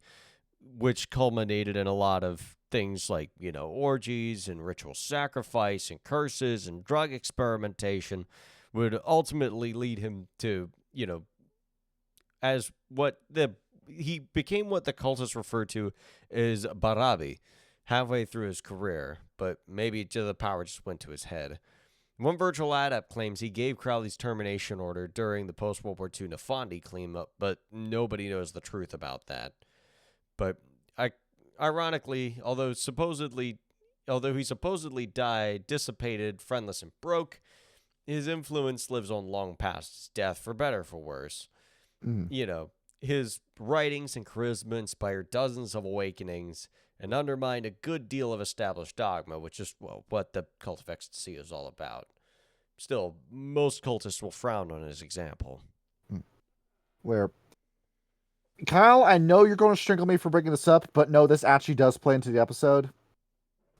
[SPEAKER 1] which culminated in a lot of things like, orgies and ritual sacrifice and curses and drug experimentation, would ultimately lead him to, he became what the cultists refer to as Barabi halfway through his career, but maybe the power just went to his head. One virtual adept claims he gave Crowley's termination order during the post-World War II Nefandi cleanup, but nobody knows the truth about that. But ironically, although he supposedly died dissipated, friendless, and broke, his influence lives on long past his death, for better or for worse. His writings and charisma inspired dozens of awakenings and undermined a good deal of established dogma, which is what the Cult of Ecstasy is all about. Still, most cultists will frown on his example.
[SPEAKER 2] Where, Kyle, I know you're going to strangle me for bringing this up, but no, this actually does play into the episode.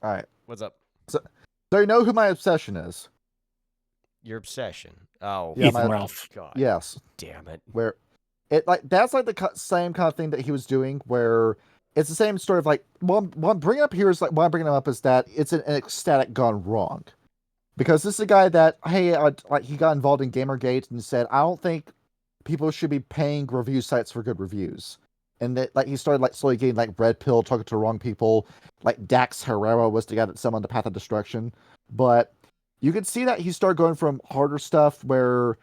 [SPEAKER 2] All right.
[SPEAKER 1] What's up?
[SPEAKER 2] So you know who my obsession is?
[SPEAKER 1] Your obsession. Oh,
[SPEAKER 2] Yeah,
[SPEAKER 5] Ethan Ralph.
[SPEAKER 1] God.
[SPEAKER 2] Yes.
[SPEAKER 1] Damn it.
[SPEAKER 2] Where that's like the same kind of thing that he was doing, where it's the same sort of like, what I'm bringing up here is like, why I'm bringing him up is that it's an ecstatic gone wrong. Because this is a guy that, he got involved in Gamergate and said, I don't think people should be paying review sites for good reviews. And that, he started slowly getting red pill, talking to the wrong people. Dax Herrera was the guy that set him on the path of destruction. But you could see that he started going from harder stuff where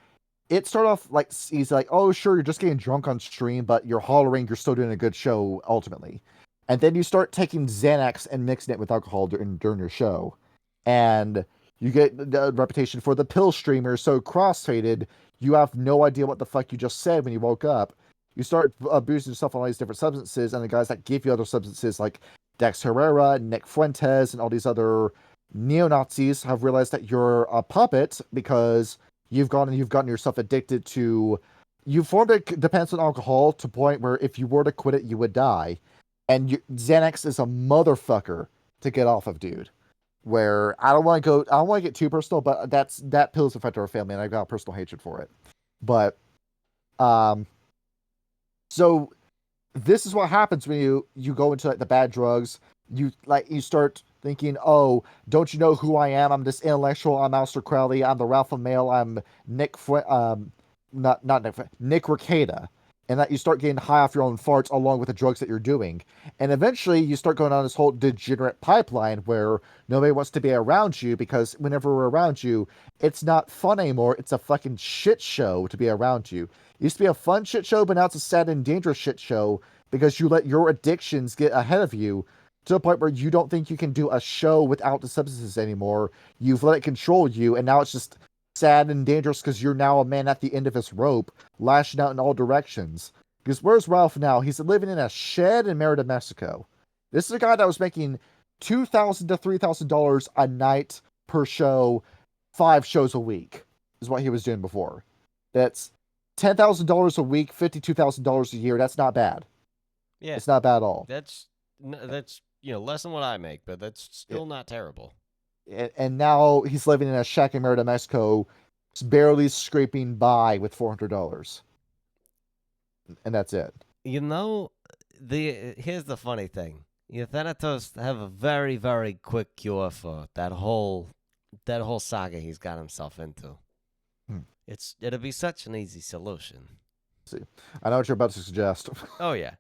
[SPEAKER 2] it started off he's like, oh, sure, you're just getting drunk on stream, but you're hollering, you're still doing a good show ultimately. And then you start taking Xanax and mixing it with alcohol during your show. And you get the reputation for the pill streamer, so cross-faded, you have no idea what the fuck you just said when you woke up. You start abusing yourself on all these different substances, and the guys that give you other substances like Dax Herrera, Nick Fuentes, and all these other neo-Nazis have realized that you're a puppet because you've gotten yourself addicted to... You formed a dependence on alcohol to a point where if you were to quit it, you would die. And Xanax is a motherfucker to get off of, dude. Where I don't want to get too personal, but that pill's affected our family, and I've got personal hatred for it. But, so this is what happens when you go into the bad drugs. You start thinking, oh, don't you know who I am? I'm this intellectual. I'm Aleister Crowley. I'm the Ralph Mail. I'm Nick Nick Rekieta. And that you start getting high off your own farts along with the drugs that you're doing. And eventually you start going on this whole degenerate pipeline where nobody wants to be around you because whenever we're around you, it's not fun anymore. It's a fucking shit show to be around you. It used to be a fun shit show, but now it's a sad and dangerous shit show because you let your addictions get ahead of you to the point where you don't think you can do a show without the substances anymore. You've let it control you, and now it's just sad and dangerous because you're now a man at the end of his rope, lashing out in all directions. Because where's Ralph now? He's living in a shed in Merida, Mexico. This is a guy that was making $2,000 to $3,000 a night per show, 5 shows a week is what he was doing before. That's $10,000 a week, $52,000 a year. That's not bad.
[SPEAKER 1] Yeah,
[SPEAKER 2] It's not bad at all.
[SPEAKER 1] that's less than what I make, but that's still not terrible.
[SPEAKER 2] And now he's living in a shack in Merida, Mexico, barely scraping by with $400. And that's it.
[SPEAKER 4] You know, here's the funny thing. Thanatos have a very, very quick cure for that whole saga he's got himself into. It'll be such an easy solution.
[SPEAKER 2] See, I know what you're about to suggest.
[SPEAKER 1] Oh yeah,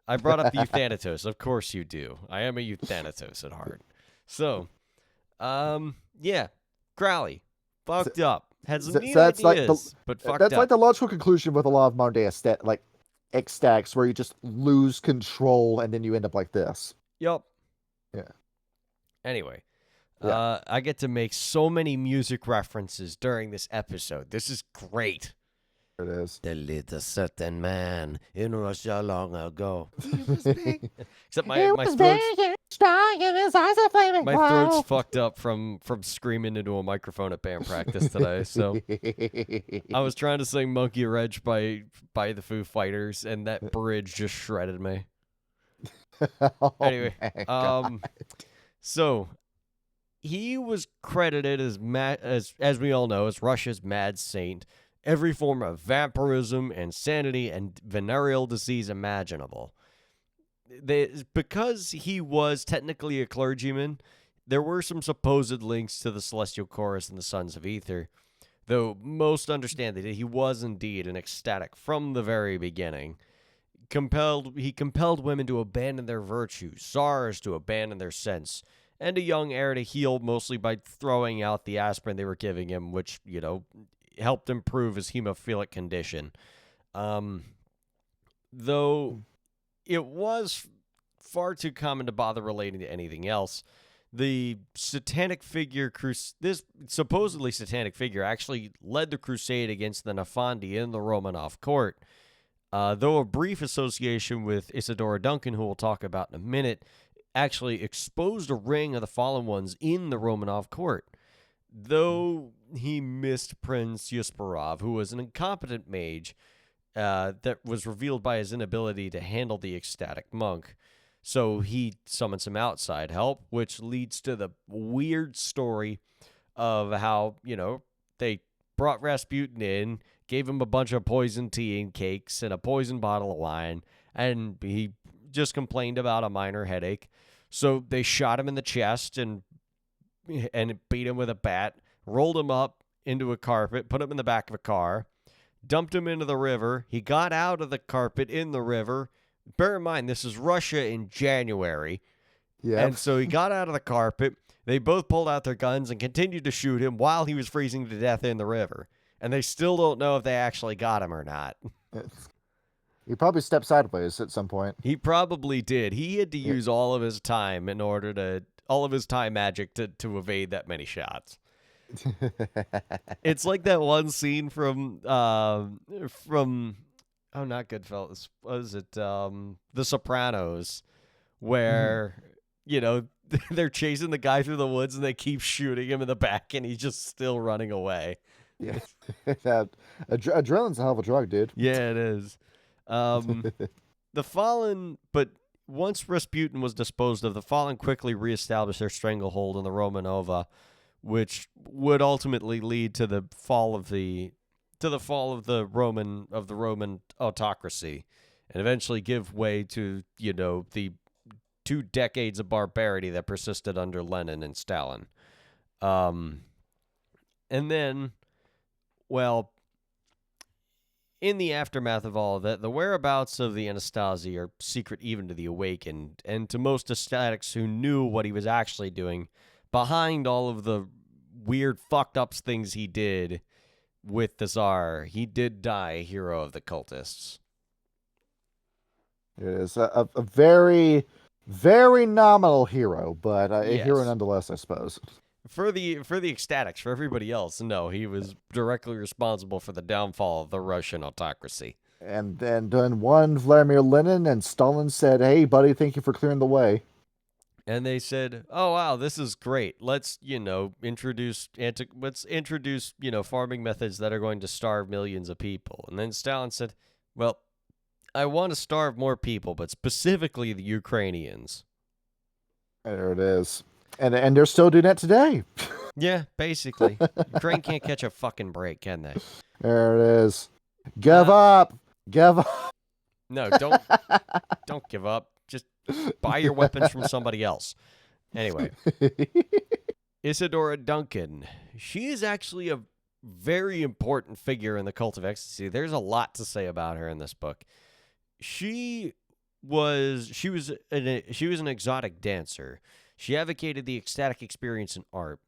[SPEAKER 1] I brought up the Euthanatos. Of course you do. I am a Euthanatos at heart. So, yeah, Crowley fucked up. Had some neat ideas, but fucked
[SPEAKER 2] that's
[SPEAKER 1] up.
[SPEAKER 2] like the logical conclusion with a lot of modern day ecstatics, where you just lose control and then you end up like this.
[SPEAKER 1] Yup.
[SPEAKER 2] Yeah.
[SPEAKER 1] Anyway,
[SPEAKER 2] Yeah.
[SPEAKER 1] I get to make so many music references during this episode. This is great.
[SPEAKER 2] It is.
[SPEAKER 4] There lived a certain man in Russia long ago.
[SPEAKER 1] Except my throat's
[SPEAKER 2] strong and his eyes are flaming.
[SPEAKER 1] my throat's fucked up from screaming into a microphone at band practice today. So I was trying to sing "Monkey Wrench" by the Foo Fighters, and that bridge just shredded me. Anyway, so he was credited as we all know, as Russia's mad saint. Every form of vampirism, insanity, and venereal disease imaginable. Because he was technically a clergyman, there were some supposed links to the Celestial Chorus and the Sons of Ether, though most understand that he was indeed an ecstatic from the very beginning. He compelled women to abandon their virtues, czars to abandon their sense, and a young heir to heal mostly by throwing out the aspirin they were giving him, which, helped improve his hemophilic condition. Though it was far too common to bother relating to anything else, the satanic figure, this supposedly satanic figure, actually led the crusade against the Nefandi in the Romanov court. Though a brief association with Isadora Duncan, who we'll talk about in a minute, actually exposed a ring of the fallen ones in the Romanov court. Though he missed Prince Yusparov, who was an incompetent mage that was revealed by his inability to handle the ecstatic monk. So he summons some outside help, which leads to the weird story of how, they brought Rasputin in, gave him a bunch of poison tea and cakes and a poison bottle of wine, and he just complained about a minor headache. So they shot him in the chest and beat him with a bat, rolled him up into a carpet, put him in the back of a car, dumped him into the river. He got out of the carpet in the river. Bear in mind, this is Russia in January.
[SPEAKER 2] Yeah.
[SPEAKER 1] And so he got out of the carpet. They both pulled out their guns and continued to shoot him while he was freezing to death in the river. And they still don't know if they actually got him or not.
[SPEAKER 2] He probably stepped sideways at some point.
[SPEAKER 1] He probably did. He had to use all of his time magic to evade that many shots. It's like that one scene from not Goodfellas, was it The Sopranos, where they're chasing the guy through the woods and they keep shooting him in the back and he's just still running away.
[SPEAKER 2] Yeah. Adrenaline's a hell of a drug, dude.
[SPEAKER 1] Yeah, it is. The Fallen, but once Rasputin was disposed of, the Fallen quickly reestablished their stranglehold in the Romanova, which would ultimately lead to the fall of the Roman autocracy, and eventually give way to the 2 decades of barbarity that persisted under Lenin and Stalin. And then, well, in the aftermath of all of that, the whereabouts of the Anastasi are secret even to the awakened, and to most ecstatics who knew what he was actually doing behind all of the weird fucked up things he did with the Tsar. He did die a hero of the cultists.
[SPEAKER 2] It is a very Very nominal hero, but a hero
[SPEAKER 1] Yes.
[SPEAKER 2] nonetheless, I suppose.
[SPEAKER 1] For the ecstatics, for everybody else, no, he was directly responsible for the downfall of the Russian autocracy.
[SPEAKER 2] And then one Vladimir Lenin and Stalin said, "Hey, buddy, thank you for clearing the way."
[SPEAKER 1] And they said, "Oh wow, this is great. Let's introduce farming methods that are going to starve millions of people." And then Stalin said, "Well, I want to starve more people, but specifically the Ukrainians."
[SPEAKER 2] There it is. And they're still doing that today.
[SPEAKER 1] Yeah, basically, Ukraine can't catch a fucking break, can they?
[SPEAKER 2] There it is. Give up. Give up.
[SPEAKER 1] No, don't give up. Just buy your weapons from somebody else. Anyway, Isadora Duncan. She is actually a very important figure in the Cult of Ecstasy. There's a lot to say about her in this book. She was an exotic dancer. She advocated the ecstatic experience in art.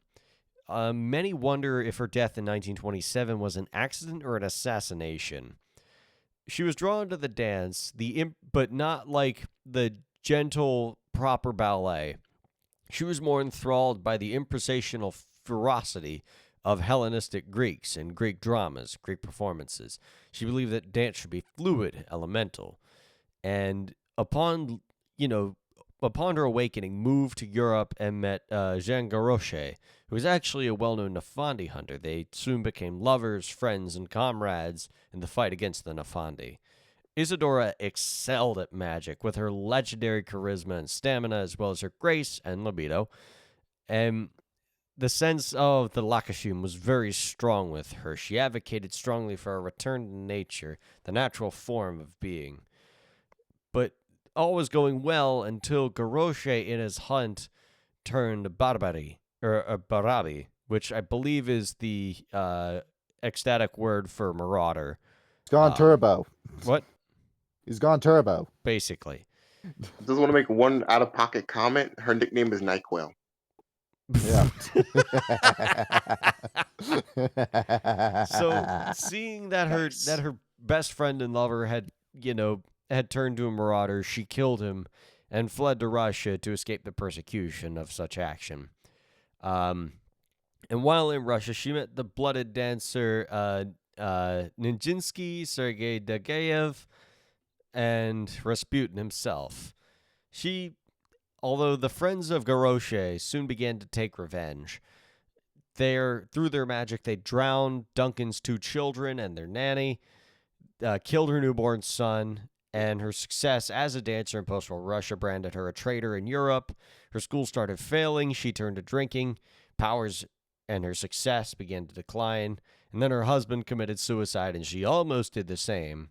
[SPEAKER 1] Many wonder if her death in 1927 was an accident or an assassination. She was drawn to the dance, but not like the gentle, proper ballet. She was more enthralled by the improvisational ferocity of Hellenistic Greeks and Greek dramas, Greek performances. She believed that dance should be fluid, elemental. And upon her awakening, moved to Europe and met Jean Garochet, who was actually a well-known Nafandi hunter. They soon became lovers, friends, and comrades in the fight against the Nafandi. Isadora excelled at magic with her legendary charisma and stamina, as well as her grace and libido. And the sense of the Lakashim was very strong with her. She advocated strongly for a return to nature, the natural form of being. But all was going well until Garochet in his hunt turned Barabi, which I believe is the ecstatic word for marauder.
[SPEAKER 2] He's gone turbo.
[SPEAKER 1] What?
[SPEAKER 2] He's gone turbo.
[SPEAKER 1] Basically.
[SPEAKER 3] Just want to make one out-of-pocket comment. Her nickname is NyQuil.
[SPEAKER 2] Yeah.
[SPEAKER 1] So seeing that her best friend and lover had turned to a marauder, she killed him and fled to Russia to escape the persecution of such action. And while in Russia, she met the blooded dancer Nijinsky, Sergei Dagayev, and Rasputin himself. Although the friends of Garochet soon began to take revenge, through their magic, they drowned Duncan's 2 children and their nanny, killed her newborn son, and her success as a dancer in post-war Russia branded her a traitor in Europe. Her school started failing. She turned to drinking. Powers and her success began to decline. And then her husband committed suicide, and she almost did the same.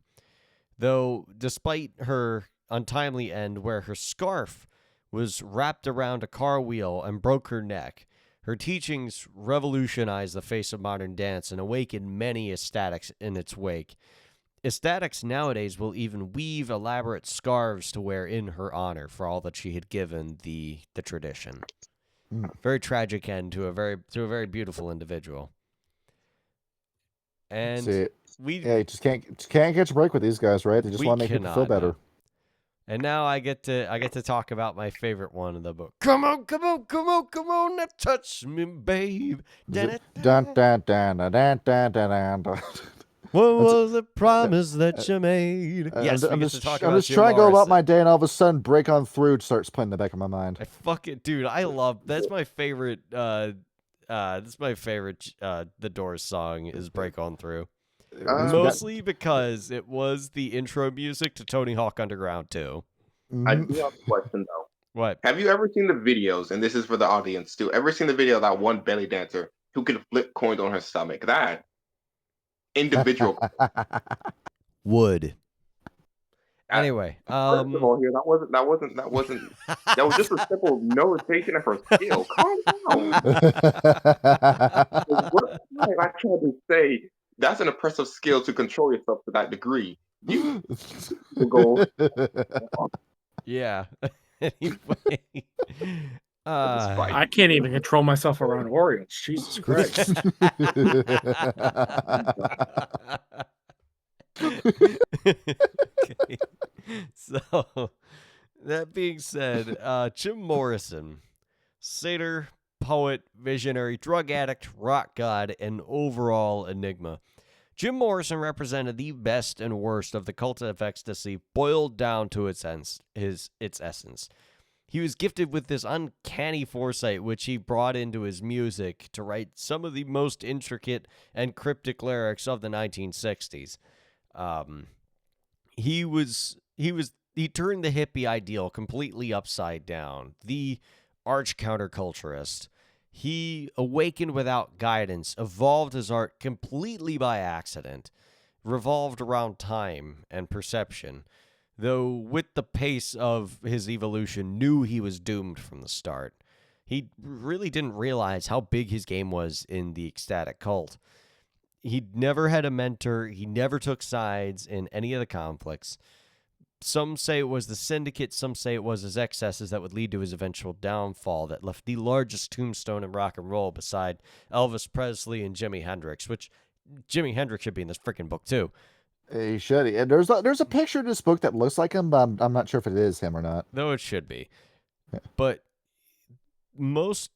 [SPEAKER 1] Though, despite her untimely end, where her scarf was wrapped around a car wheel and broke her neck, her teachings revolutionized the face of modern dance and awakened many ecstatics in its wake. Ecstatics nowadays will even weave elaborate scarves to wear in her honor for all that she had given the tradition. Very tragic end to a very beautiful individual. And
[SPEAKER 2] you just can't catch a break with these guys, right? They just want to make people feel better.
[SPEAKER 1] No. And now I get to talk about my favorite one in the book. Come on, now touch me, babe.
[SPEAKER 2] Dun dun dun dun dun dun dun dun.
[SPEAKER 1] What was the promise that you made? Yes,
[SPEAKER 2] I'm
[SPEAKER 1] we get to talk about
[SPEAKER 2] I'm just
[SPEAKER 1] Jim
[SPEAKER 2] trying to go about
[SPEAKER 1] Morrison.
[SPEAKER 2] my day, and all of a sudden, "Break On Through" starts playing in the back of my mind.
[SPEAKER 1] I fucking dude, that's my favorite. That's my favorite. The Doors song is "Break On Through," mostly because it was the intro music to Tony Hawk Underground 2.
[SPEAKER 3] I do have a question though.
[SPEAKER 1] What?
[SPEAKER 3] Have you ever seen the videos? And this is for the audience too. Ever seen the video of that one belly dancer who could flip coins on her stomach? That individual.
[SPEAKER 1] Wood. Anyway,
[SPEAKER 3] First of all, here that was just a simple notation of her skill. Calm down. What I tried to say, that's an impressive skill to control yourself to that degree. You go.
[SPEAKER 1] Yeah. Anyway,
[SPEAKER 5] I can't even control myself around Oreos. Jesus Christ.
[SPEAKER 1] Okay. That being said, Jim Morrison, satyr, poet, visionary, drug addict, rock god, and overall enigma. Jim Morrison represented the best and worst of the Cult of Ecstasy, boiled down to its essence. He was gifted with this uncanny foresight, which he brought into his music to write some of the most intricate and cryptic lyrics of the 1960s. He turned the hippie ideal completely upside down. The arch counterculturist. He awakened without guidance, evolved his art completely by accident, revolved around time and perception, though with the pace of his evolution knew he was doomed from the start. He really didn't realize how big his game was in the ecstatic cult. He never had a mentor. He never took sides in any of the conflicts. Some say it was the syndicate, some say it was his excesses that would lead to his eventual downfall that left the largest tombstone in rock and roll beside Elvis Presley and Jimi Hendrix, which Jimi Hendrix should be in this freaking book too.
[SPEAKER 2] He should. And there's a picture in this book that looks like him, but I'm not sure if it is him or not.
[SPEAKER 1] Though it should be. But those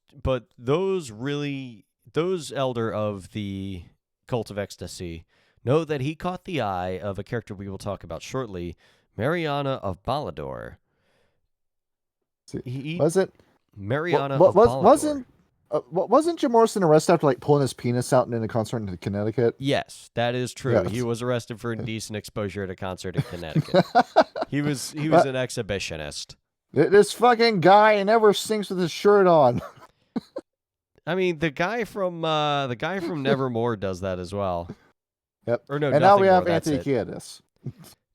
[SPEAKER 1] elder of the Cult of Ecstasy know that he caught the eye of a character we will talk about shortly, Mariana of Ballador.
[SPEAKER 2] Was it
[SPEAKER 1] Mariana of Ballador?
[SPEAKER 2] Wasn't Jim Morrison arrested after pulling his penis out in a concert in Connecticut?
[SPEAKER 1] Yes, that is true.
[SPEAKER 2] Yes.
[SPEAKER 1] He was arrested for indecent exposure at a concert in Connecticut. He was an exhibitionist.
[SPEAKER 2] This fucking guy never sings with his shirt on.
[SPEAKER 1] I mean, the guy from Nevermore does that as well.
[SPEAKER 2] Yep.
[SPEAKER 1] Or no,
[SPEAKER 2] and now we
[SPEAKER 1] More,
[SPEAKER 2] have Anthony Kiedis.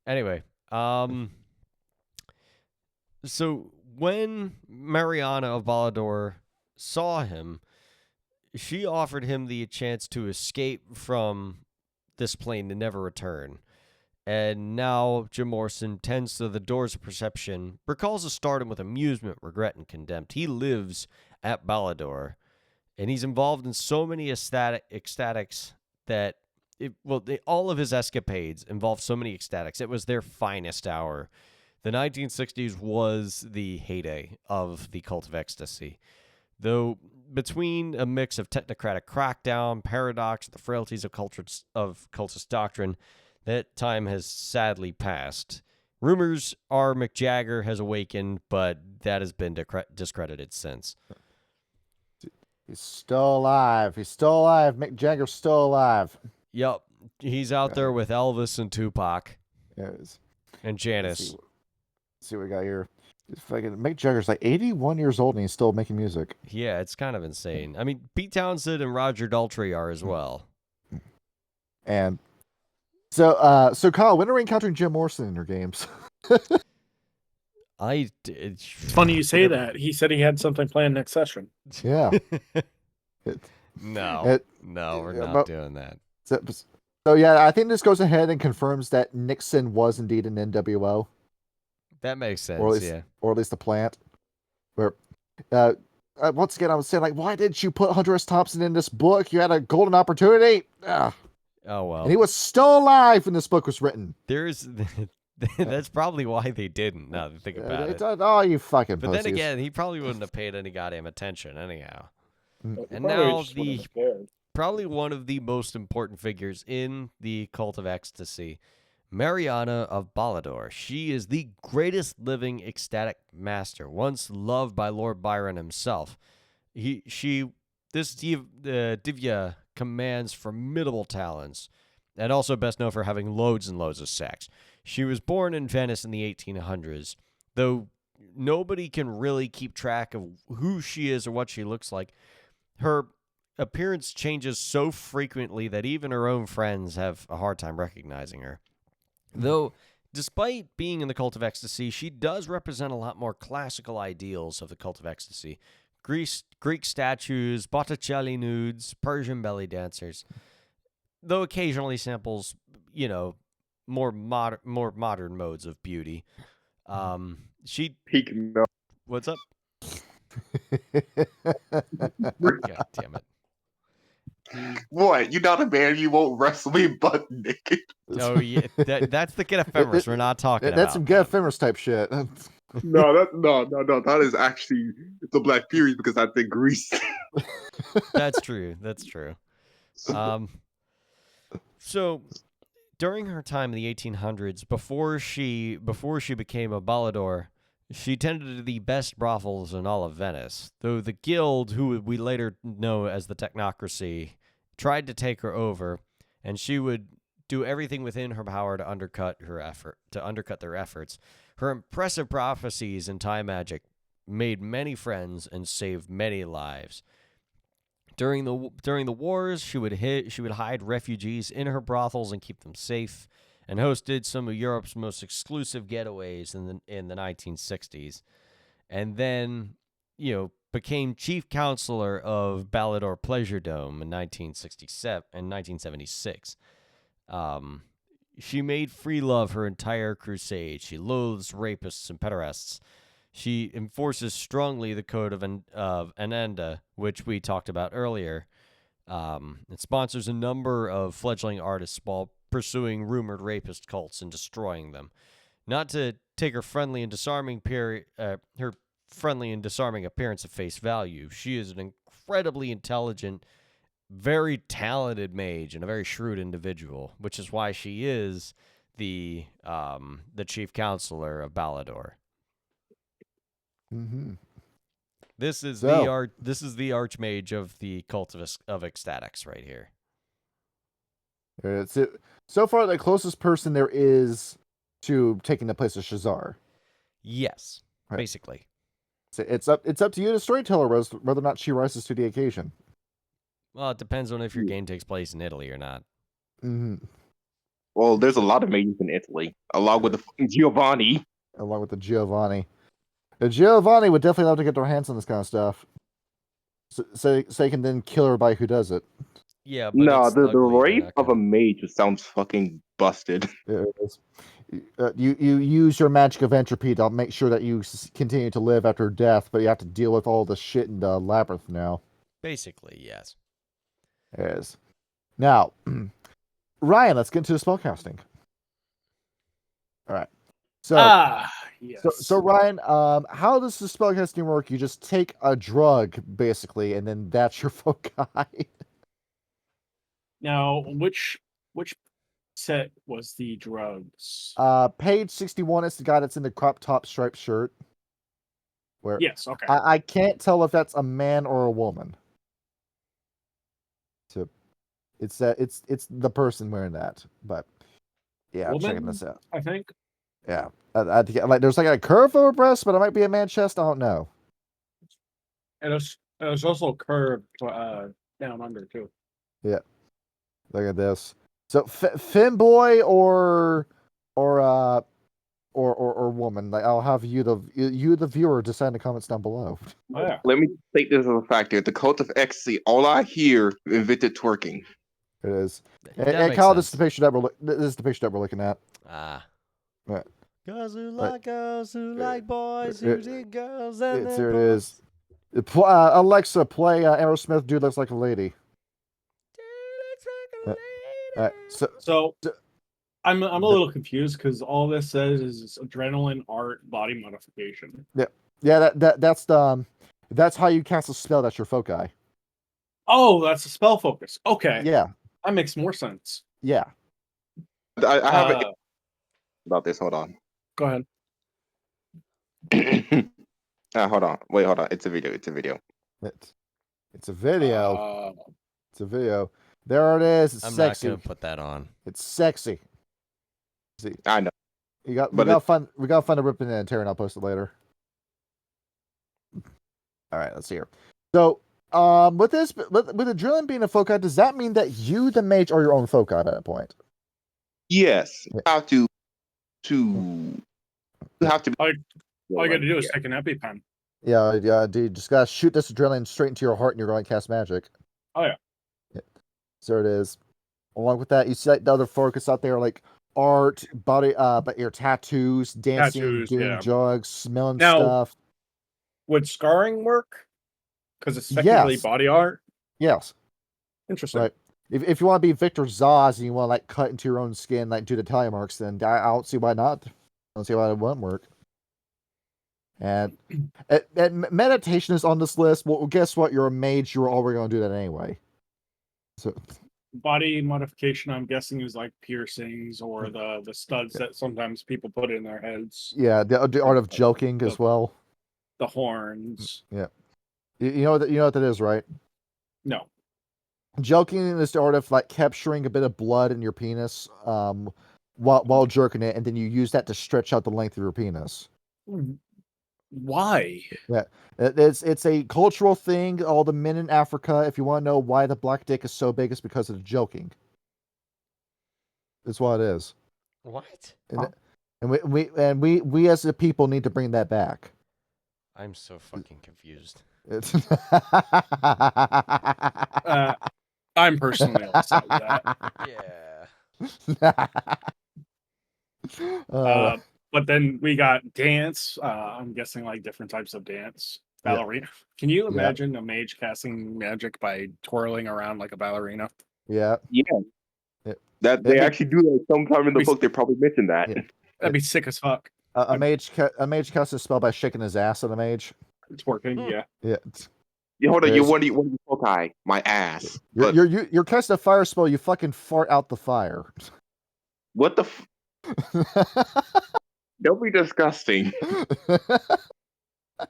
[SPEAKER 1] Anyway, so when Mariana of Ballador saw him, she offered him the chance to escape from this plane and never return. And now Jim Morrison tends to the doors of perception, recalls his stardom with amusement, regret, and contempt. He lives at Ballador, and he's involved in so many ecstatics that all of his escapades involved so many ecstatics. It was their finest hour. The 1960s was the heyday of the Cult of Ecstasy. Though between a mix of technocratic crackdown, paradox, the frailties of cultist doctrine, that time has sadly passed. Rumors are Mick Jagger has awakened, but that has been discredited since.
[SPEAKER 2] He's still alive. Mick Jagger's still alive.
[SPEAKER 1] Yep. He's out there with Elvis and Tupac.
[SPEAKER 2] Yes.
[SPEAKER 1] And Janis.
[SPEAKER 2] Let's see what we got here. Fucking Mick Jagger's 81 years old and he's still making music.
[SPEAKER 1] Yeah, it's kind of insane. I mean, Pete Townsend and Roger Daltrey are as well.
[SPEAKER 2] And so Kyle, when are we encountering Jim Morrison in your games?
[SPEAKER 5] It's funny you say that. He said he had something planned next session.
[SPEAKER 2] Yeah.
[SPEAKER 1] No, we're not doing that.
[SPEAKER 2] So yeah, I think this goes ahead and confirms that Nixon was indeed an NWO.
[SPEAKER 1] That makes sense,
[SPEAKER 2] or at least the plant. Where, once again, I was saying, why didn't you put Hunter S. Thompson in this book? You had a golden opportunity. Ugh.
[SPEAKER 1] Oh, well.
[SPEAKER 2] And he was still alive when this book was written.
[SPEAKER 1] That's probably why they didn't, now that I think about it.
[SPEAKER 2] Oh, you fucking
[SPEAKER 1] But
[SPEAKER 2] pussies.
[SPEAKER 1] then again, he probably wouldn't have paid any goddamn attention anyhow. And
[SPEAKER 5] Probably
[SPEAKER 1] now probably one of the most important figures in the Cult of Ecstasy, Mariana of Ballador. She is the greatest living ecstatic master, once loved by Lord Byron himself. This Divya commands formidable talents, and also best known for having loads and loads of sex. She was born in Venice in the 1800s, though nobody can really keep track of who she is or what she looks like. Her appearance changes so frequently that even her own friends have a hard time recognizing her. Though, despite being in the Cult of Ecstasy, she does represent a lot more classical ideals of the Cult of Ecstasy. Greek statues, Botticelli nudes, Persian belly dancers. Though occasionally samples, more modern modes of beauty. What's up? God damn it.
[SPEAKER 3] What? You're not a man, you won't wrestle me butt naked.
[SPEAKER 1] Oh, yeah. That's the get ephemeris we're not talking about.
[SPEAKER 2] That's some get ephemeris type shit.
[SPEAKER 3] That is actually the Black Fury because I think Greece.
[SPEAKER 1] That's true. That's true. So during her time in the 1800s, before she became a balador, she tended to the best brothels in all of Venice. Though the guild, who we later know as the Technocracy, tried to take her over, and she would do everything within her power to undercut their efforts. Her impressive prophecies in time magic made many friends and saved many lives. During the wars, she would hide refugees in her brothels and keep them safe, and hosted some of Europe's most exclusive getaways in the 1960s. And then, became chief counselor of Ballador Pleasure Dome in 1976. She made free love her entire crusade. She loathes rapists and pederasts. She enforces strongly the code of Ananda, which we talked about earlier. It sponsors a number of fledgling artists while pursuing rumored rapist cults and destroying them. Not to take her friendly and disarming appearance at face value, she is an incredibly intelligent, very talented mage and a very shrewd individual, which is why she is the chief counselor of Ballador.
[SPEAKER 2] Mm-hmm.
[SPEAKER 1] This is the archmage of the Cult of Ecstatics right here.
[SPEAKER 2] It's so far the closest person there is to taking the place of Shazar.
[SPEAKER 1] Yes,
[SPEAKER 2] right.
[SPEAKER 1] Basically.
[SPEAKER 2] So it's up to you, the storyteller, whether or not she rises to the occasion.
[SPEAKER 1] Well, it depends on if your game takes place in Italy or not.
[SPEAKER 2] Mm-hmm.
[SPEAKER 3] Well, there's a lot of mages in Italy, along with the Giovanni.
[SPEAKER 2] Along with the Giovanni. The Giovanni would definitely love to get their hands on this kind of stuff. So they can then kill her by who does it.
[SPEAKER 1] Yeah, but
[SPEAKER 3] No,
[SPEAKER 1] it's
[SPEAKER 3] the
[SPEAKER 1] ugly.
[SPEAKER 3] rape of a mage just sounds fucking busted.
[SPEAKER 2] It is. You use your magic of entropy to make sure that you continue to live after death, but you have to deal with all the shit in the labyrinth now.
[SPEAKER 1] Basically, yes.
[SPEAKER 2] It is. Now, Ryan, let's get into the spellcasting. All right. So,
[SPEAKER 5] yes.
[SPEAKER 2] so Ryan, how does the spellcasting work? You just take a drug, basically, and then that's your foci.
[SPEAKER 5] Now, which set was the drugs?
[SPEAKER 2] Page 61 is the guy that's in the crop top striped shirt. Where
[SPEAKER 5] Yes, okay.
[SPEAKER 2] I can't tell if that's a man or a woman. So it's the person wearing that, but yeah, I'm checking this out.
[SPEAKER 5] I think.
[SPEAKER 2] Yeah, like there's like a curve over breast, but it might be a man chest. I don't know.
[SPEAKER 5] And it was also curved down under too.
[SPEAKER 2] Yeah, look at this. So femboy or woman. Like, I'll have you the viewer decide in the comments down below.
[SPEAKER 5] Oh, yeah.
[SPEAKER 3] Let me take this as a factor. The Cult of Ecstasy, all I hear invented twerking.
[SPEAKER 2] It is.
[SPEAKER 1] That
[SPEAKER 2] And
[SPEAKER 1] makes
[SPEAKER 2] Kyle,
[SPEAKER 1] sense.
[SPEAKER 2] this is the picture that we're looking at.
[SPEAKER 1] Ah.
[SPEAKER 2] Right.
[SPEAKER 1] Girls who like boys who dig girls and
[SPEAKER 2] Here it is. Alexa, play Aerosmith. Dude looks like a lady.
[SPEAKER 5] So I'm a little confused because all this says is adrenaline art body modification.
[SPEAKER 2] Yeah, that's how you cast a spell. That's your foci.
[SPEAKER 5] Oh, that's a spell focus. Okay.
[SPEAKER 2] Yeah.
[SPEAKER 5] That makes more sense.
[SPEAKER 2] Yeah.
[SPEAKER 3] I have an about this. Hold on.
[SPEAKER 5] Go ahead.
[SPEAKER 3] Hold on. Wait, hold on. It's a video.
[SPEAKER 2] It's a video. It's a video. There it is. It's
[SPEAKER 1] I'm
[SPEAKER 2] sexy.
[SPEAKER 1] not gonna put that on.
[SPEAKER 2] It's sexy. See,
[SPEAKER 3] I know.
[SPEAKER 2] we gotta find a ripping and tearing. I'll post it later. All right, let's see here. So, with the drilling being a foci, does that mean that you, the mage, are your own foci at that point?
[SPEAKER 3] Yes. You have to be.
[SPEAKER 5] All you gotta do is take an EpiPen.
[SPEAKER 2] Yeah, dude. You just gotta shoot this adrenaline straight into your heart, and you're going to cast magic.
[SPEAKER 5] Oh yeah.
[SPEAKER 2] So it is. Along with that, you see like the other focus out there, like art, body, but your tattoos, dancing, doing drugs, smelling stuff.
[SPEAKER 5] Would scarring work? Because it's technically body art.
[SPEAKER 2] Yes.
[SPEAKER 5] Interesting.
[SPEAKER 2] Right. If you want to be Victor Zaz and you want to like cut into your own skin, like do the tally marks, then I don't see why not. I don't see why it wouldn't work. And meditation is on this list. Well, guess what? You're a mage. You're already going to do that anyway. So
[SPEAKER 5] Body modification, I'm guessing, is like piercings or the studs that sometimes people put in their heads.
[SPEAKER 2] yeah, the art of joking as well.
[SPEAKER 5] The horns.
[SPEAKER 2] Yeah, you know what that is, right?
[SPEAKER 5] No.
[SPEAKER 2] Joking is the art of like capturing a bit of blood in your penis, while jerking it, and then you use that to stretch out the length of your penis.
[SPEAKER 5] Why?
[SPEAKER 2] Yeah, it's a cultural thing. All the men in Africa, if you want to know why the black dick is so big, it's because of the joking. That's what it is.
[SPEAKER 1] What?
[SPEAKER 2] And we as a people need to bring that back.
[SPEAKER 1] I'm so fucking confused.
[SPEAKER 2] It's
[SPEAKER 5] I'm personally upset with that.
[SPEAKER 1] Yeah.
[SPEAKER 5] But then we got dance. I'm guessing like different types of dance. Ballerina. Can you imagine a mage casting magic by twirling around like a ballerina?
[SPEAKER 2] Yeah.
[SPEAKER 3] That they actually do that sometime in the book. They probably mentioned that.
[SPEAKER 2] Yeah.
[SPEAKER 5] That'd be sick as fuck.
[SPEAKER 2] A mage casts a spell by shaking his ass at a mage.
[SPEAKER 5] It's working. Yeah.
[SPEAKER 2] Yeah.
[SPEAKER 3] Hold on, what do you okay? My ass.
[SPEAKER 2] You're casting a fire spell. You fucking fart out the fire.
[SPEAKER 3] What the? Don't be disgusting.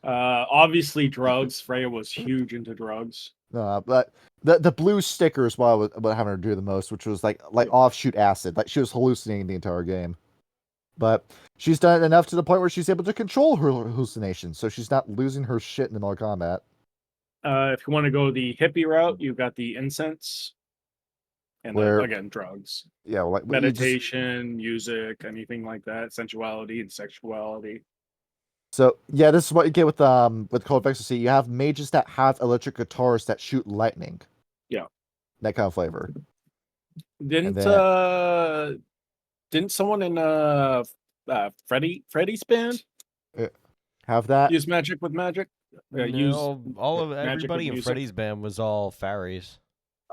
[SPEAKER 5] Obviously drugs. Freya was huge into drugs.
[SPEAKER 2] But the blue sticker is what I was having her do the most, which was like offshoot acid. Like she was hallucinating the entire game. But she's done it enough to the point where she's able to control her hallucinations, so she's not losing her shit in the middle of combat.
[SPEAKER 5] If you want to go the hippie route, you've got the incense. And then, again, drugs.
[SPEAKER 2] Yeah, like
[SPEAKER 5] meditation, music, anything like that, sensuality and sexuality.
[SPEAKER 2] So yeah, this is what you get with Cult of Ecstasy. You have mages that have electric guitars that shoot lightning.
[SPEAKER 5] Yeah,
[SPEAKER 2] that kind of flavor.
[SPEAKER 5] Didn't someone in Freddy's band
[SPEAKER 2] have that
[SPEAKER 5] use magic with magic?
[SPEAKER 1] No, everybody in Freddy's band was all fairies.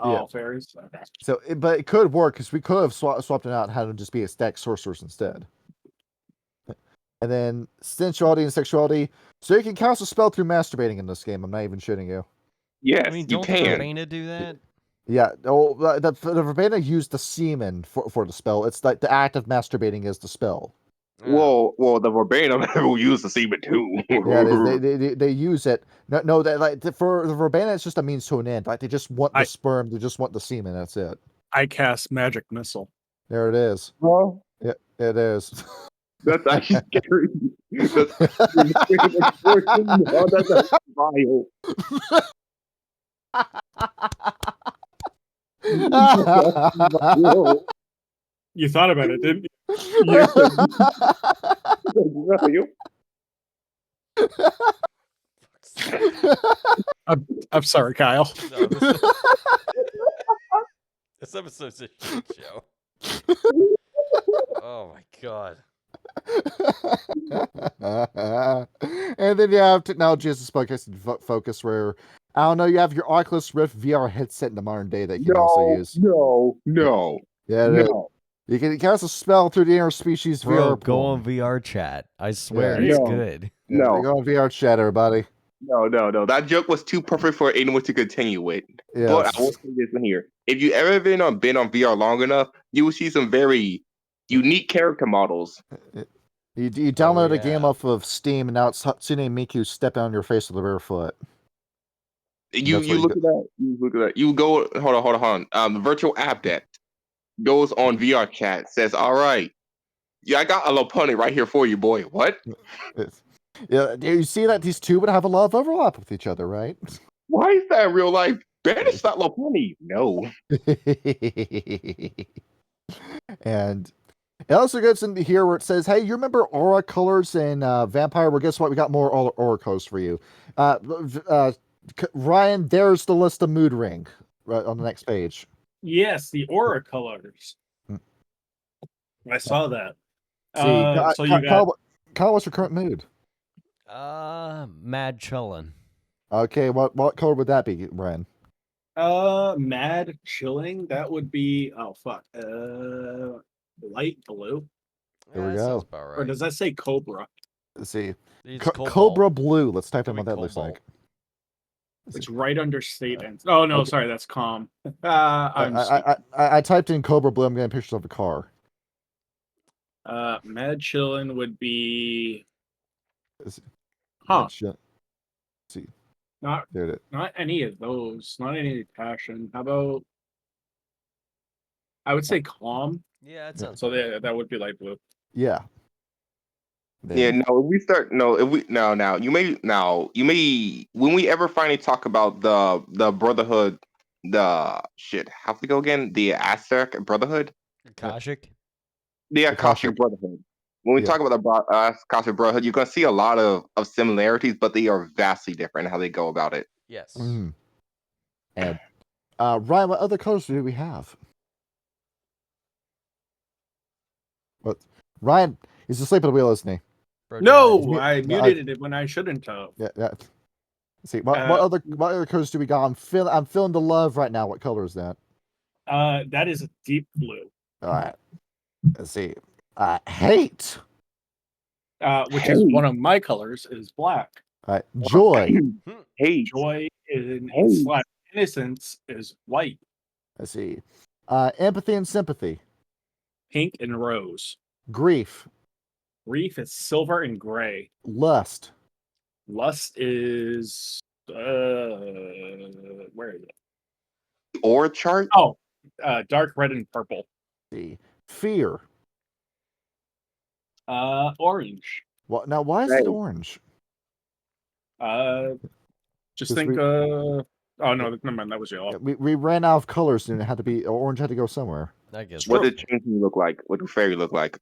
[SPEAKER 5] Oh, fairies. Okay.
[SPEAKER 2] So, but it could work because we could have swapped it out and had them just be a stack sorcerers instead. And then sensuality and sexuality. So you can cast a spell through masturbating in this game. I'm not even shitting you.
[SPEAKER 3] Yes,
[SPEAKER 1] I mean, don't the Verbena do that?
[SPEAKER 2] Yeah. Oh, the Verbena used the semen for the spell. It's like the act of masturbating is the spell.
[SPEAKER 3] Well, the Verbena will use the semen too.
[SPEAKER 2] Yeah, they use it. No, that like for the Verbena, it's just a means to an end. Like they just want the sperm, they just want the semen. That's it.
[SPEAKER 5] I cast magic missile.
[SPEAKER 2] There it is.
[SPEAKER 3] Well,
[SPEAKER 2] yeah, it is.
[SPEAKER 3] That's actually scary. That's vile.
[SPEAKER 5] You thought about it, didn't you? I'm sorry, Kyle.
[SPEAKER 1] No, this episode's a shit show. Oh my god.
[SPEAKER 2] And then you have technology as a focus where, I don't know, you have your Oculus Rift VR headset in the modern day that you can also use.
[SPEAKER 3] No.
[SPEAKER 2] You can cast a spell through the interspecies VR.
[SPEAKER 1] Go on VR chat. I swear, it's good.
[SPEAKER 2] Go on VR chat, everybody.
[SPEAKER 3] No. That joke was too perfect for anyone to continue with.
[SPEAKER 2] Yes.
[SPEAKER 3] But I will say this in here. If you ever been on VR long enough, you will see some very unique character models.
[SPEAKER 2] You download a game off of Steam, and now it's Hatsune Miku stepping on your face with a bare foot.
[SPEAKER 3] You look at that. You look at that. You go. Hold on. The virtual adept goes on VR chat. Says, "All right, I got a Lopunny right here for you, boy." What?
[SPEAKER 2] Yeah, you see that these two would have a lot of overlap with each other, right?
[SPEAKER 3] Why is that in real life? Banish that Lopunny. No.
[SPEAKER 2] And it also gets into here where it says, hey, you remember aura colors in Vampire? Well, guess what? We got more aura colors for you. Ryan, there's the list of mood ring right on the next page.
[SPEAKER 5] Yes, the aura colors. I saw that.
[SPEAKER 2] So you got... Kyle, what's your current mood?
[SPEAKER 1] Mad chillin'.
[SPEAKER 2] Okay, what color would that be, Ryan?
[SPEAKER 5] Mad chilling. That would be light blue.
[SPEAKER 2] There we go.
[SPEAKER 1] Right.
[SPEAKER 5] Or does that say Cobra?
[SPEAKER 2] Let's see.
[SPEAKER 1] It's
[SPEAKER 2] Cobra Blue. Let's type in
[SPEAKER 1] Could
[SPEAKER 2] what
[SPEAKER 1] be
[SPEAKER 2] that looks
[SPEAKER 1] cobalt.
[SPEAKER 2] like.
[SPEAKER 5] It's right under state and oh no,
[SPEAKER 2] okay.
[SPEAKER 5] sorry, that's calm. I'm
[SPEAKER 2] I typed in Cobra Blue. I'm getting pictures of a car.
[SPEAKER 5] Mad Chillin would be
[SPEAKER 2] Let's see.
[SPEAKER 5] not
[SPEAKER 2] There it is.
[SPEAKER 5] not any of those. Not any passion. How about I would say calm.
[SPEAKER 1] Yeah, it sounds.
[SPEAKER 5] So that would be light blue.
[SPEAKER 2] Yeah.
[SPEAKER 3] Yeah, no. If we start, no. If we now, you may when we ever finally talk about the Brotherhood, the shit. How's it go again? The Aztec Brotherhood,
[SPEAKER 1] Akashic.
[SPEAKER 3] the
[SPEAKER 2] Akashic.
[SPEAKER 3] Akashic Brotherhood. When we
[SPEAKER 2] Yeah.
[SPEAKER 3] talk about the Akashic Brotherhood, you're gonna see a lot of similarities, but they are vastly different in how they go about it.
[SPEAKER 1] Yes.
[SPEAKER 2] Mm. And Ryan, what other colors do we have? What? Ryan, he's asleep at the wheel, isn't he?
[SPEAKER 5] No, I muted it when I shouldn't have.
[SPEAKER 2] Yeah. Let's see, what other colors do we got? I'm feeling the love right now. What color is that?
[SPEAKER 5] That is a deep blue.
[SPEAKER 2] All right. Let's see. Hate.
[SPEAKER 5] Which is one of my colors is black.
[SPEAKER 2] All right. Joy.
[SPEAKER 3] Hate.
[SPEAKER 5] Joy / innocence is white.
[SPEAKER 2] Let's see. Empathy and sympathy.
[SPEAKER 5] Pink and rose.
[SPEAKER 2] Grief.
[SPEAKER 5] Grief is silver and gray.
[SPEAKER 2] Lust.
[SPEAKER 5] Lust is where is it?
[SPEAKER 3] Or chart.
[SPEAKER 5] Oh, dark red and purple.
[SPEAKER 2] Let's see. Fear.
[SPEAKER 5] Orange.
[SPEAKER 2] What? Now, why is it orange?
[SPEAKER 5] Just think. Oh no, never mind. That was yellow.
[SPEAKER 2] We ran out of colors and it had to be orange. Had to go somewhere.
[SPEAKER 1] I guess.
[SPEAKER 3] What did Chinky look like? What do Fairy look like?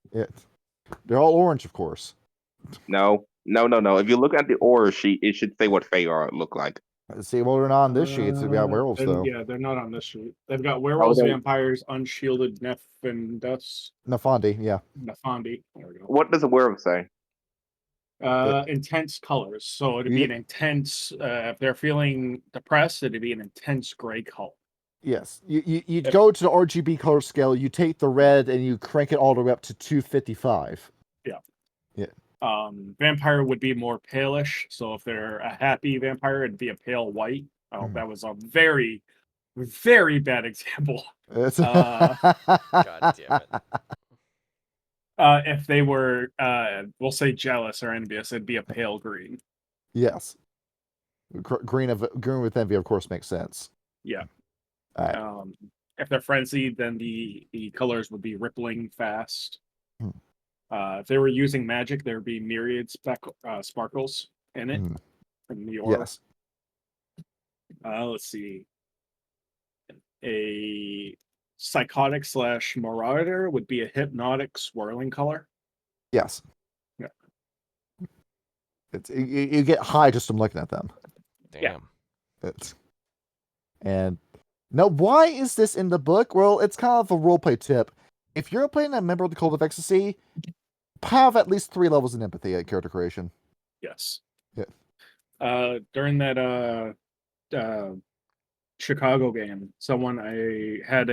[SPEAKER 2] They're all orange, of course.
[SPEAKER 3] No. If you look at the aura sheet, it should say what Feyre look like.
[SPEAKER 2] Let's see, well, they're not on this sheet, so we got werewolves, though.
[SPEAKER 5] Yeah, they're not on this sheet. They've got werewolves, vampires, unshielded,
[SPEAKER 2] Nefandi, yeah.
[SPEAKER 5] Nefandi. There we go.
[SPEAKER 3] What does a werewolf say?
[SPEAKER 5] Intense colors. So it'd be an intense, if they're feeling depressed, it'd be an intense gray color.
[SPEAKER 2] Yes. You go to the RGB color scale, you take the red, and you crank it all the way up to 255.
[SPEAKER 5] Yeah.
[SPEAKER 2] Yeah.
[SPEAKER 5] Vampire would be more palish. So if they're a happy vampire, it'd be a pale white. Oh, that was a very, very bad example.
[SPEAKER 1] God damn it.
[SPEAKER 5] If they were, we'll say jealous or envious, it'd be a pale green.
[SPEAKER 2] Yes. Green with envy, of course, makes sense.
[SPEAKER 5] Yeah.
[SPEAKER 2] Right.
[SPEAKER 5] If they're frenzied, then the colors would be rippling fast. If they were using magic, there would be myriad sparkles in it. From the aura.
[SPEAKER 2] Yes.
[SPEAKER 5] Let's see. A psychotic / marauder would be a hypnotic swirling color.
[SPEAKER 2] Yes.
[SPEAKER 5] Yeah.
[SPEAKER 2] You get high just from looking at them.
[SPEAKER 1] Damn.
[SPEAKER 2] And now, why is this in the book? Well, it's kind of a roleplay tip. If you're playing a member of the Cult of Ecstasy, have at least 3 levels in empathy at character creation.
[SPEAKER 5] Yes.
[SPEAKER 2] Yeah.
[SPEAKER 5] During that Chicago game, I had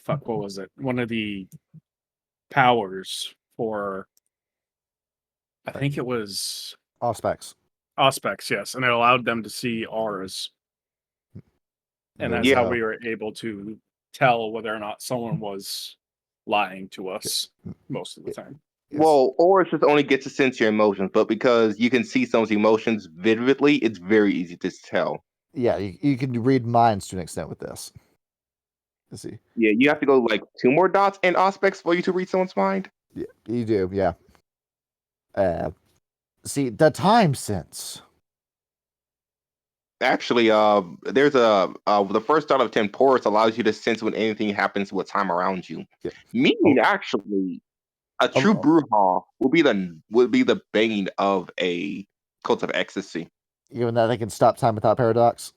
[SPEAKER 5] what was it? One of the powers for, I think it was
[SPEAKER 2] Auspex,
[SPEAKER 5] yes, and it allowed them to see auras, and that's how we were able to tell whether or not someone was lying to us most of the time.
[SPEAKER 2] Yes.
[SPEAKER 3] Well, auras just only get to sense your emotions, but because you can see someone's emotions vividly, it's very easy to tell.
[SPEAKER 2] Yeah, you can read minds to an extent with this. Let's see.
[SPEAKER 3] Yeah, you have to go like 2 more dots and aspects for you to read someone's mind.
[SPEAKER 2] Yeah, you do. Yeah. See, the time sense.
[SPEAKER 3] Actually, there's the first dot of 10 porous allows you to sense when anything happens with time around you.
[SPEAKER 2] Yeah.
[SPEAKER 3] Meaning, actually, a true brouhaha will be the bane of a Cult of Ecstasy.
[SPEAKER 2] Even that they can stop time without paradox.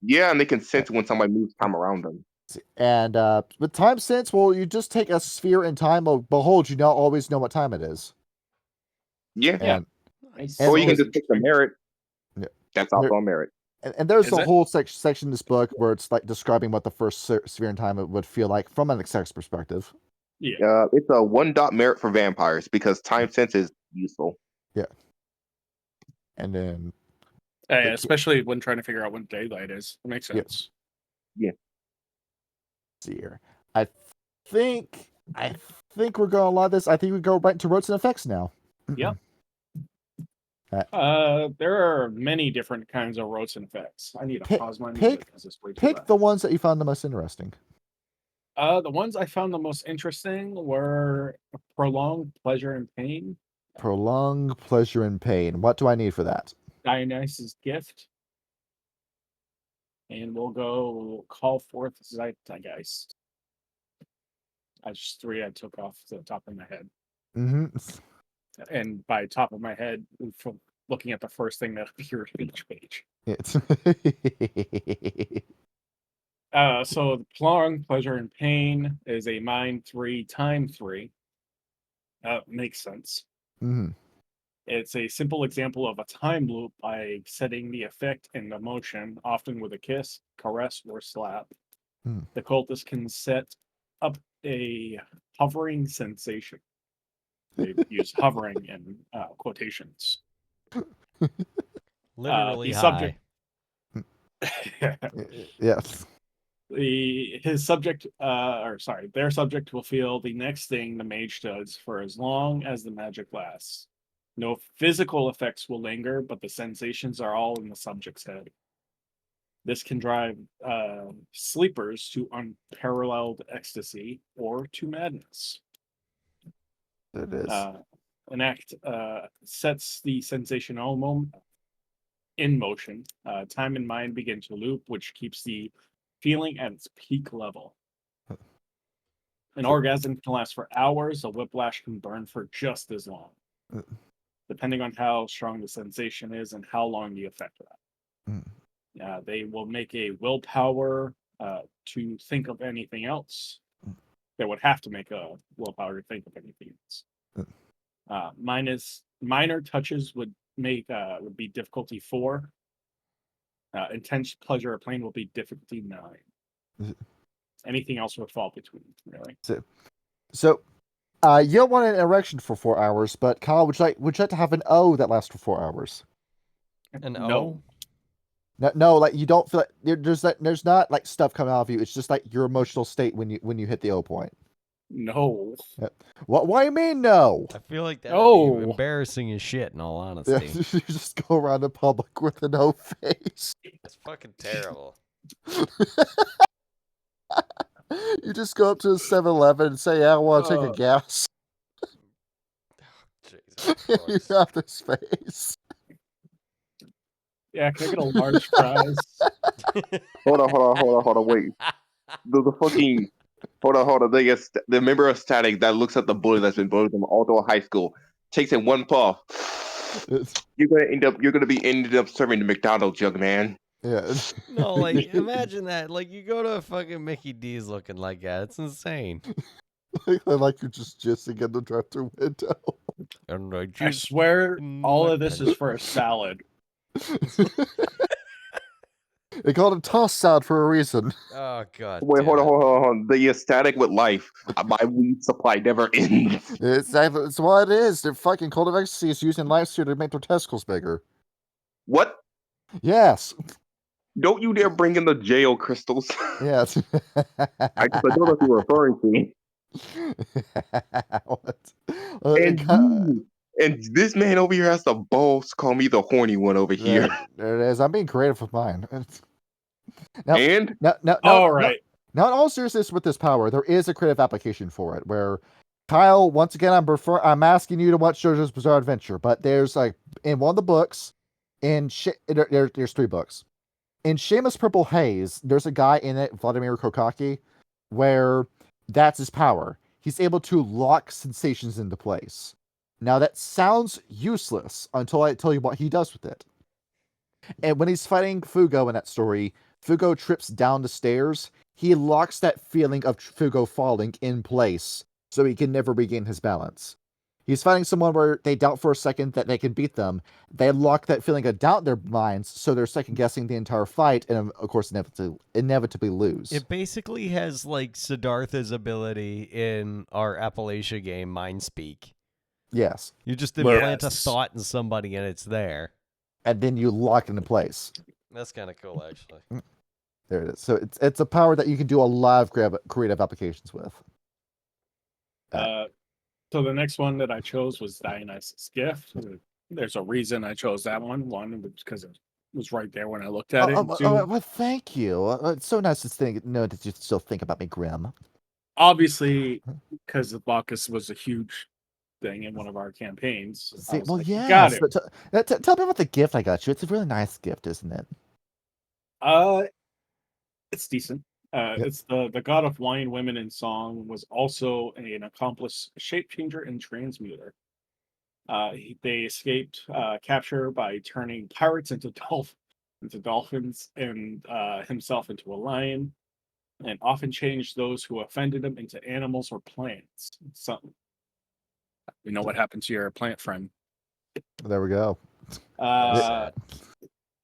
[SPEAKER 3] Yeah, and they can sense when somebody moves time around them.
[SPEAKER 2] And with time sense, well, you just take a sphere in time. Well, behold, you now always know what time it is.
[SPEAKER 3] Yeah.
[SPEAKER 5] Nice.
[SPEAKER 3] Or you can just pick the merit.
[SPEAKER 2] Yeah.
[SPEAKER 3] That's also a merit.
[SPEAKER 2] And there's a whole section in this book where it's like describing what the first sphere in time would feel like from an X perspective.
[SPEAKER 5] Yeah.
[SPEAKER 3] It's a 1 dot merit for vampires because time sense is useful.
[SPEAKER 2] Yeah. And then
[SPEAKER 5] Especially when trying to figure out when daylight is. It makes
[SPEAKER 2] Yep.
[SPEAKER 5] sense.
[SPEAKER 3] Yeah.
[SPEAKER 2] see here. I think we're going a lot of this. I think we go right into rotes and effects now.
[SPEAKER 5] Yep. There are many different kinds of rotes and effects. I need to pause my music because it's way too
[SPEAKER 2] Pick
[SPEAKER 5] loud.
[SPEAKER 2] the ones that you found the most interesting.
[SPEAKER 5] The ones I found the most interesting were prolonged pleasure and pain,
[SPEAKER 2] Prolonged pleasure and pain. What do I need for that?
[SPEAKER 5] Dionysus' gift, and we'll call forth Zeitgeist. That's just 3 I took off the top of my head.
[SPEAKER 2] Mm-hmm.
[SPEAKER 5] And by top of my head, from looking at the first thing that appeared on each page.
[SPEAKER 2] It's
[SPEAKER 5] So the prolonged pleasure and pain is a mind 3 time 3. Makes sense.
[SPEAKER 2] mm-hmm.
[SPEAKER 5] It's a simple example of a time loop by setting the effect and the motion, often with a kiss, caress, or slap. The cultist can set up a hovering sensation. They use hovering in quotations.
[SPEAKER 1] Literally
[SPEAKER 5] the
[SPEAKER 1] high.
[SPEAKER 2] Yes.
[SPEAKER 5] Their subject will feel the next thing the mage does for as long as the magic lasts. No physical effects will linger, but the sensations are all in the subject's head. This can drive sleepers to unparalleled ecstasy or to madness.
[SPEAKER 2] It is.
[SPEAKER 5] An act sets the sensation in motion. Time and mind begin to loop, which keeps the feeling at its peak level. An orgasm can last for hours. A whiplash can burn for just as long, depending on how strong the sensation is and how long the effect lasts. They will make a willpower to think of anything else. They would have to make a willpower to think of anything else. Minor touches would be difficulty 4. Intense pleasure or pain will be difficulty 9. Anything else would fall between, really.
[SPEAKER 2] So you don't want an erection for 4 hours, but Kyle, would you like to have an O that lasts for 4 hours?
[SPEAKER 1] An
[SPEAKER 5] No.
[SPEAKER 1] O?
[SPEAKER 2] No, like you don't feel like there's not like stuff coming out of you. It's just like your emotional state when you hit the O point.
[SPEAKER 5] No.
[SPEAKER 2] What do you mean no?
[SPEAKER 1] I feel like that would be embarrassing as shit, in all honesty.
[SPEAKER 2] You just go around in public with an O face.
[SPEAKER 1] It's fucking terrible.
[SPEAKER 2] You just go up to a 7-Eleven and say, I want to take a gas.
[SPEAKER 1] Jesus
[SPEAKER 2] You got this face.
[SPEAKER 5] Yeah, can I get a large fries?
[SPEAKER 3] Hold on, wait. The fucking hold on. The member of Static that looks at the bully that's been bullied them all through high school, takes it one puff. You're gonna be ended up serving the McDonald's, young man.
[SPEAKER 2] Yeah.
[SPEAKER 1] No, like imagine that. Like you go to a fucking Mickey D's looking like that. It's insane.
[SPEAKER 2] Like you're just jizzing in the drive-thru window.
[SPEAKER 1] And
[SPEAKER 5] I swear, all of this is for a salad.
[SPEAKER 2] They called it toss salad for a reason.
[SPEAKER 1] Oh god.
[SPEAKER 3] Wait, hold on. The Static with life. My weed supply never ends.
[SPEAKER 2] It's what it is. They're fucking Cult of Ecstasy is using life suit to make their testicles bigger.
[SPEAKER 3] What?
[SPEAKER 2] Yes.
[SPEAKER 3] Don't you dare bring in the jail crystals.
[SPEAKER 2] Yes.
[SPEAKER 3] I know what you're referring to.
[SPEAKER 2] What?
[SPEAKER 3] And this man over here has the balls to call me the horny one over here.
[SPEAKER 2] There it is. I'm being creative with mine.
[SPEAKER 3] Now,
[SPEAKER 5] All right.
[SPEAKER 2] Now, in all seriousness, with this power, there is a creative application for it. Where Kyle, once again, I'm asking you to watch JoJo's Bizarre Adventure, but there's like in one of the books, there's 3 books. In Seamus Purple Haze, there's a guy in it, Vladimir Kokaki, where that's his power. He's able to lock sensations into place. Now that sounds useless until I tell you what he does with it. And when he's fighting Fugo in that story, Fugo trips down the stairs. He locks that feeling of Fugo falling in place so he can never regain his balance. He's fighting someone where they doubt for a second that they can beat them. They lock that feeling of doubt in their minds, so they're second guessing the entire fight, and of course, inevitably lose.
[SPEAKER 1] It basically has like Siddhartha's ability in our Appalachia game, Mind Speak.
[SPEAKER 2] Yes.
[SPEAKER 1] You just
[SPEAKER 2] Where-
[SPEAKER 1] implant a
[SPEAKER 5] Yes.
[SPEAKER 1] thought in somebody and it's there.
[SPEAKER 2] And then you lock it into place.
[SPEAKER 1] That's kind of cool, actually.
[SPEAKER 2] There it is. So it's a power that you can do a lot of creative applications with.
[SPEAKER 5] So the next one that I chose was Dionysus' Gift. There's a reason I chose that one. One, because it was right there when I looked at it. And two,
[SPEAKER 2] Well, thank you. It's so nice to know that you still think about me, Grim.
[SPEAKER 5] obviously, because the Bacchus was a huge thing in one of our campaigns.
[SPEAKER 2] See, well,
[SPEAKER 5] like,
[SPEAKER 2] yes.
[SPEAKER 5] got it.
[SPEAKER 2] But tell me about the gift I got you. It's a really nice gift, isn't it?
[SPEAKER 5] It's decent. It's the god of wine, women, and song. Was also an accomplished shape changer and transmuter. They escaped capture by turning pirates into dolphins, and himself into a lion, and often changed those who offended him into animals or plants. Something. You know what happened to your plant friend?
[SPEAKER 2] There we go.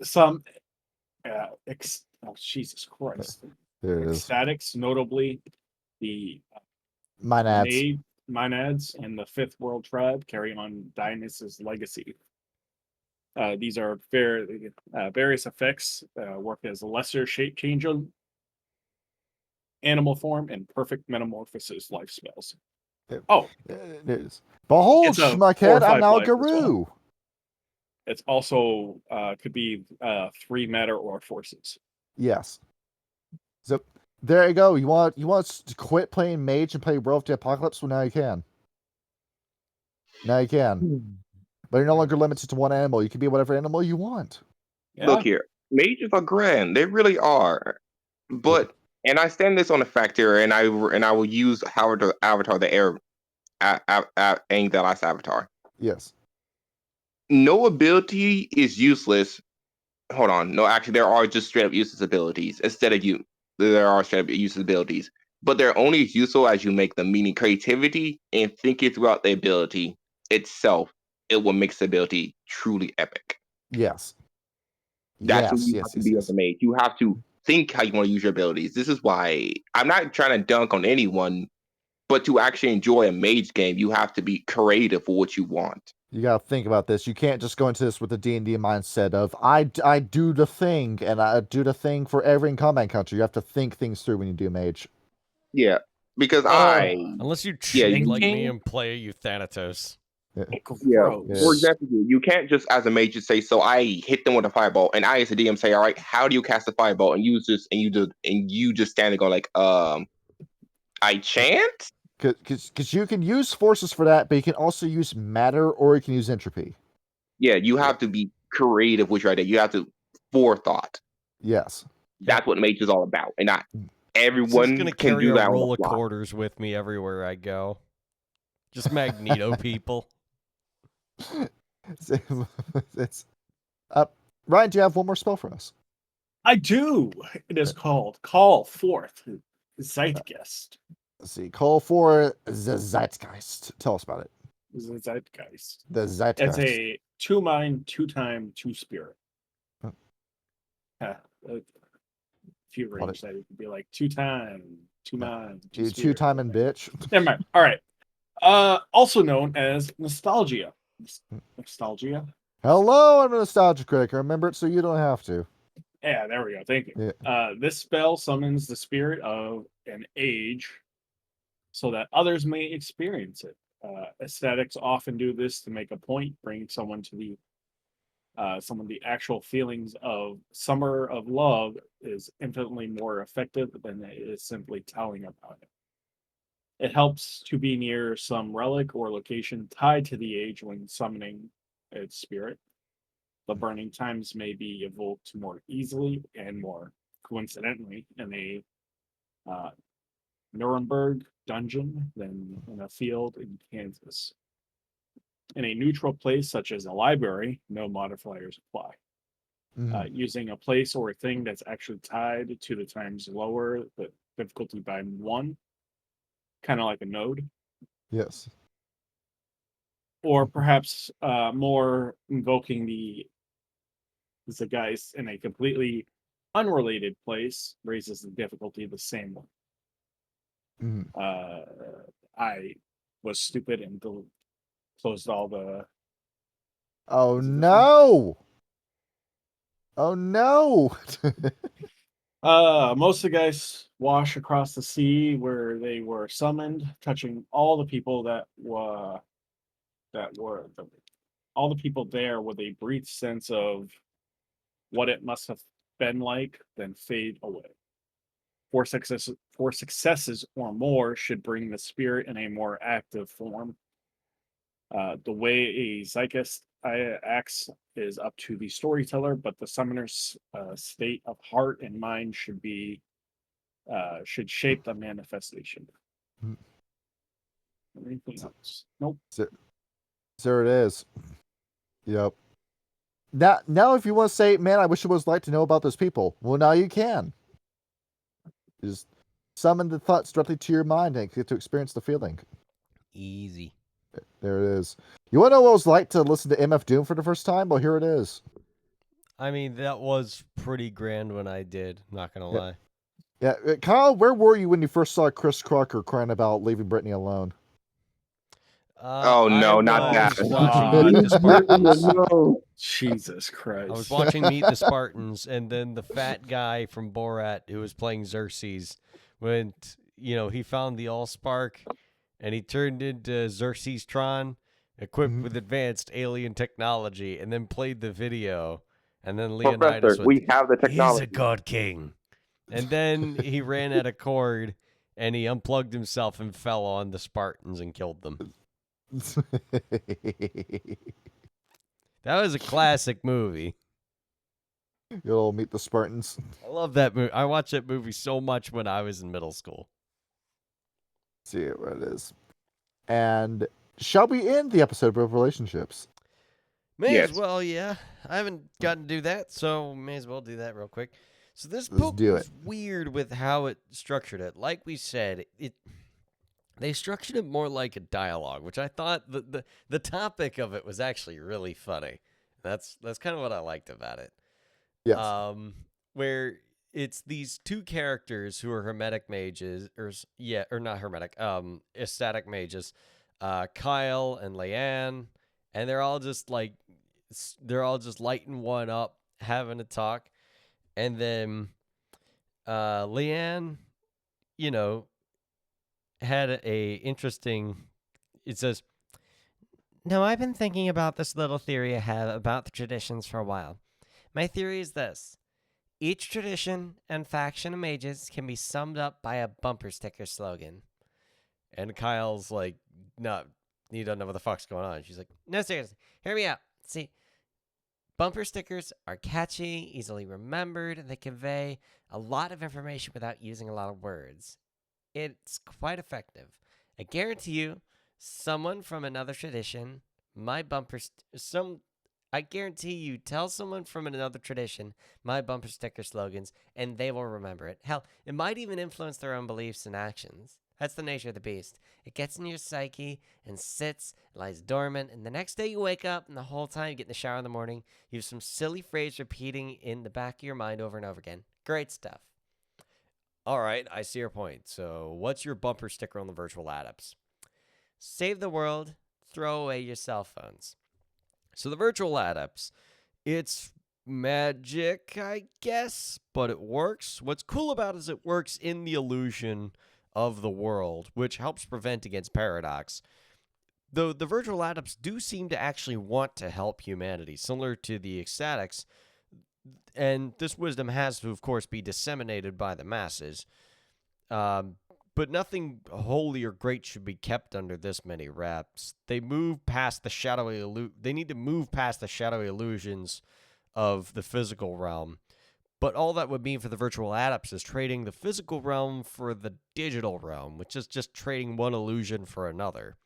[SPEAKER 5] Some. Oh, Jesus Christ.
[SPEAKER 2] There it is.
[SPEAKER 5] Ecstatics, notably the
[SPEAKER 2] Mine
[SPEAKER 5] Maenads and the Fifth World Tribe, carry on Dionysus' legacy. These are various effects, work as a lesser shape change on animal form and perfect metamorphosis life spells. Oh,
[SPEAKER 2] it is. Behold,
[SPEAKER 5] It's a
[SPEAKER 2] Schmuckhead,
[SPEAKER 5] 4 or
[SPEAKER 2] I'm
[SPEAKER 5] 5
[SPEAKER 2] now
[SPEAKER 5] life as well.
[SPEAKER 2] Guru.
[SPEAKER 5] it's also could be 3 matter or forces.
[SPEAKER 2] Yes. So there you go. You want to quit playing Mage and play World of the Apocalypse? Well, now you can. Now you can. But you're no longer limited to one animal. You can be whatever animal you want.
[SPEAKER 5] Yeah.
[SPEAKER 3] Look here, mages are grand. They really are. But and I stand this on a fact here, and I will use Howard the Avatar, the air, Aang the last Avatar.
[SPEAKER 2] Yes.
[SPEAKER 3] No ability is useless. Hold on, no, actually, there are just straight up useless abilities. There are straight up useless abilities, but they're only as useful as you make them. Meaning, creativity and thinking throughout the ability itself, it will make the ability truly epic.
[SPEAKER 2] Yes.
[SPEAKER 3] That's what you have to be as a mage. You have to think how you want to use your abilities. This is why I'm not trying to dunk on anyone, but to actually enjoy a mage game, you have to be creative for what you want.
[SPEAKER 2] You gotta think about this. You can't just go into this with the D&D mindset of I do the thing and I do the thing for every combat encounter. You have to think things through when you do Mage.
[SPEAKER 3] Yeah, because
[SPEAKER 1] Unless you cheat like
[SPEAKER 5] thinking-
[SPEAKER 1] me and play you Thanatos.
[SPEAKER 5] Gross.
[SPEAKER 3] For example, you can't just as a mage just say, "So I hit them with a fireball," and I as a DM say, "All right, how do you cast a fireball?" And you just stand and go like, I chant."
[SPEAKER 2] Because you can use forces for that, but you can also use matter or you can use entropy.
[SPEAKER 3] Yeah, you have to be creative with your idea. You have to forethought.
[SPEAKER 2] Yes.
[SPEAKER 3] That's what mage is all about, and not
[SPEAKER 1] So
[SPEAKER 3] everyone
[SPEAKER 1] I'm gonna
[SPEAKER 3] can
[SPEAKER 1] carry
[SPEAKER 3] do
[SPEAKER 1] a
[SPEAKER 3] that on
[SPEAKER 1] roll
[SPEAKER 3] the
[SPEAKER 1] of
[SPEAKER 3] fly.
[SPEAKER 1] quarters with me everywhere I go. Just Magneto people.
[SPEAKER 2] It's Ryan, do you have one more spell for us?
[SPEAKER 5] I do. It is called Call Forth Zeitgeist.
[SPEAKER 2] Let's see. Call for the Zeitgeist. Tell us about it.
[SPEAKER 5] Zeitgeist.
[SPEAKER 2] The Zeitgeist.
[SPEAKER 5] It's a 2 mind, 2-time, 2 spirit.
[SPEAKER 2] Huh.
[SPEAKER 5] If you arrange that, it could be like 2-time, 2 mind, 2 spirit.
[SPEAKER 2] 2-time and bitch.
[SPEAKER 5] Never mind. All right. Also known as Nostalgia. Nostalgia.
[SPEAKER 2] Hello, I'm a nostalgia critic. Remember it so you don't have to.
[SPEAKER 5] Yeah, there we go. Thank you.
[SPEAKER 2] Yeah.
[SPEAKER 5] This spell summons the spirit of an age so that others may experience it. Aesthetics often do this to make a point, bring someone the actual feelings of summer of love is infinitely more effective than it is simply telling about it. It helps to be near some relic or location tied to the age when summoning its spirit. The burning times may be evoked more easily and more coincidentally in a Nuremberg dungeon than in a field in Kansas. In a neutral place such as a library, no modifiers apply. Using a place or a thing that's actually tied to the times lower the difficulty by 1, kind of like a node.
[SPEAKER 2] Yes.
[SPEAKER 5] or perhaps more invoking the guys in a completely unrelated place raises the difficulty the same way.
[SPEAKER 2] Mhm.
[SPEAKER 5] I was stupid and closed all the.
[SPEAKER 2] Oh
[SPEAKER 5] Is it this one?
[SPEAKER 2] no! Oh no!
[SPEAKER 5] Most of the guys wash across the sea where they were summoned, touching all the people all the people there with a brief sense of what it must have been like, then fade away. Four successes or more should bring the spirit in a more active form. The way a Zychus acts is up to the storyteller, but the summoner's state of heart and mind should shape the manifestation. Anything else? Nope.
[SPEAKER 2] There it is. Yep. Now, if you want to say, man, I wish it was like to know about those people. Well, now you can. You just summon the thoughts directly to your mind and get to experience the feeling.
[SPEAKER 1] Easy.
[SPEAKER 2] There it is. You want to know what it was like to listen to MF Doom for the first time? Well, here it is.
[SPEAKER 1] I mean, that was pretty grand when I did. Not gonna lie.
[SPEAKER 2] Yeah, Kyle, where were you when you first saw Chris Crocker crying about leaving Brittany alone?
[SPEAKER 3] Oh, no,
[SPEAKER 1] I
[SPEAKER 3] not that.
[SPEAKER 1] was watching Meet the Spartans.
[SPEAKER 5] No. Jesus Christ.
[SPEAKER 1] I was watching Meet the Spartans, and then the fat guy from Borat who was playing Xerxes went, he found the Allspark, and he turned into Xerxes Tron, equipped with advanced alien technology, and then played the video. And then Leonidas
[SPEAKER 3] Professor, we have the
[SPEAKER 1] "He's a
[SPEAKER 3] technology.
[SPEAKER 1] god king." And then he ran out of cord, and he unplugged himself and fell on the Spartans and killed them. That was a classic movie.
[SPEAKER 2] You'll meet the Spartans.
[SPEAKER 1] I love that movie. I watched that movie so much when I was in middle school.
[SPEAKER 2] Let's see what it is. And shall we end the episode of relationships?
[SPEAKER 1] May
[SPEAKER 3] Yes.
[SPEAKER 1] as well, yeah. I haven't gotten to do that, so may as well do that real quick. So this
[SPEAKER 2] Let's
[SPEAKER 1] book
[SPEAKER 2] do
[SPEAKER 1] was weird with how it structured it. Like we said, they structured it more like a dialogue, which I thought the topic of it was actually really funny. That's kind of what I liked about it.
[SPEAKER 2] Yes.
[SPEAKER 1] Where it's these two characters who are hermetic mages, or not hermetic, ecstatic mages, Kyle and Leanne, and they're all just lighting one up, having a talk, and then Leanne, had a interesting. It says, "Now I've been thinking about this little theory I have about the traditions for a while. My theory is this. Each tradition and faction of mages can be summed up by a bumper sticker slogan." And Kyle's like, "No, you don't know what the fuck's going on." She's like, "No, seriously, hear me out. See, bumper stickers are catchy, easily remembered, and they convey a lot of information without using a lot of words. It's quite effective. I guarantee you, someone from another tradition, I guarantee you, tell someone from another tradition my bumper sticker slogans, and they will remember it. Hell, it might even influence their own beliefs and actions. That's the nature of the beast. It gets in your psyche and sits, lies dormant, and the next day you wake up, and the whole time you get in the shower in the morning, you have some silly phrase repeating in the back of your mind over and over again. Great stuff." All right, I see your point. So what's your bumper sticker on the virtual adepts? Save the world, throw away your cell phones. So the virtual adepts, it's magic, I guess, but it works. What's cool about it is it works in the illusion of the world, which helps prevent against paradox. Though the virtual adepts do seem to actually want to help humanity, similar to the ecstatics, and this wisdom has to, of course, be disseminated by the masses. But nothing holy or great should be kept under this many wraps. They move past the shadowy They need to move past the shadowy illusions of the physical realm. But all that would mean for the virtual adepts is trading the physical realm for the digital realm, which is just trading one illusion for another.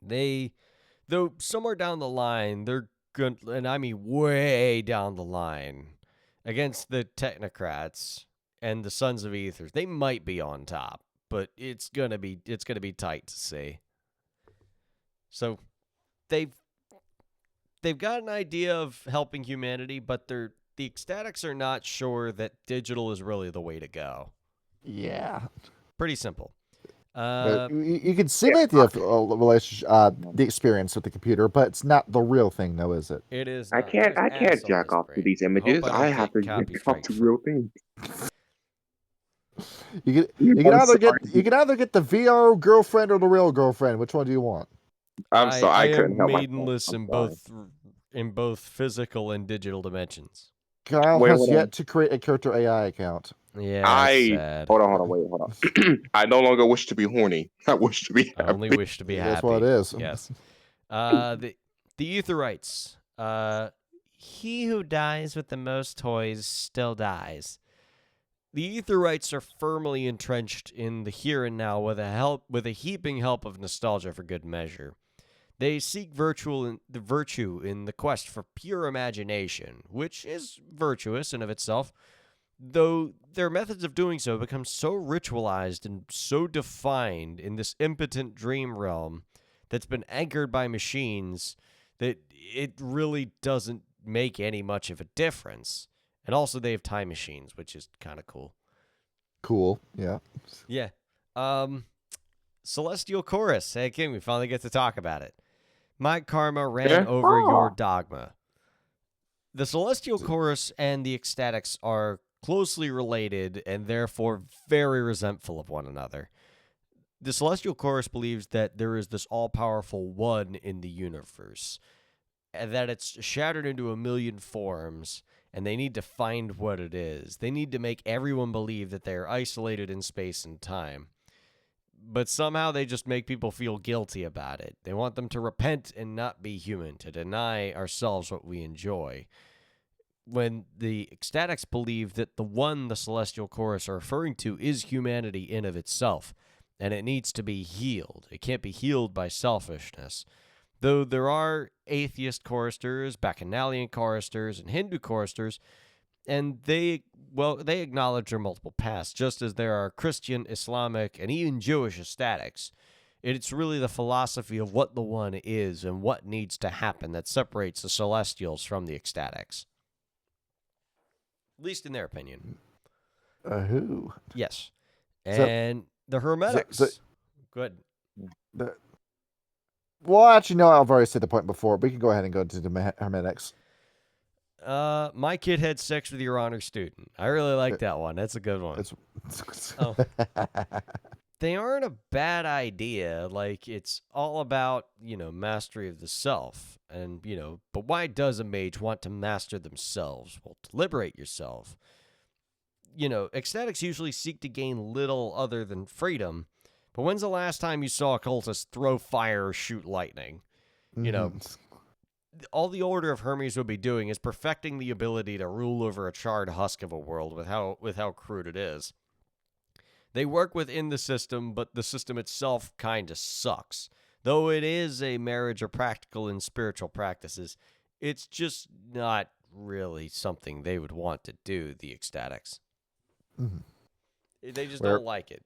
[SPEAKER 1] Though somewhere down the line, they're good, and I mean way down the line, against the technocrats and the Sons of Ethers. They might be on top, but it's gonna be tight to see. So they've got an idea of helping humanity, but the ecstatics are not sure that digital is really the way to go.
[SPEAKER 2] Yeah.
[SPEAKER 1] Pretty simple.
[SPEAKER 2] You can simulate the relationship, the experience with the computer, but it's not the real thing, though, is it?
[SPEAKER 1] It is.
[SPEAKER 3] I
[SPEAKER 1] Not.
[SPEAKER 3] can't.
[SPEAKER 1] There's
[SPEAKER 3] I
[SPEAKER 1] ass
[SPEAKER 3] can't
[SPEAKER 1] on
[SPEAKER 3] jack
[SPEAKER 1] this
[SPEAKER 3] off to
[SPEAKER 1] brain.
[SPEAKER 3] these images.
[SPEAKER 1] Hope
[SPEAKER 3] I
[SPEAKER 1] don't
[SPEAKER 3] have
[SPEAKER 1] get
[SPEAKER 3] to jack
[SPEAKER 1] copy
[SPEAKER 3] off
[SPEAKER 1] strike
[SPEAKER 3] to
[SPEAKER 1] for
[SPEAKER 3] real things.
[SPEAKER 2] You can either get the VR girlfriend or the real girlfriend. Which one do you want?
[SPEAKER 3] I'm sorry. I couldn't
[SPEAKER 1] am
[SPEAKER 3] help myself.
[SPEAKER 1] maidenless in both physical and digital dimensions.
[SPEAKER 2] Kyle
[SPEAKER 3] Wait,
[SPEAKER 2] has
[SPEAKER 3] hold
[SPEAKER 2] yet
[SPEAKER 3] on.
[SPEAKER 2] to create a character AI account.
[SPEAKER 1] Yeah, that's sad.
[SPEAKER 3] Hold on. Wait, hold on. I no longer wish to be horny. I wish to be
[SPEAKER 1] I
[SPEAKER 3] happy.
[SPEAKER 1] only wish to be happy.
[SPEAKER 2] That's what it is.
[SPEAKER 1] Yes. The Etherites. He who dies with the most toys still dies. The Etherites are firmly entrenched in the here and now with a heaping help of nostalgia for good measure. They seek virtue in the quest for pure imagination, which is virtuous in of itself, though their methods of doing so become so ritualized and so defined in this impotent dream realm that's been anchored by machines that it really doesn't make any much of a difference. And also they have time machines, which is kind of cool.
[SPEAKER 2] Cool. Yeah.
[SPEAKER 1] Yeah. Celestial Chorus. Hey, King, we finally get to talk about it. My karma ran over your dogma. The Celestial Chorus and the Ecstatics are closely related and therefore very resentful of one another. The Celestial Chorus believes that there is this all-powerful one in the universe, and that it's shattered into a million forms, and they need to find what it is. They need to make everyone believe that they are isolated in space and time. But somehow they just make people feel guilty about it. They want them to repent and not be human, to deny ourselves what we enjoy. When the Ecstatics believe that the one the Celestial Chorus are referring to is humanity in of itself, and it needs to be healed. It can't be healed by selfishness. Though there are atheist choristers, Bacchanalian choristers, and Hindu choristers, and they acknowledge their multiple paths, just as there are Christian, Islamic, and even Jewish ecstatics. It's really the philosophy of what the one is and what needs to happen that separates the Celestials from the Ecstatics. At least in their opinion.
[SPEAKER 2] Who?
[SPEAKER 1] Yes. And the Hermetics. Good.
[SPEAKER 2] Well, actually, no, I've already said the point before. We can go ahead and go into the Hermetics.
[SPEAKER 1] My kid had sex with your honor student. I really like that one. That's a good one. Oh. They aren't a bad idea. Like, it's all about, mastery of the self. And, but why does a mage want to master themselves? Well, to liberate yourself. Ecstatics usually seek to gain little other than freedom. But when's the last time you saw a cultist throw fire or shoot lightning? All the Order of Hermes would be doing is perfecting the ability to rule over a charred husk of a world with how crude it is. They work within the system, but the system itself kind of sucks. Though it is a marriage of practical and spiritual practices, it's just not really something they would want to do, the Ecstatics. They just don't like it.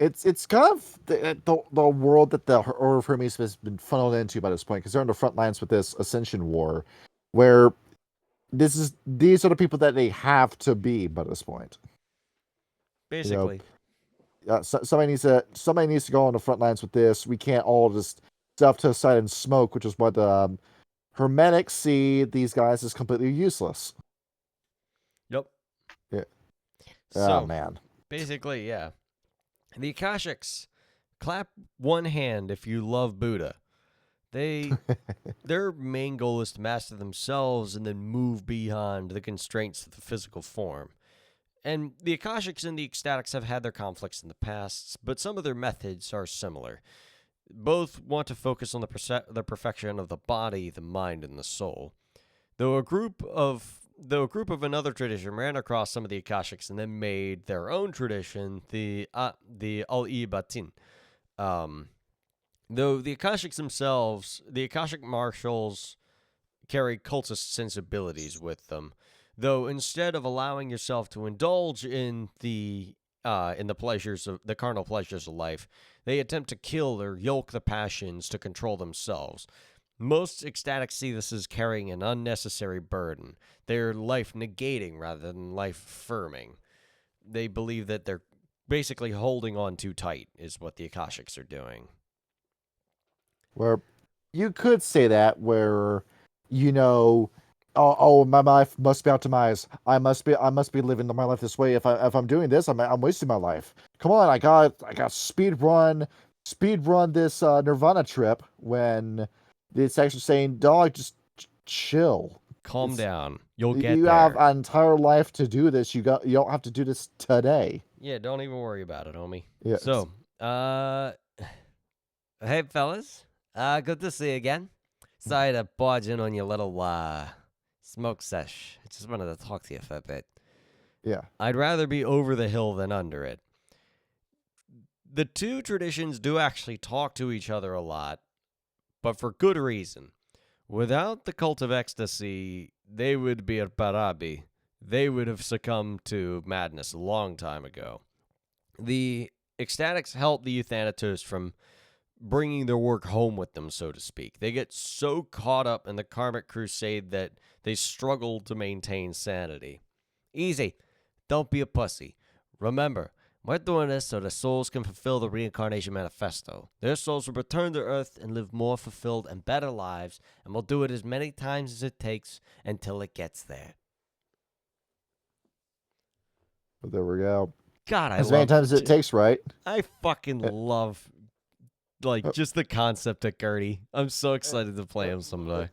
[SPEAKER 2] It's kind of the world that the Order of Hermes has been funneled into by this point, because they're on the front lines with this Ascension War, where these are the people that they have to be by this point.
[SPEAKER 1] Basically,
[SPEAKER 2] somebody needs to go on the front lines with this. We can't all just stuff to the side and smoke, which is what the Hermetics see these guys as completely useless.
[SPEAKER 1] Yep.
[SPEAKER 2] Yeah.
[SPEAKER 1] So,
[SPEAKER 2] oh man.
[SPEAKER 1] Basically, yeah. The Akashics, clap one hand if you love Buddha. Their main goal is to master themselves and then move beyond the constraints of the physical form. And the Akashics and the Ecstatics have had their conflicts in the past, but some of their methods are similar. Both want to focus on the perfection of the body, the mind, and the soul. Though a group of another tradition ran across some of the Akashics and then made their own tradition, the Al-I-Batin. Though the Akashics themselves, the Akashic marshals carry cultist sensibilities with them. Though instead of allowing yourself to indulge in the pleasures of the carnal pleasures of life, they attempt to kill or yoke the passions to control themselves. Most ecstatics see this as carrying an unnecessary burden. They're life negating rather than life affirming. They believe that they're basically holding on too tight is what the Akashics are doing.
[SPEAKER 2] Where you could say that, where, oh, my life must be optimized. I must be living my life this way. If I'm doing this, I'm wasting my life. Come on, I got speed run this Nirvana trip, when it's actually saying, dog, just chill.
[SPEAKER 1] Calm down. You'll get
[SPEAKER 2] you
[SPEAKER 1] there.
[SPEAKER 2] have an entire life to do this. You don't have to do this today.
[SPEAKER 1] Yeah, don't even worry about it, homie.
[SPEAKER 2] Yeah.
[SPEAKER 1] So, hey, fellas. Good to see you again. Sorry to barge in on your little, smoke sesh. I just wanted to talk to you for a bit.
[SPEAKER 2] Yeah.
[SPEAKER 1] I'd rather be over the hill than under it. The two traditions do actually talk to each other a lot, but for good reason. Without the Cult of Ecstasy, they would be at Barabi. They would have succumbed to madness a long time ago. The ecstatics help the euthanatos from bringing their work home with them, so to speak. They get so caught up in the karmic crusade that they struggle to maintain sanity. Easy. Don't be a pussy. Remember, we're doing this so the souls can fulfill the reincarnation manifesto. Their souls will return to Earth and live more fulfilled and better lives, and we'll do it as many times as it takes until it gets there.
[SPEAKER 2] But there we go.
[SPEAKER 1] God,
[SPEAKER 2] as many times as it takes, right?
[SPEAKER 1] I fucking love, just the concept of Gertie. I'm so excited to play him someday.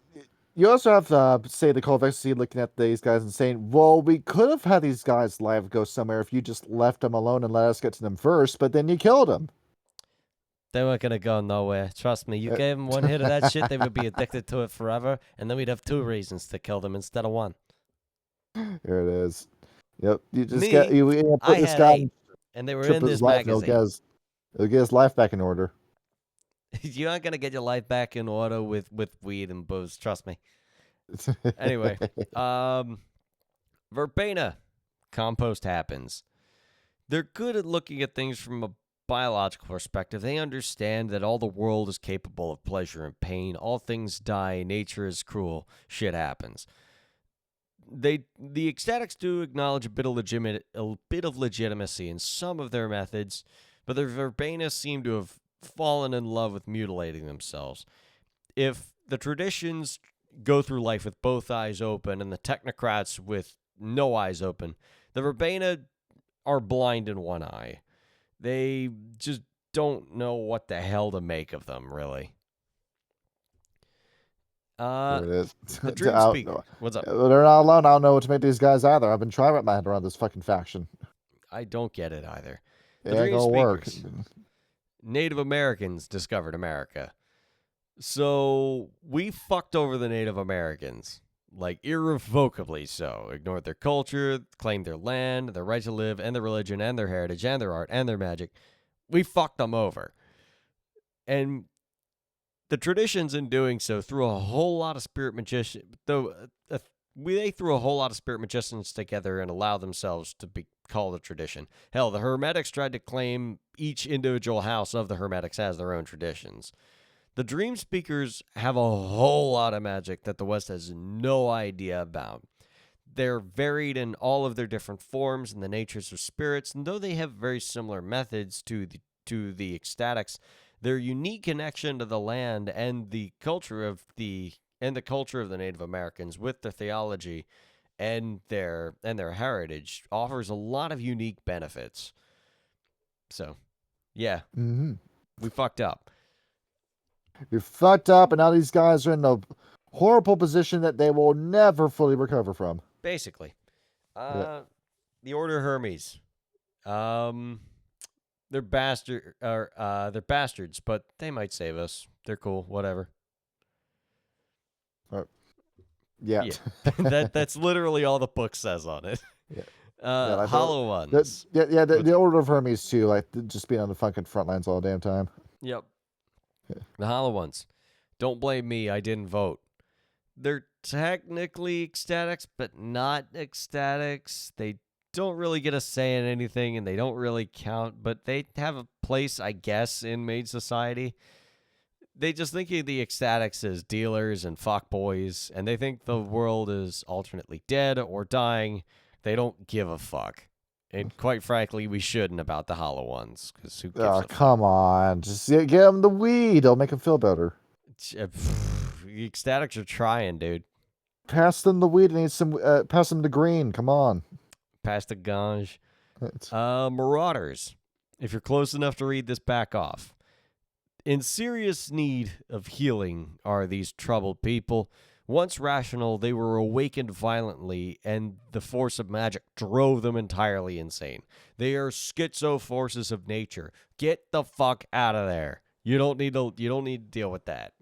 [SPEAKER 2] You also have, say, the Cult of Ecstasy looking at these guys and saying, well, we could have had these guys live go somewhere if you just left them alone and let us get to them first, but then you killed them.
[SPEAKER 1] They weren't going to go nowhere. Trust me. You gave them one hit of that shit, they would be addicted to it forever, and then we'd have 2 reasons to kill them instead of 1.
[SPEAKER 2] There it is. Yep. You just
[SPEAKER 1] Me,
[SPEAKER 2] put this
[SPEAKER 1] had
[SPEAKER 2] guy
[SPEAKER 1] 8, and they were in this magazine.
[SPEAKER 2] It'll get his life back in order.
[SPEAKER 1] You're not going to get your life back in order with weed and booze. Trust me. Anyway, Verbena. Compost happens. They're good at looking at things from a biological perspective. They understand that all the world is capable of pleasure and pain. All things die. Nature is cruel. Shit happens. The ecstatics do acknowledge a bit of legitimacy in some of their methods, but the Verbena seem to have fallen in love with mutilating themselves. If the traditions go through life with both eyes open and the technocrats with no eyes open, the Verbena are blind in one eye. They just don't know what the hell to make of them, really.
[SPEAKER 2] There it is.
[SPEAKER 1] The Dream Speaker. What's up?
[SPEAKER 2] They're not alone. I don't know what to make these guys either. I've been trying to wrap my head around this fucking faction.
[SPEAKER 1] I don't get it either.
[SPEAKER 2] It ain't gonna work.
[SPEAKER 1] Native Americans discovered America. So we fucked over the Native Americans. Like, irrevocably so. Ignored their culture, claimed their land, their right to live, and their religion, and their heritage, and their art, and their magic. We fucked them over. And the traditions in doing so threw a whole lot of spirit magicians, they threw a whole lot of spirit magicians together and allowed themselves to be called a tradition. Hell, the Hermetics tried to claim each individual house of the Hermetics as their own traditions. The Dream Speakers have a whole lot of magic that the West has no idea about. They're varied in all of their different forms and the natures of spirits, and though they have very similar methods to the ecstatics, their unique connection to the land and the culture of the Native Americans with their theology and their heritage offers a lot of unique benefits. So, yeah, we fucked up.
[SPEAKER 2] You fucked up, and now these guys are in a horrible position that they will never fully recover from.
[SPEAKER 1] Basically, the Order of Hermes. They're bastards, but they might save us. They're cool. Whatever.
[SPEAKER 2] Yeah.
[SPEAKER 1] That's literally all the book says on it.
[SPEAKER 2] Yeah.
[SPEAKER 1] Hollow ones.
[SPEAKER 2] The Order of Hermes too, like just being on the fucking front lines all the damn time.
[SPEAKER 1] Yep. The hollow ones. Don't blame me. I didn't vote. They're technically ecstatics, but not ecstatics. They don't really get a say in anything, and they don't really count, but they have a place, I guess, in Mage Society. They just think of the ecstatics as dealers and fuckboys, and they think the world is alternately dead or dying. They don't give a fuck. And quite frankly, we shouldn't about the hollow ones, because who gives a fuck?
[SPEAKER 2] Come on. Just get them the weed. It'll make them feel better.
[SPEAKER 1] The ecstatics are trying, dude.
[SPEAKER 2] Pass them the weed and need some. Pass them the green. Come on.
[SPEAKER 1] Pass the ganj. Marauders. If you're close enough to read this, back off. In serious need of healing are these troubled people. Once rational, they were awakened violently, and the force of magic drove them entirely insane. They are schizo forces of nature. Get the fuck out of there. You don't need to deal with that.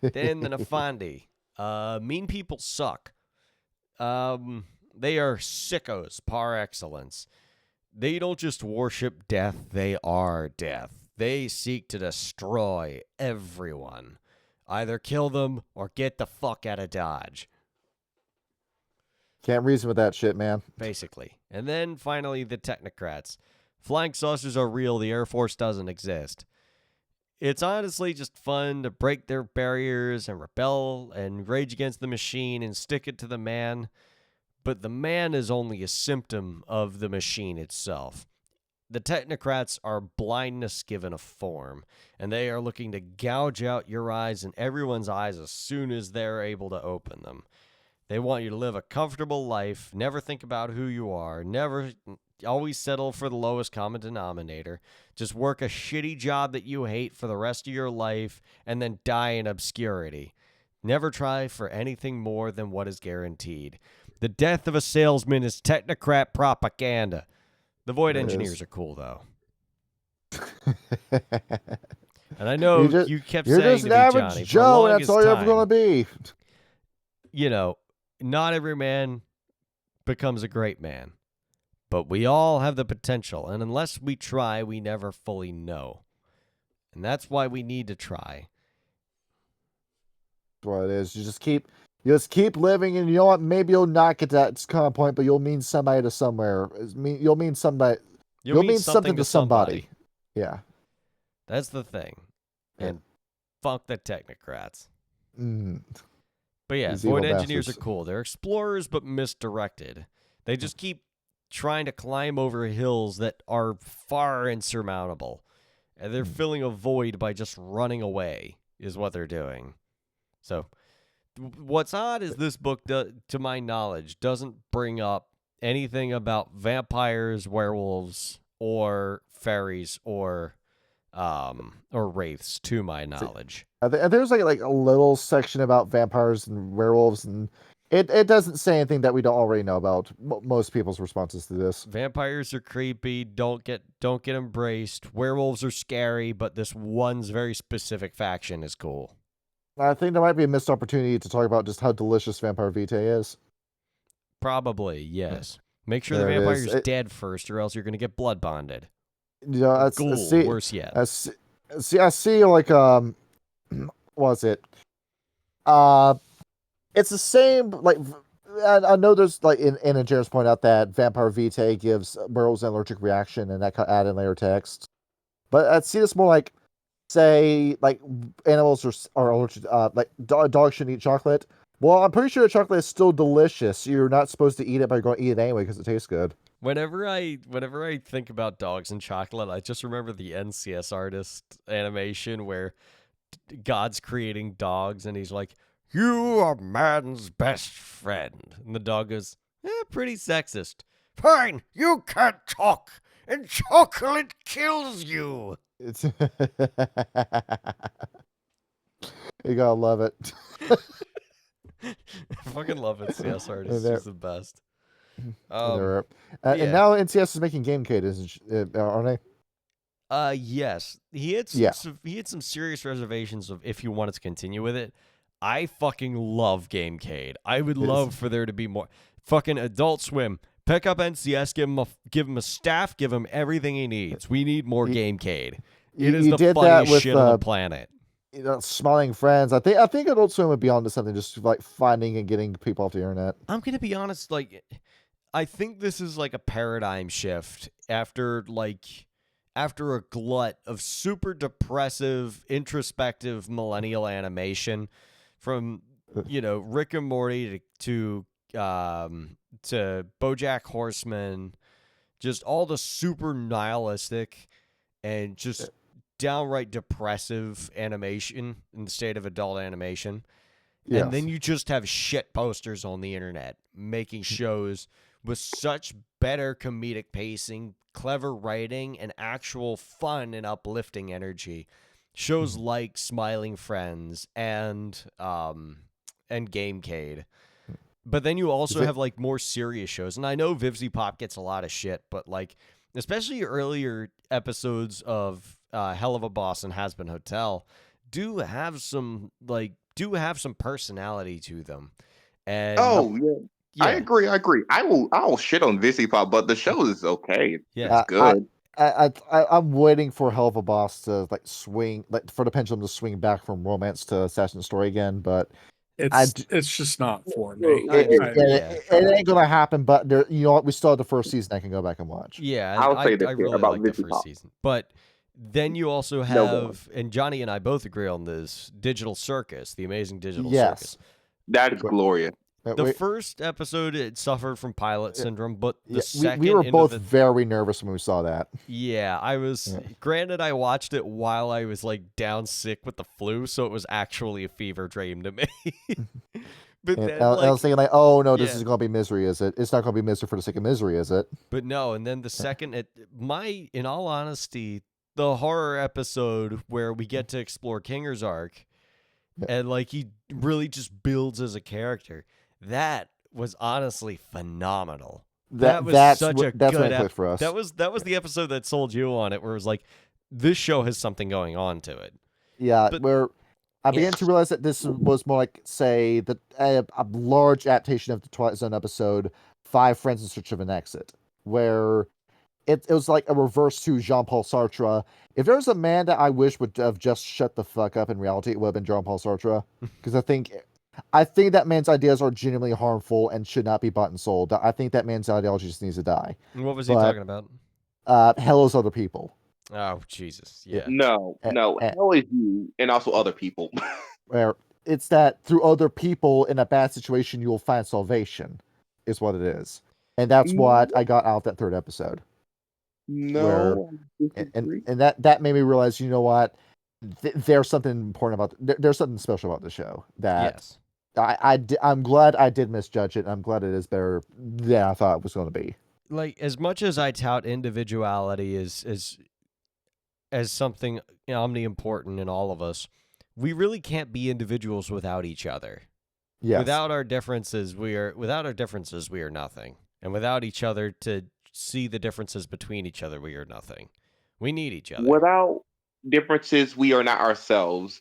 [SPEAKER 1] Then the Nefandi. Mean people suck. They are sickos par excellence. They don't just worship death, they are death. They seek to destroy everyone. Either kill them or get the fuck out of Dodge.
[SPEAKER 2] Can't reason with that shit, man.
[SPEAKER 1] Basically. And then finally, the technocrats. Flying saucers are real, the Air Force doesn't exist. It's honestly just fun to break their barriers and rebel and rage against the machine and stick it to the man. But the man is only a symptom of the machine itself. The technocrats are blindness given a form, and they are looking to gouge out your eyes and everyone's eyes as soon as they're able to open them. They want you to live a comfortable life, never think about who you are, never always settle for the lowest common denominator, just work a shitty job that you hate for the rest of your life, and then die in obscurity. Never try for anything more than what is guaranteed. The death of a salesman is technocrat propaganda. The Void Engineers are cool, though. And I know you kept saying
[SPEAKER 2] just
[SPEAKER 1] to
[SPEAKER 2] an
[SPEAKER 1] me,
[SPEAKER 2] average
[SPEAKER 1] Johnny,
[SPEAKER 2] Joe,
[SPEAKER 1] for the
[SPEAKER 2] and that's all you're ever going to be.
[SPEAKER 1] You know, not every man becomes a great man. But we all have the potential, and unless we try, we never fully know. And that's why we need to try.
[SPEAKER 2] That's what it is. You just keep living, and you know what? Maybe you'll not get to that kind of point, but you'll mean somebody to somewhere. You'll mean somebody. You'll mean something to somebody. Yeah.
[SPEAKER 1] That's the thing. And fuck the technocrats. But yeah,
[SPEAKER 2] These
[SPEAKER 1] Void
[SPEAKER 2] evil
[SPEAKER 1] Engineers
[SPEAKER 2] bastards.
[SPEAKER 1] are cool. They're explorers, but misdirected. They just keep trying to climb over hills that are far insurmountable. And they're filling a void by just running away, is what they're doing. So, what's odd is this book, to my knowledge, doesn't bring up anything about vampires, werewolves, or fairies, or wraiths, to my knowledge.
[SPEAKER 2] There's like a little section about vampires and werewolves, and it doesn't say anything that we don't already know about most people's responses to this.
[SPEAKER 1] Vampires are creepy. Don't get embraced. Werewolves are scary, but this one's very specific faction is cool.
[SPEAKER 2] I think there might be a missed opportunity to talk about just how delicious Vampire Vitae is.
[SPEAKER 1] Probably, yes. Make sure
[SPEAKER 2] There
[SPEAKER 1] the
[SPEAKER 2] it is.
[SPEAKER 1] vampire's dead first, or else you're going to get blood bonded.
[SPEAKER 2] You know,
[SPEAKER 1] Worse yet.
[SPEAKER 2] I see like what was it? It's the same. Like I know there's like in Jared's point out that Vampire Vitae gives werewolves an allergic reaction, and that add in layer text. But I see this more like, say, like animals are allergic. Like dogs shouldn't eat chocolate. Well, I'm pretty sure chocolate is still delicious. You're not supposed to eat it, but you're going to eat it anyway because it tastes good.
[SPEAKER 1] Whenever I think about dogs and chocolate, I just remember the NCS artist animation where God's creating dogs, and he's like, "You are man's best friend," and the dog goes, "Pretty sexist." "Fine, you can't talk, and chocolate kills you."
[SPEAKER 2] It's you gotta love it.
[SPEAKER 1] I fucking love NCS artist. He's the best.
[SPEAKER 2] And
[SPEAKER 1] yeah.
[SPEAKER 2] now NCS is making GameCade, aren't they?
[SPEAKER 1] Yes. He had some serious reservations of if you wanted to continue with it. I fucking love GameCade. I would love for there to be more. Fucking Adult Swim. Pick up NCS, give him a staff, give him everything he needs. We need more GameCade. It is the funniest shit on the planet.
[SPEAKER 2] You know, Smiling Friends. I think Adult Swim would be onto something, just like finding and getting people off the internet.
[SPEAKER 1] I'm gonna be honest, like, I think this is like a paradigm shift after after a glut of super depressive, introspective millennial animation from, Rick and Morty to BoJack Horseman, just all the super nihilistic and just downright depressive animation in the state of adult animation.
[SPEAKER 2] Yes.
[SPEAKER 1] And then you just have shit posters on the internet making shows with such better comedic pacing, clever writing, and actual fun and uplifting energy. Shows like Smiling Friends and Gamecade. But then you also have like more serious shows. And I know Vivzy Pop gets a lot of shit, but like especially earlier episodes of Hell of a Boss and Has Been Hotel do have some personality to them. And
[SPEAKER 3] I agree. I will shit on Vizzy Pop, but the show is okay.
[SPEAKER 1] Yeah.
[SPEAKER 3] It's good.
[SPEAKER 2] I'm waiting for Hell of a Boss to swing, for the pendulum to swing back from romance to Assassin Story again, but
[SPEAKER 5] it's just not for me.
[SPEAKER 2] It ain't gonna happen. But you know what? We still have the first season I can go back and watch.
[SPEAKER 1] Yeah,
[SPEAKER 3] I'll say
[SPEAKER 1] I really
[SPEAKER 3] about
[SPEAKER 1] like the
[SPEAKER 3] Vizzy
[SPEAKER 1] first
[SPEAKER 3] Pop.
[SPEAKER 1] season, but then you also have, and Johnny and I both agree on this, Digital Circus, the amazing Digital Circus.
[SPEAKER 3] That is glorious.
[SPEAKER 1] The first episode, it suffered from pilot syndrome, but the second...
[SPEAKER 2] We were both very nervous when we saw that.
[SPEAKER 1] Yeah, I was... Yeah. Granted, I watched it while I was, down sick with the flu, so it was actually a fever dream to me. But then,
[SPEAKER 2] I was thinking, oh, no, this is going to be misery, is it? It's not going to be misery for the sake of misery, is it?
[SPEAKER 1] But no, and then the second... in all honesty, the horror episode where we get to explore Kinger's arc, and, he really just builds as a character... That was honestly phenomenal. That's such a good episode
[SPEAKER 2] for us.
[SPEAKER 1] That was the episode that sold you on it, where it was like, this show has something going on to it.
[SPEAKER 2] Yeah, where I began to realize that this was more like, say, a large adaptation of the Twilight Zone episode, 5 Friends in Search of an Exit, where it was like a reverse to Jean-Paul Sartre. If there was a man that I wish would have just shut the fuck up in reality, it would have been Jean-Paul Sartre. Because I think that man's ideas are genuinely harmful and should not be bought and sold. I think that man's ideology just needs to die.
[SPEAKER 1] What was he talking about?
[SPEAKER 2] Hell is other people.
[SPEAKER 1] Oh, Jesus. Yeah.
[SPEAKER 3] No. Hell is you and also other people.
[SPEAKER 2] Where it's that through other people in a bad situation, you will find salvation, is what it is. And that's what I got out of that 3rd episode.
[SPEAKER 3] No.
[SPEAKER 2] And that made me realize, you know what? There's something important about... There's something special about the show that...
[SPEAKER 1] Yes.
[SPEAKER 2] I'm glad I did misjudge it, and I'm glad it is better than I thought it was going to be.
[SPEAKER 1] As much as I tout individuality as something omni-important in all of us, we really can't be individuals without each other.
[SPEAKER 2] Yes.
[SPEAKER 1] Without our differences, we are nothing. And without each other to see the differences between each other, we are nothing. We need each other.
[SPEAKER 3] Without differences, we are not ourselves.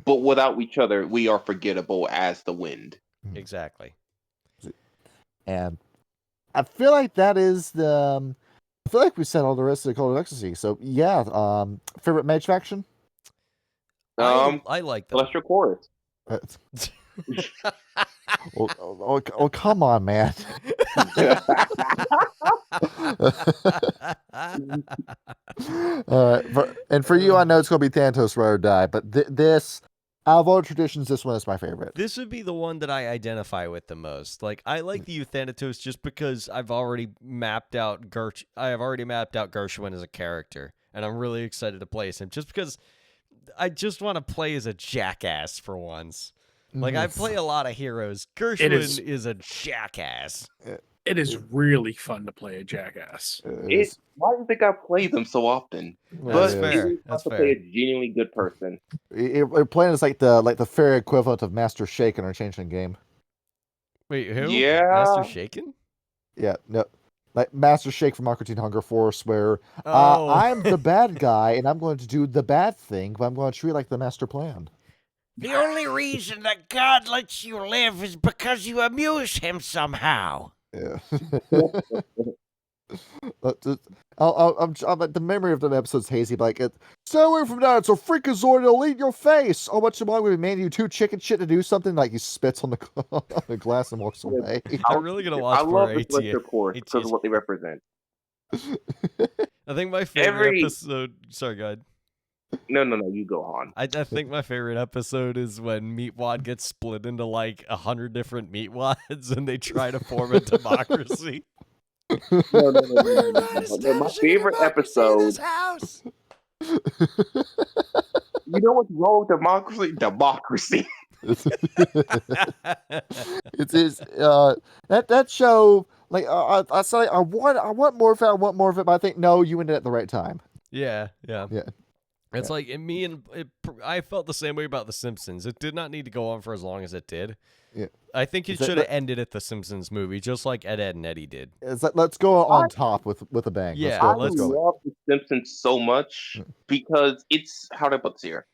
[SPEAKER 3] But without each other, we are forgettable as the wind.
[SPEAKER 1] Exactly.
[SPEAKER 2] And I feel like that is the... I feel like we said all the rest of the Cult of Ecstasy. So, yeah. Favorite Mage faction?
[SPEAKER 1] I like them.
[SPEAKER 3] Celestial Chorus.
[SPEAKER 2] Oh, come on, man. And for you, I know it's going to be Thanatos Ride or Die, but this, out of all traditions, this one is my favorite.
[SPEAKER 1] This would be the one that I identify with the most. I like the Euthanatos just because I've already mapped out Gershwin as a character, and I'm really excited to play as him, just because I just want to play as a jackass for once. I play a lot of heroes. Gershwin is a jackass.
[SPEAKER 5] It is really fun to play a jackass.
[SPEAKER 3] Why do you think I play them so often?
[SPEAKER 1] That's fair. That's fair.
[SPEAKER 3] Play a genuinely good person.
[SPEAKER 2] We're playing as like the fair equivalent of Master Shake in our Changeling game.
[SPEAKER 1] Wait, who?
[SPEAKER 3] Yeah.
[SPEAKER 1] Master Shaken?
[SPEAKER 2] Yeah, no. Like Master Shake from Aqua Teen Hunger Force, where I'm the bad guy and I'm going to do the bad thing, but I'm going to treat it like the master plan.
[SPEAKER 4] The only reason that God lets you live is because you amuse him somehow.
[SPEAKER 2] Yeah. The memory of the episode's hazy, stay away from that, it's a freakazoid, it'll eat your face. Oh, much longer we made you 2 chicken shit to do something, he spits on the glass and walks away.
[SPEAKER 1] I'm really going to watch
[SPEAKER 3] I love the Celestial Chorus because of what they represent.
[SPEAKER 1] I think my favorite
[SPEAKER 3] Every
[SPEAKER 1] episode. Sorry, go ahead.
[SPEAKER 3] no, you go on.
[SPEAKER 1] I think my favorite episode is when Meatwad gets split into like 100 different Meatwads and they try to form a democracy.
[SPEAKER 3] No. My
[SPEAKER 4] Establishing a
[SPEAKER 3] favorite
[SPEAKER 4] democracy in this
[SPEAKER 3] episode.
[SPEAKER 4] house.
[SPEAKER 3] You know what's wrong with democracy? Democracy.
[SPEAKER 2] It is that show. Like I say, I want more of it. I want more of it. But I think no, you ended at the right time.
[SPEAKER 1] Yeah.
[SPEAKER 2] Yeah.
[SPEAKER 1] It's like I felt the same way about The Simpsons. It did not need to go on for as long as it did.
[SPEAKER 2] Yeah.
[SPEAKER 1] I think it
[SPEAKER 2] Is that-
[SPEAKER 1] should have ended at the Simpsons movie, just like Ed, and Eddie did.
[SPEAKER 2] It's like, let's go on top with a bang.
[SPEAKER 1] Yeah,
[SPEAKER 3] I
[SPEAKER 2] let's go.
[SPEAKER 3] love The Simpsons so much because it's how do I put this here?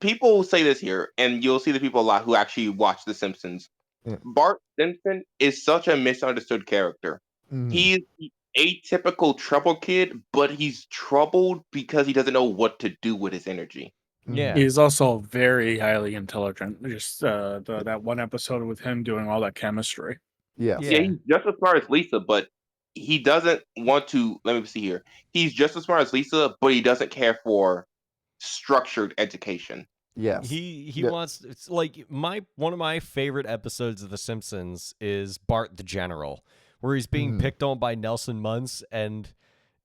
[SPEAKER 3] People say this here, and you'll see the people a lot who actually watch The Simpsons.
[SPEAKER 2] Yeah.
[SPEAKER 3] Bart Simpson is such a misunderstood character.
[SPEAKER 2] Mhm.
[SPEAKER 3] He's the atypical trouble kid, but he's troubled because he doesn't know what to do with his energy.
[SPEAKER 1] Yeah.
[SPEAKER 5] He's also very highly intelligent. Just that one episode with him doing all that chemistry.
[SPEAKER 2] Yes.
[SPEAKER 1] Yeah.
[SPEAKER 3] Yeah, he's just as smart as Lisa, but he doesn't want to. Let me see here. He's just as smart as Lisa, but he doesn't care for structured education.
[SPEAKER 2] Yes.
[SPEAKER 1] He
[SPEAKER 2] Yeah.
[SPEAKER 1] wants. It's like one of my favorite episodes of The Simpsons is Bart the General, where he's being picked on by Nelson Muntz and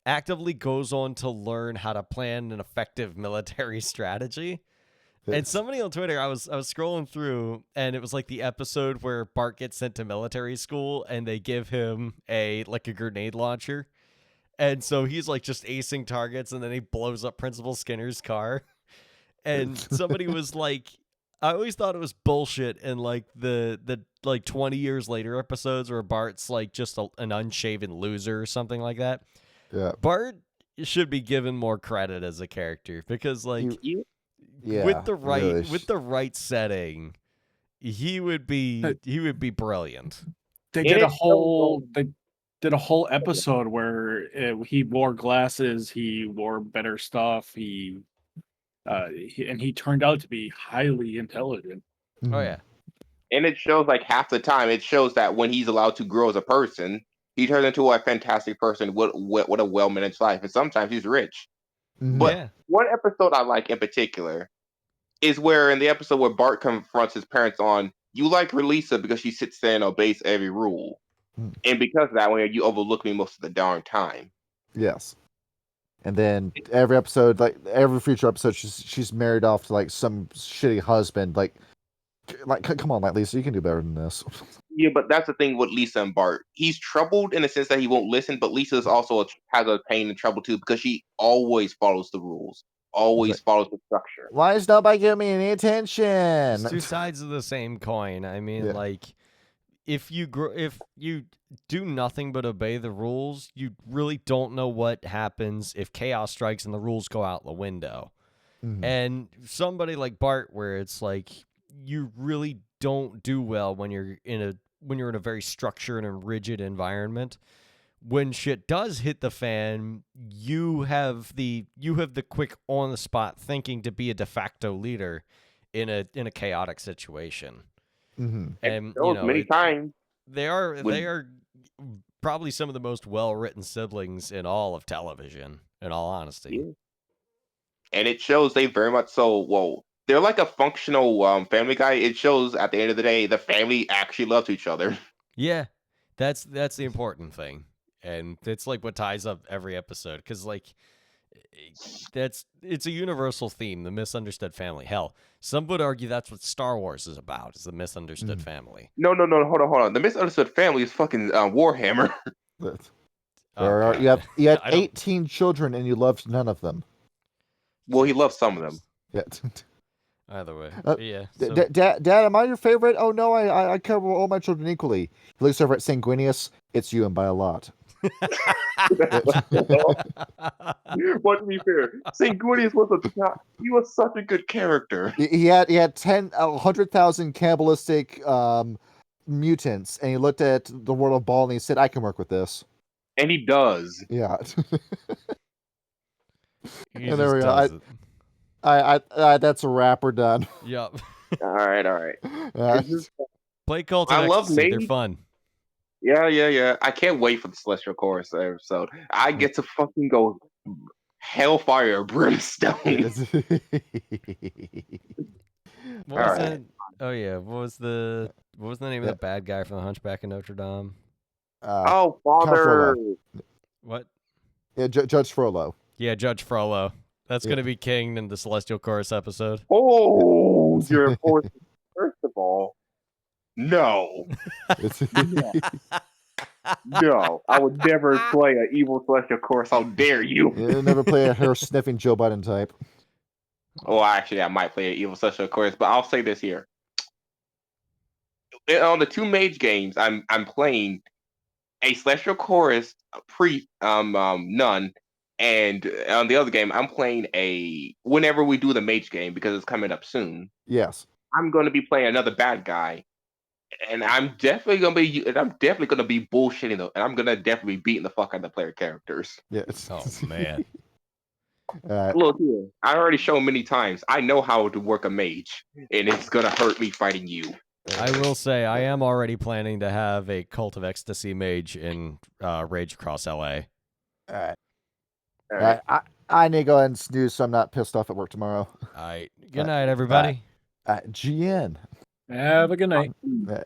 [SPEAKER 1] actively goes on to learn how to plan an effective military strategy. And somebody on Twitter, I was scrolling through, and it was like the episode where Bart gets sent to military school, and they give him a grenade launcher, and so he's like just acing targets, and then he blows up Principal Skinner's car. And somebody was like, I always thought it was bullshit in like the 20 years later episodes where Bart's like just an unshaven loser or something like that.
[SPEAKER 2] Yeah.
[SPEAKER 1] Bart should be given more credit as a character because like
[SPEAKER 2] Yeah.
[SPEAKER 1] with the
[SPEAKER 2] really
[SPEAKER 1] right setting, he would be brilliant.
[SPEAKER 5] They
[SPEAKER 3] And
[SPEAKER 5] did a
[SPEAKER 3] it's so
[SPEAKER 5] whole
[SPEAKER 3] good.
[SPEAKER 5] they did a whole episode where he wore glasses, he wore better stuff, he turned out to be highly intelligent.
[SPEAKER 1] Oh yeah.
[SPEAKER 3] And it shows like half the time, it shows that when he's allowed to grow as a person, he turns into a fantastic person with a well-managed life. And sometimes he's rich. But
[SPEAKER 1] Yeah.
[SPEAKER 3] one episode I like in particular is where in the episode where Bart confronts his parents on, you like Lisa because she sits there and obeys every rule. And because of that way, you overlook me most of the darn time.
[SPEAKER 2] Yes. And then every episode, like every future episode, she's married off to like some shitty husband. Like come on, like Lisa, you can do better than this.
[SPEAKER 3] Yeah, but that's the thing with Lisa and Bart. He's troubled in the sense that he won't listen, but Lisa's also has a pain and trouble too because she always follows the rules, always follows the structure.
[SPEAKER 2] Why is nobody giving me any attention?
[SPEAKER 1] It's two sides of the same coin. I mean,
[SPEAKER 2] Yeah.
[SPEAKER 1] like if you do nothing but obey the rules, you really don't know what happens if chaos strikes and the rules go out the window.
[SPEAKER 2] Mhm.
[SPEAKER 1] And somebody like Bart, where it's like you really don't do well when you're in a very structured and rigid environment. When shit does hit the fan, you have the quick on the spot thinking to be a de facto leader in a chaotic situation.
[SPEAKER 2] Mhm.
[SPEAKER 1] And
[SPEAKER 3] Many times.
[SPEAKER 1] they are probably some of the most well-written siblings in all of television, in all honesty.
[SPEAKER 3] Yeah. And it shows they very much so, well, they're like a functional Family Guy. It shows at the end of the day, the family actually loves each other.
[SPEAKER 1] Yeah, that's the important thing, and it's like what ties up every episode because like it's a universal theme, the misunderstood family. Hell, some would argue that's what Star Wars is about, is the misunderstood family.
[SPEAKER 3] No, hold on. The misunderstood family is fucking Warhammer.
[SPEAKER 1] Okay.
[SPEAKER 2] You had
[SPEAKER 1] I don't-
[SPEAKER 2] 18 children and you loved none of them.
[SPEAKER 3] Well, he loves some of them.
[SPEAKER 2] Yeah.
[SPEAKER 1] Either way,
[SPEAKER 2] Uh,
[SPEAKER 1] yeah.
[SPEAKER 2] Dad, am I your favorite? Oh no, I cover all my children equally. He looks over at Sanguinius. It's you and by a lot.
[SPEAKER 3] But to be fair, Sanguinius he was such a good character.
[SPEAKER 2] He had 100,000 cannibalistic mutants, and he looked at the world of Ball and he said, "I can work with this."
[SPEAKER 3] And he does.
[SPEAKER 2] Yeah.
[SPEAKER 1] He
[SPEAKER 2] And there we
[SPEAKER 1] just
[SPEAKER 2] go.
[SPEAKER 1] does it.
[SPEAKER 2] I that's a wrap. We're done.
[SPEAKER 1] Yep.
[SPEAKER 3] All right.
[SPEAKER 1] Play Cult of
[SPEAKER 3] I love
[SPEAKER 1] Ecstasy. They're
[SPEAKER 3] Mage.
[SPEAKER 1] fun.
[SPEAKER 3] Yeah. I can't wait for the Celestial Chorus episode. I get to fucking go Hellfire Brimstone.
[SPEAKER 1] What was
[SPEAKER 3] Alright.
[SPEAKER 1] that? Oh yeah, what was the name of the bad guy from the Hunchback of Notre Dame?
[SPEAKER 3] Oh, Father.
[SPEAKER 1] What?
[SPEAKER 2] Yeah, Judge Frollo.
[SPEAKER 1] Yeah, Judge Frollo. That's
[SPEAKER 2] Yeah.
[SPEAKER 1] gonna be King in the Celestial Chorus episode.
[SPEAKER 3] Oh, you're forced. First of all, no. No, I would never play an evil celestial course. How dare you?
[SPEAKER 2] Yeah, never play a hair sniffing Joe Biden type.
[SPEAKER 3] Well, actually, I might play an evil celestial course, but I'll say this here: on the two mage games, I'm playing a celestial chorus nun, and on the other game, I'm playing a whenever we do the mage game because it's coming up soon.
[SPEAKER 2] Yes.
[SPEAKER 3] I'm going to be playing another bad guy. And I'm definitely gonna be bullshitting though, and I'm gonna definitely be beating the fuck out of the player characters.
[SPEAKER 2] Yes.
[SPEAKER 1] Oh man.
[SPEAKER 3] Look here, I already shown many times. I know how to work a mage, and it's gonna hurt me fighting you.
[SPEAKER 1] I will say I am already planning to have a Cult of Ecstasy mage in Rage Across LA.
[SPEAKER 2] All
[SPEAKER 3] All
[SPEAKER 2] right.
[SPEAKER 3] right.
[SPEAKER 2] I need to go ahead and snooze so I'm not pissed off at work tomorrow.
[SPEAKER 1] All right. Good night, everybody.
[SPEAKER 2] GN.
[SPEAKER 5] Have a good night.
[SPEAKER 2] Yeah.